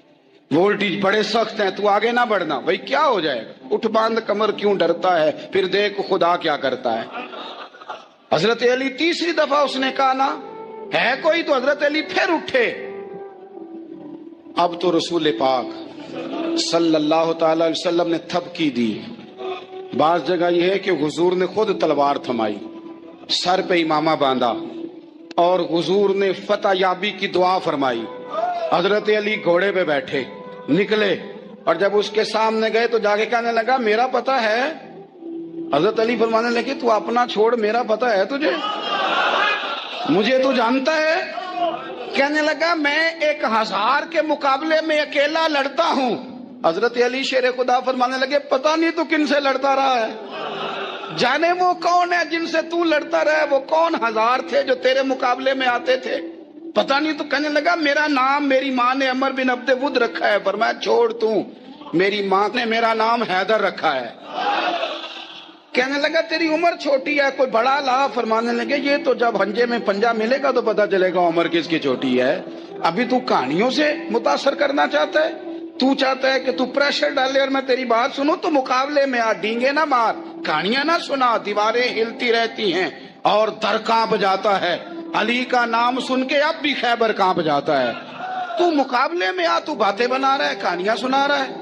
وولٹیج بڑے سخت ہیں، تو آگے نہ بڑھنا۔ بھائی کیا ہو جائے گا، اٹھ باندھ کمر کیوں ڈرتا ہے، پھر دیکھ خدا کیا کرتا ہے۔ حضرت علی تیسری دفعہ اس نے کہا نا ہے کوئی، تو حضرت علی پھر اٹھے۔ اب تو رسول پاک صلی اللہ تعالی علیہ وسلم نے تھپکی دی۔ بعض جگہ یہ ہے کہ حضور نے خود تلوار تھمائی، سر پہ امامہ باندھا، اور حضور نے فتح یابی کی دعا فرمائی. حضرت علی گھوڑے پہ بیٹھے نکلے اور جب اس کے سامنے گئے تو جا کے کہنے لگا میرا پتہ ہے. حضرت علی فرمانے لگے تو اپنا چھوڑ, میرا پتہ ہے تجھے, مجھے تو جانتا ہے. کہنے لگا میں 1000 کے مقابلے میں اکیلا لڑتا ہوں. حضرت علی شیر خدا فرمانے لگے پتہ نہیں تو کن سے لڑتا رہا ہے, جانے وہ کون ہے جن سے تو لڑتا رہا ہے, وہ کون 1000 تھے جو تیرے مقابلے میں آتے تھے, پتہ نہیں. تو کہنے لگا میرا نام میری ماں نے عمر بن عبد ود رکھا ہے. فرمایا چھوڑ تو, میری ماں نے میرا نام حیدر رکھا ہے. کہنے لگا تیری عمر چھوٹی ہے, کوئی بڑا لا. فرمانے لگے یہ تو جب ہنجے میں پنجہ ملے گا تو پتا چلے گا عمر کس کی چھوٹی ہے. ابھی تو کہانیوں سے متاثر کرنا چاہتا ہے, تو چاہتا ہے کہ تو پریشر ڈالے اور میں تیری بات سنوں. تو مقابلے میں آ, ڈینگے نہ مار, کہانیاں نہ سنا, دیواریں ہلتی رہتی ہیں اور در کانپ جاتا ہے. علی کا نام سن کے اب بھی خیبر کانپ جاتا ہے. تو مقابلے میں آ, تو باتیں بنا رہا ہے, کہانیاں سنا رہا ہے.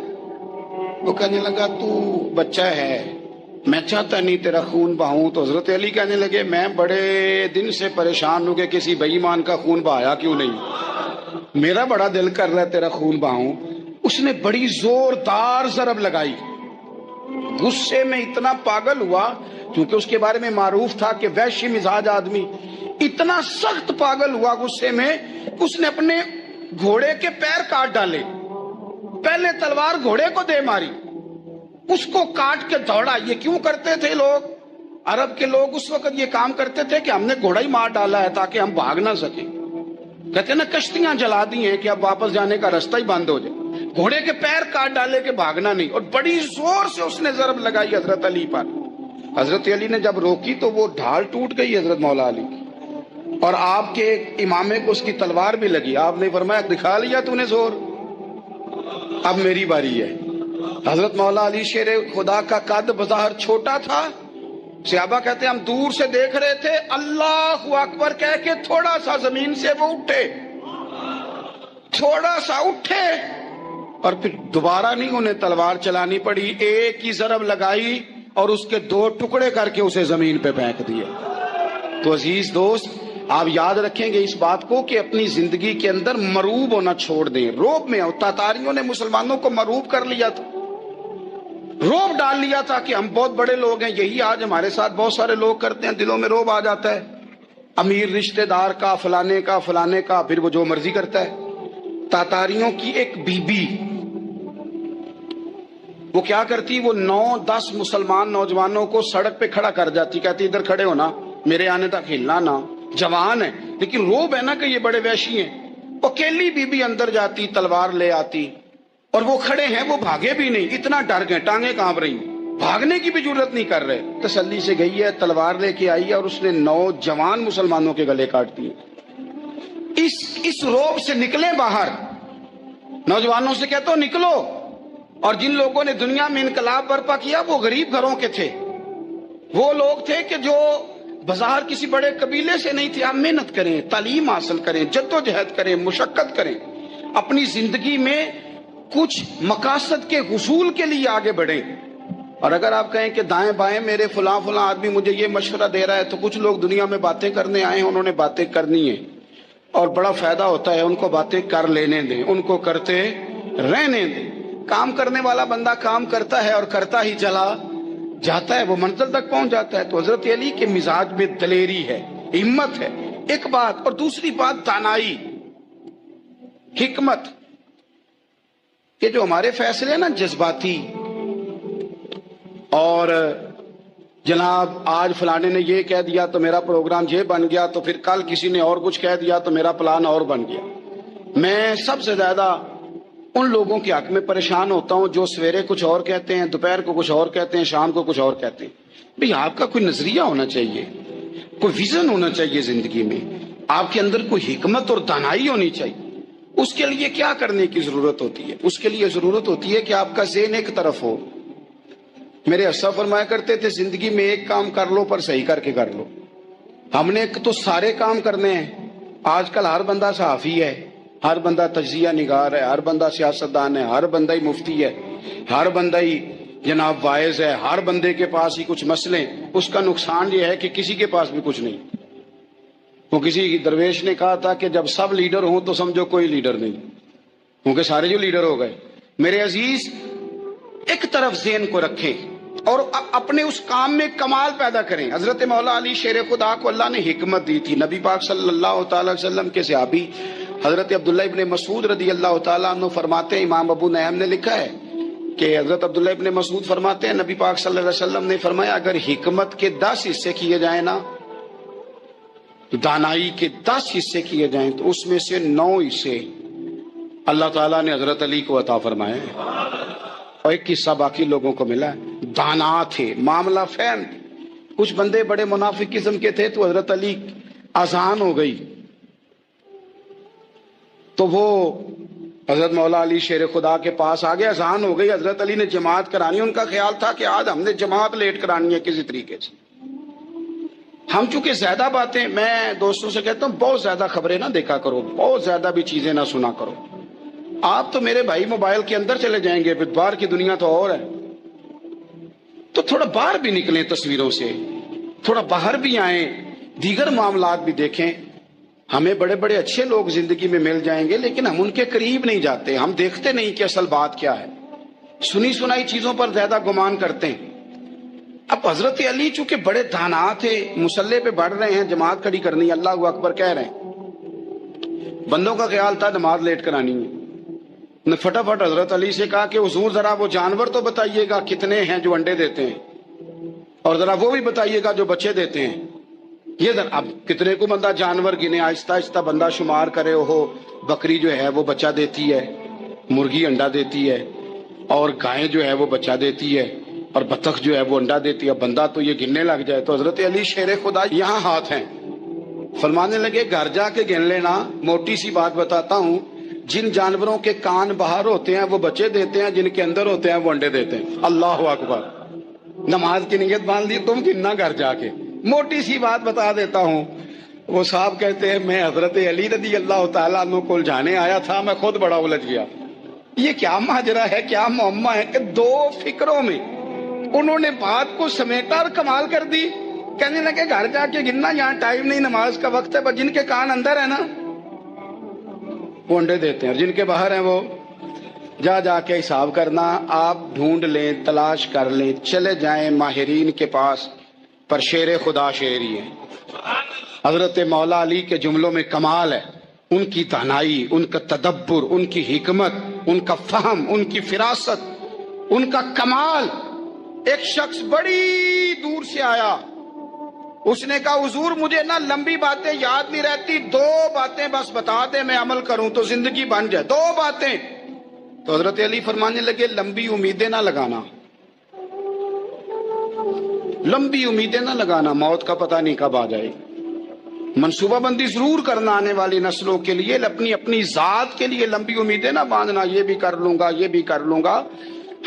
وہ کہنے لگا تو بچہ ہے, میں چاہتا نہیں تیرا خون بہاؤں. تو حضرت علی کہنے لگے میں بڑے دن سے پریشان ہوں کہ کسی بے ایمان کا خون بہایا کیوں نہیں, میرا بڑا دل کر رہا ہے تیرا خون بہاؤں. اس نے بڑی زوردار ضرب لگائی, غصے میں اتنا پاگل ہوا کیونکہ اس کے بارے میں معروف تھا کہ وحشی مزاج آدمی. اتنا سخت پاگل ہوا غصے میں, اس نے اپنے گھوڑے کے پیر کاٹ ڈالے. پہلے تلوار گھوڑے کو دے ماری, اس کو کاٹ کے دوڑا. یہ کیوں کرتے تھے لوگ, عرب کے لوگ اس وقت یہ کام کرتے تھے کہ ہم نے گھوڑا ہی مار ڈالا ہے تاکہ ہم بھاگ نہ سکیں. کہتے ہیں نا کشتیاں جلا دی ہیں کہ اب واپس جانے کا راستہ ہی بند ہو جائے. گھوڑے کے پیر کاٹ ڈالے کہ بھاگنا نہیں. اور بڑی زور سے اس نے ضرب لگائی حضرت علی پر. حضرت علی نے جب روکی تو وہ ڈھال ٹوٹ گئی حضرت مولا علی کی, اور آپ کے امامے کو اس کی تلوار بھی لگی. آپ نے فرمایا دکھا لیا تو نے زور, اب میری باری ہے. حضرت مولا علی شیر خدا کا قد بظاہر چھوٹا تھا. صحابہ کہتے ہیں ہم دور سے دیکھ رہے تھے, اللہ اکبر کہہ کے تھوڑا سا زمین سے وہ اٹھے, تھوڑا سا اٹھے, اور پھر دوبارہ نہیں انہیں تلوار چلانی پڑی. ایک ہی ضرب لگائی اور اس کے 2 ٹکڑے کر کے اسے زمین پہ پھینک دیے. تو عزیز دوست آپ یاد رکھیں گے اس بات کو کہ اپنی زندگی کے اندر مروب ہونا چھوڑ دیں. روب میں تاتاریوں نے مسلمانوں کو مروب کر لیا تھا, روب ڈال لیا تھا کہ ہم بہت بڑے لوگ ہیں. یہی آج ہمارے ساتھ بہت سارے لوگ کرتے ہیں, دلوں میں روب آ جاتا ہے, امیر رشتہ دار کا, فلانے کا فلانے کا, پھر وہ جو مرضی کرتا ہے. تاتاریوں کی ایک بی بی وہ کیا کرتی, وہ 9-10 مسلمان نوجوانوں کو سڑک پہ کھڑا کر جاتی, کہتی ادھر کھڑے ہونا, میرے آنے تک ہلنا نہ. جوان ہے لیکن روب ہے نا کہ یہ بڑے وحشی ہیں. اکیلی بی بی اندر جاتی, تلوار لے آتی, اور وہ کھڑے ہیں, وہ بھاگے بھی نہیں, اتنا ڈر گئے, ٹانگیں کانپ رہی, بھاگنے کی بھی ضرورت نہیں کر رہے. تسلی سے گئی ہے, تلوار لے کے آئی ہے, اور اس نے 9 جوان مسلمانوں کے گلے کاٹ دیے. اس روب سے نکلے باہر, نوجوانوں سے کہتا ہوں نکلو. اور جن لوگوں نے دنیا میں انقلاب برپا کیا وہ غریب گھروں کے تھے, وہ لوگ تھے کہ جو بظاہر کسی بڑے قبیلے سے نہیں تھے. آپ محنت کریں, تعلیم حاصل کریں, جدوجہد کریں, مشقت کریں, اپنی زندگی میں کچھ مقاصد کے حصول کے لیے آگے بڑھیں. اور اگر آپ کہیں کہ دائیں بائیں میرے فلاں آدمی مجھے یہ مشورہ دے رہا ہے, تو کچھ لوگ دنیا میں باتیں کرنے آئے ہیں, انہوں نے باتیں کرنی ہیں اور بڑا فائدہ ہوتا ہے, ان کو باتیں کر لینے دیں, ان کو کرتے رہنے دیں. کام کرنے والا بندہ کام کرتا ہے اور کرتا ہی چلا جاتا ہے, وہ منزل تک پہنچ جاتا ہے. تو حضرت علی کے مزاج میں دلیری ہے, ہمت ہے, ایک بات. اور دوسری بات دانائی, حکمت. کہ جو ہمارے فیصلے ہیں نا جذباتی, اور جناب آج فلانے نے یہ کہہ دیا تو میرا پروگرام یہ بن گیا, تو پھر کل کسی نے اور کچھ کہہ دیا تو میرا پلان اور بن گیا. میں سب سے زیادہ ان لوگوں کے حق میں پریشان ہوتا ہوں جو سویرے کچھ اور کہتے ہیں, دوپہر کو کچھ اور کہتے ہیں, شام کو کچھ اور کہتے ہیں. بھئی آپ کا کوئی نظریہ ہونا چاہیے, کوئی ویژن ہونا چاہیے زندگی میں, آپ کے اندر کوئی حکمت اور دانائی ہونی چاہیے. اس کے لیے کیا کرنے کی ضرورت ہوتی ہے؟ اس کے لیے ضرورت ہوتی ہے کہ آپ کا ذہن ایک طرف ہو. میرے اسا فرمایا کرتے تھے زندگی میں ایک کام کر لو پر صحیح کر کے کر لو. ہم نے تو سارے کام کرنے ہیں. آج کل ہر بندہ صحافی ہے, ہر بندہ تجزیہ نگار ہے, ہر بندہ سیاستدان ہے, ہر بندہ ہی مفتی ہے, ہر بندہ ہی جناب واعظ ہے, ہر بندے کے پاس ہی کچھ مسئلے. اس کا نقصان یہ ہے کہ کسی کے پاس بھی کچھ نہیں. وہ کسی درویش نے کہا تھا کہ جب سب لیڈر ہوں تو سمجھو کوئی لیڈر نہیں، کیونکہ سارے جو لیڈر ہو گئے۔ میرے عزیز، ایک طرف ذہن کو رکھیں اور اپنے اس کام میں کمال پیدا کریں۔ حضرت مولا علی شیر خدا کو اللہ نے حکمت دی تھی۔ نبی پاک صلی اللہ تعالی وسلم کے صحابی حضرت عبداللہ ابن مسعود رضی اللہ تعالیٰ عنہ فرماتے ہیں، امام ابو نعیم نے لکھا ہے کہ حضرت عبداللہ ابن مسعود فرماتے ہیں نبی پاک صلی اللہ علیہ وسلم نے فرمایا اگر حکمت کے 10 حصے کیے جائیں نا، دانائی کے 10 حصے کیے جائیں تو اس میں سے 9 حصے اللہ تعالیٰ نے حضرت علی کو عطا فرمائے اور ایک حصہ باقی لوگوں کو ملا ہے۔ دانا تھے، معاملہ فہم۔ کچھ بندے بڑے منافق قسم کے تھے تو حضرت علی اذان ہو گئی تو وہ حضرت مولا علی شیر خدا کے پاس آ گئے، اذان ہو گئی، حضرت علی نے جماعت کرانی، ان کا خیال تھا کہ آج ہم نے جماعت لیٹ کرانی ہے کسی طریقے سے۔ ہم چونکہ زیادہ باتیں، میں دوستوں سے کہتا ہوں بہت زیادہ خبریں نہ دیکھا کرو، بہت زیادہ بھی چیزیں نہ سنا کرو۔ آپ تو میرے بھائی موبائل کے اندر چلے جائیں گے، باہر کی دنیا تو اور ہے، تو تھوڑا باہر بھی نکلیں تصویروں سے، تھوڑا باہر بھی آئیں، دیگر معاملات بھی دیکھیں۔ ہمیں بڑے بڑے اچھے لوگ زندگی میں مل جائیں گے لیکن ہم ان کے قریب نہیں جاتے، ہم دیکھتے نہیں کہ اصل بات کیا ہے، سنی سنائی چیزوں پر زیادہ گمان کرتے ہیں۔ اب حضرت علی چونکہ بڑے دانا تھے، مسلح پہ بڑھ رہے ہیں، جماعت کھڑی کرنی، اللہ اکبر کہہ رہے ہیں، بندوں کا خیال تھا نماز لیٹ کرانی ہے، نے فٹافٹ حضرت علی سے کہا کہ حضور ذرا وہ جانور تو بتائیے گا کتنے ہیں جو انڈے دیتے ہیں، اور ذرا وہ بھی بتائیے گا جو بچے دیتے ہیں۔ یہ اب کتنے کو بندہ جانور گنے، آہستہ آہستہ بندہ شمار کرے، ہو بکری جو ہے وہ بچہ دیتی ہے، مرغی انڈا دیتی ہے، اور گائے جو ہے وہ بچہ دیتی ہے، اور بطخ جو ہے وہ انڈا دیتی ہے، بندہ تو یہ گننے لگ جائے۔ تو حضرت علی شیر خدا یہاں ہاتھ ہیں، فرمانے لگے گھر جا کے گن لینا، موٹی سی بات بتاتا ہوں، جن جانوروں کے کان باہر ہوتے ہیں وہ بچے دیتے ہیں، جن کے اندر ہوتے ہیں وہ انڈے دیتے ہیں۔ اللہ اکبر، نماز کی نیت باندھ لی، تم گننا گھر جا کے۔ موٹی سی بات بتا دیتا ہوں، وہ صاحب کہتے ہیں میں حضرت علی رضی اللہ تعالیٰ عنہ کو الجھانے آیا تھا، میں خود بڑا الجھ گیا۔ یہ کیا ماجرا ہے، کیا معمہ ہے کہ 2 فکروں میں انہوں نے بات کو سمیٹا اور کمال کر دی۔ کہنے لگے گھر جا کے گننا، یہاں ٹائم نہیں، نماز کا وقت ہے، بس جن کے کان اندر ہے نا وہ انڈے دیتے ہیں، اور جن کے باہر ہیں وہ جا کے حساب کرنا۔ آپ ڈھونڈ لیں، تلاش کر لیں، چلے جائیں ماہرین کے پاس، پر شیر خدا شیر ہی ہے۔ حضرت مولا علی کے جملوں میں کمال ہے، ان کی دانائی، ان کا تدبر، ان کی حکمت، ان کا فہم، ان کی فراست، ان کا کمال۔ ایک شخص بڑی دور سے آیا، اس نے کہا حضور مجھے نا لمبی باتیں یاد نہیں رہتی، 2 باتیں بس بتا دیں میں عمل کروں تو زندگی بن جائے، 2 باتیں۔ تو حضرت علی فرمانے لگے لمبی امیدیں نہ لگانا، لمبی امیدیں نہ لگانا، موت کا پتہ نہیں کب آ جائے۔ منصوبہ بندی ضرور کرنا آنے والی نسلوں کے لیے، اپنی ذات کے لیے لمبی امیدیں نہ باندھنا، یہ بھی کر لوں گا، یہ بھی کر لوں گا۔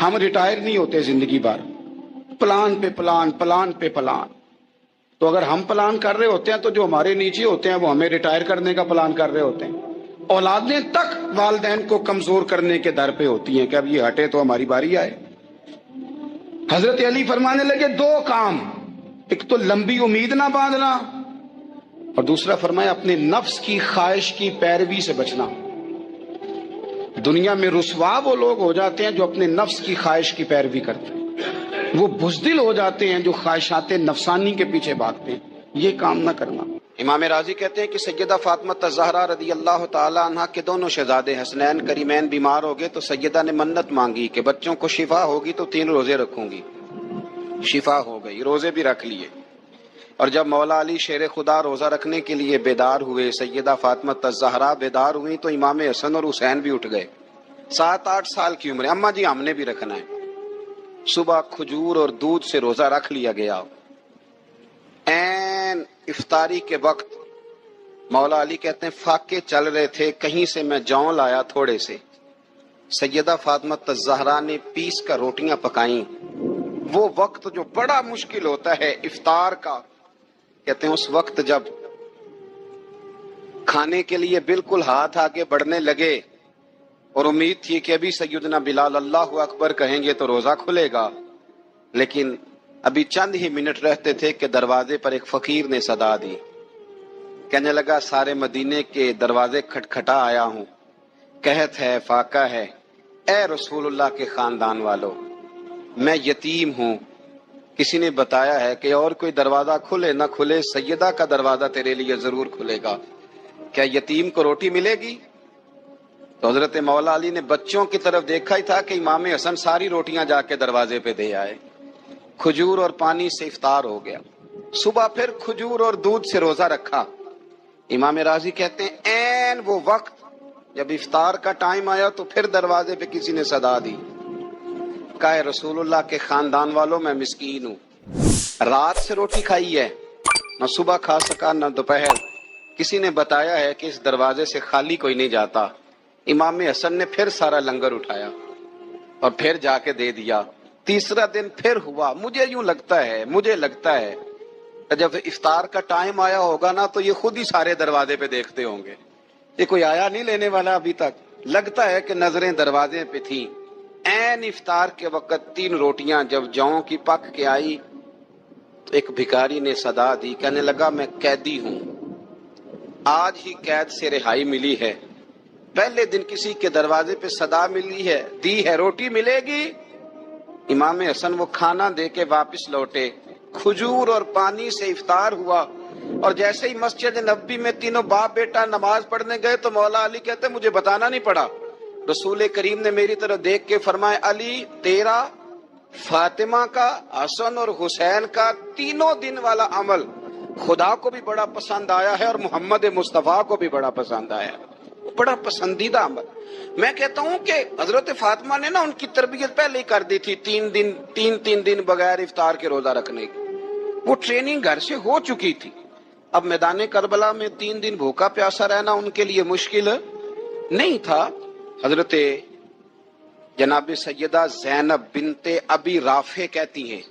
ہم ریٹائر نہیں ہوتے زندگی بھر، پلان پہ پلان، پلان پہ پلان۔ تو اگر ہم پلان کر رہے ہوتے ہیں تو جو ہمارے نیچے ہوتے ہیں وہ ہمیں ریٹائر کرنے کا پلان کر رہے ہوتے ہیں۔ اولادیں تک والدین کو کمزور کرنے کے در پہ ہوتی ہیں کہ اب یہ ہٹے تو ہماری باری آئے۔ حضرت علی فرمانے لگے 2 کام، ایک تو لمبی امید نہ باندھنا، اور دوسرا فرمایا اپنے نفس کی خواہش کی پیروی سے بچنا۔ دنیا میں رسوا وہ لوگ ہو جاتے ہیں جو اپنے نفس کی خواہش کی پیروی کرتے ہیں، وہ بزدل ہو جاتے ہیں جو خواہشات نفسانی کے پیچھے بھاگتے ہیں، یہ کام نہ کرنا۔ امام راضی کہتے ہیں کہ سیدہ فاطمہ الزہرا رضی اللہ تعالی عنہا کے دونوں شہزادے حسنین کریمین بیمار ہو گئے تو سیدہ نے منت مانگی کہ بچوں کو شفا ہوگی تو 3 روزے رکھوں گی۔ شفا ہو گئی، روزے بھی رکھ لیے۔ اور جب مولا علی شیر خدا روزہ رکھنے کے لیے بیدار ہوئے، سیدہ فاطمہ الزہرا بیدار ہوئی تو امام حسن اور حسین بھی اٹھ گئے، 7-8 سال کی عمر، اماں جی ہم نے بھی رکھنا ہے۔ صبح کھجور اور دودھ سے روزہ رکھ لیا گیا۔ این افطاری کے وقت مولا علی کہتے ہیں فاقے چل رہے تھے، کہیں سے میں جوں لایا تھوڑے سے، سیدہ فاطمہ الزہرا نے پیس کر روٹیاں پکائیں۔ وہ وقت جو بڑا مشکل ہوتا ہے افطار کا، کہتے ہیں اس وقت جب کھانے کے لیے بالکل ہاتھ آگے بڑھنے لگے اور امید تھی کہ ابھی سیدنا بلال اللہ اکبر کہیں گے تو روزہ کھلے گا، لیکن ابھی چند ہی منٹ رہتے تھے کہ دروازے پر ایک فقیر نے صدا دی، کہنے لگا سارے مدینے کے دروازے کھٹکھٹا آیا ہوں، قحط ہے، فاقہ ہے، اے رسول اللہ کے خاندان والو، میں یتیم ہوں، کسی نے بتایا ہے کہ اور کوئی دروازہ کھلے نہ کھلے سیدہ کا دروازہ تیرے لیے ضرور کھلے گا، کیا یتیم کو روٹی ملے گی؟ تو حضرت مولا علی نے بچوں کی طرف دیکھا ہی تھا کہ امام حسن ساری روٹیاں جا کے دروازے پہ دے آئے، کھجور اور پانی سے افطار ہو گیا، صبح پھر کھجور اور دودھ سے روزہ رکھا۔ امام راضی کہتے ہیں عین وہ وقت جب افطار کا ٹائم آیا تو پھر دروازے پہ کسی نے صدا دی، کہا رسول اللہ کے خاندان والوں میں مسکین ہوں، رات سے روٹی کھائی ہے، نہ صبح کھا سکا نہ دوپہر، کسی نے بتایا ہے کہ اس دروازے سے خالی کوئی نہیں جاتا۔ امام حسن نے پھر سارا لنگر اٹھایا اور پھر جا کے دے دیا۔ تیسرا دن پھر ہوا، مجھے لگتا ہے جب افطار کا ٹائم آیا ہوگا نا تو یہ خود ہی سارے دروازے پہ دیکھتے ہوں گے، یہ کوئی آیا نہیں لینے والا ابھی تک، لگتا ہے کہ نظریں دروازے پہ تھیں۔ عین افطار کے وقت 3 روٹیاں جب جاؤں کی پک کے آئی تو ایک بھکاری نے صدا دی، کہنے لگا میں قیدی ہوں، آج ہی قید سے رہائی ملی ہے، پہلے دن کسی کے دروازے پہ صدا ملی ہے، دی ہے روٹی ملے گی۔ امام حسن وہ کھانا دے کے واپس لوٹے، کھجور اور پانی سے افطار ہوا، اور جیسے ہی مسجد نبوی میں تینوں باپ بیٹا نماز پڑھنے گئے تو مولا علی کہتے مجھے بتانا نہیں پڑا، رسول کریم نے میری طرف دیکھ کے فرمایا علی تیرا، فاطمہ کا، حسن اور حسین کا 3 دن والا عمل خدا کو بھی بڑا پسند آیا ہے اور محمد مصطفیٰ کو بھی بڑا پسند آیا ہے، بڑا پسندیدہ عمل۔ میں کہتا ہوں کہ حضرت فاطمہ نے نا ان کی تربیت پہلے ہی کر دی تھی، 3 دن بغیر افطار کے روزہ رکھنے کی، وہ ٹریننگ گھر سے ہو چکی تھی۔ اب میدان کربلا میں 3 دن بھوکا پیاسا رہنا ان کے لیے مشکل نہیں تھا۔ حضرت جناب سیدہ زینب بنت ابی رافع کہتی ہیں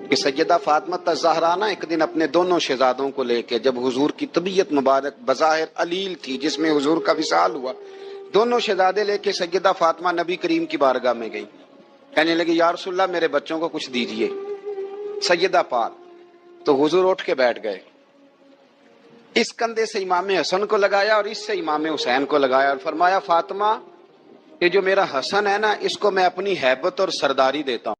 کہ سیدہ فاطمہ الزہرا نا ایک دن اپنے دونوں شہزادوں کو لے کے، جب حضور کی طبیعت مبارک بظاہر علیل تھی جس میں حضور کا وصال ہوا، دونوں شہزادے لے کے سیدہ فاطمہ نبی کریم کی بارگاہ میں گئی، کہنے لگی یا رسول اللہ میرے بچوں کو کچھ دیجئے سیدہ پاک، تو حضور اٹھ کے بیٹھ گئے، اس کندھے سے امام حسن کو لگایا اور اس سے امام حسین کو لگایا اور فرمایا فاطمہ یہ جو میرا حسن ہے نا اس کو میں اپنی ہیبت اور سرداری دیتا ہوں۔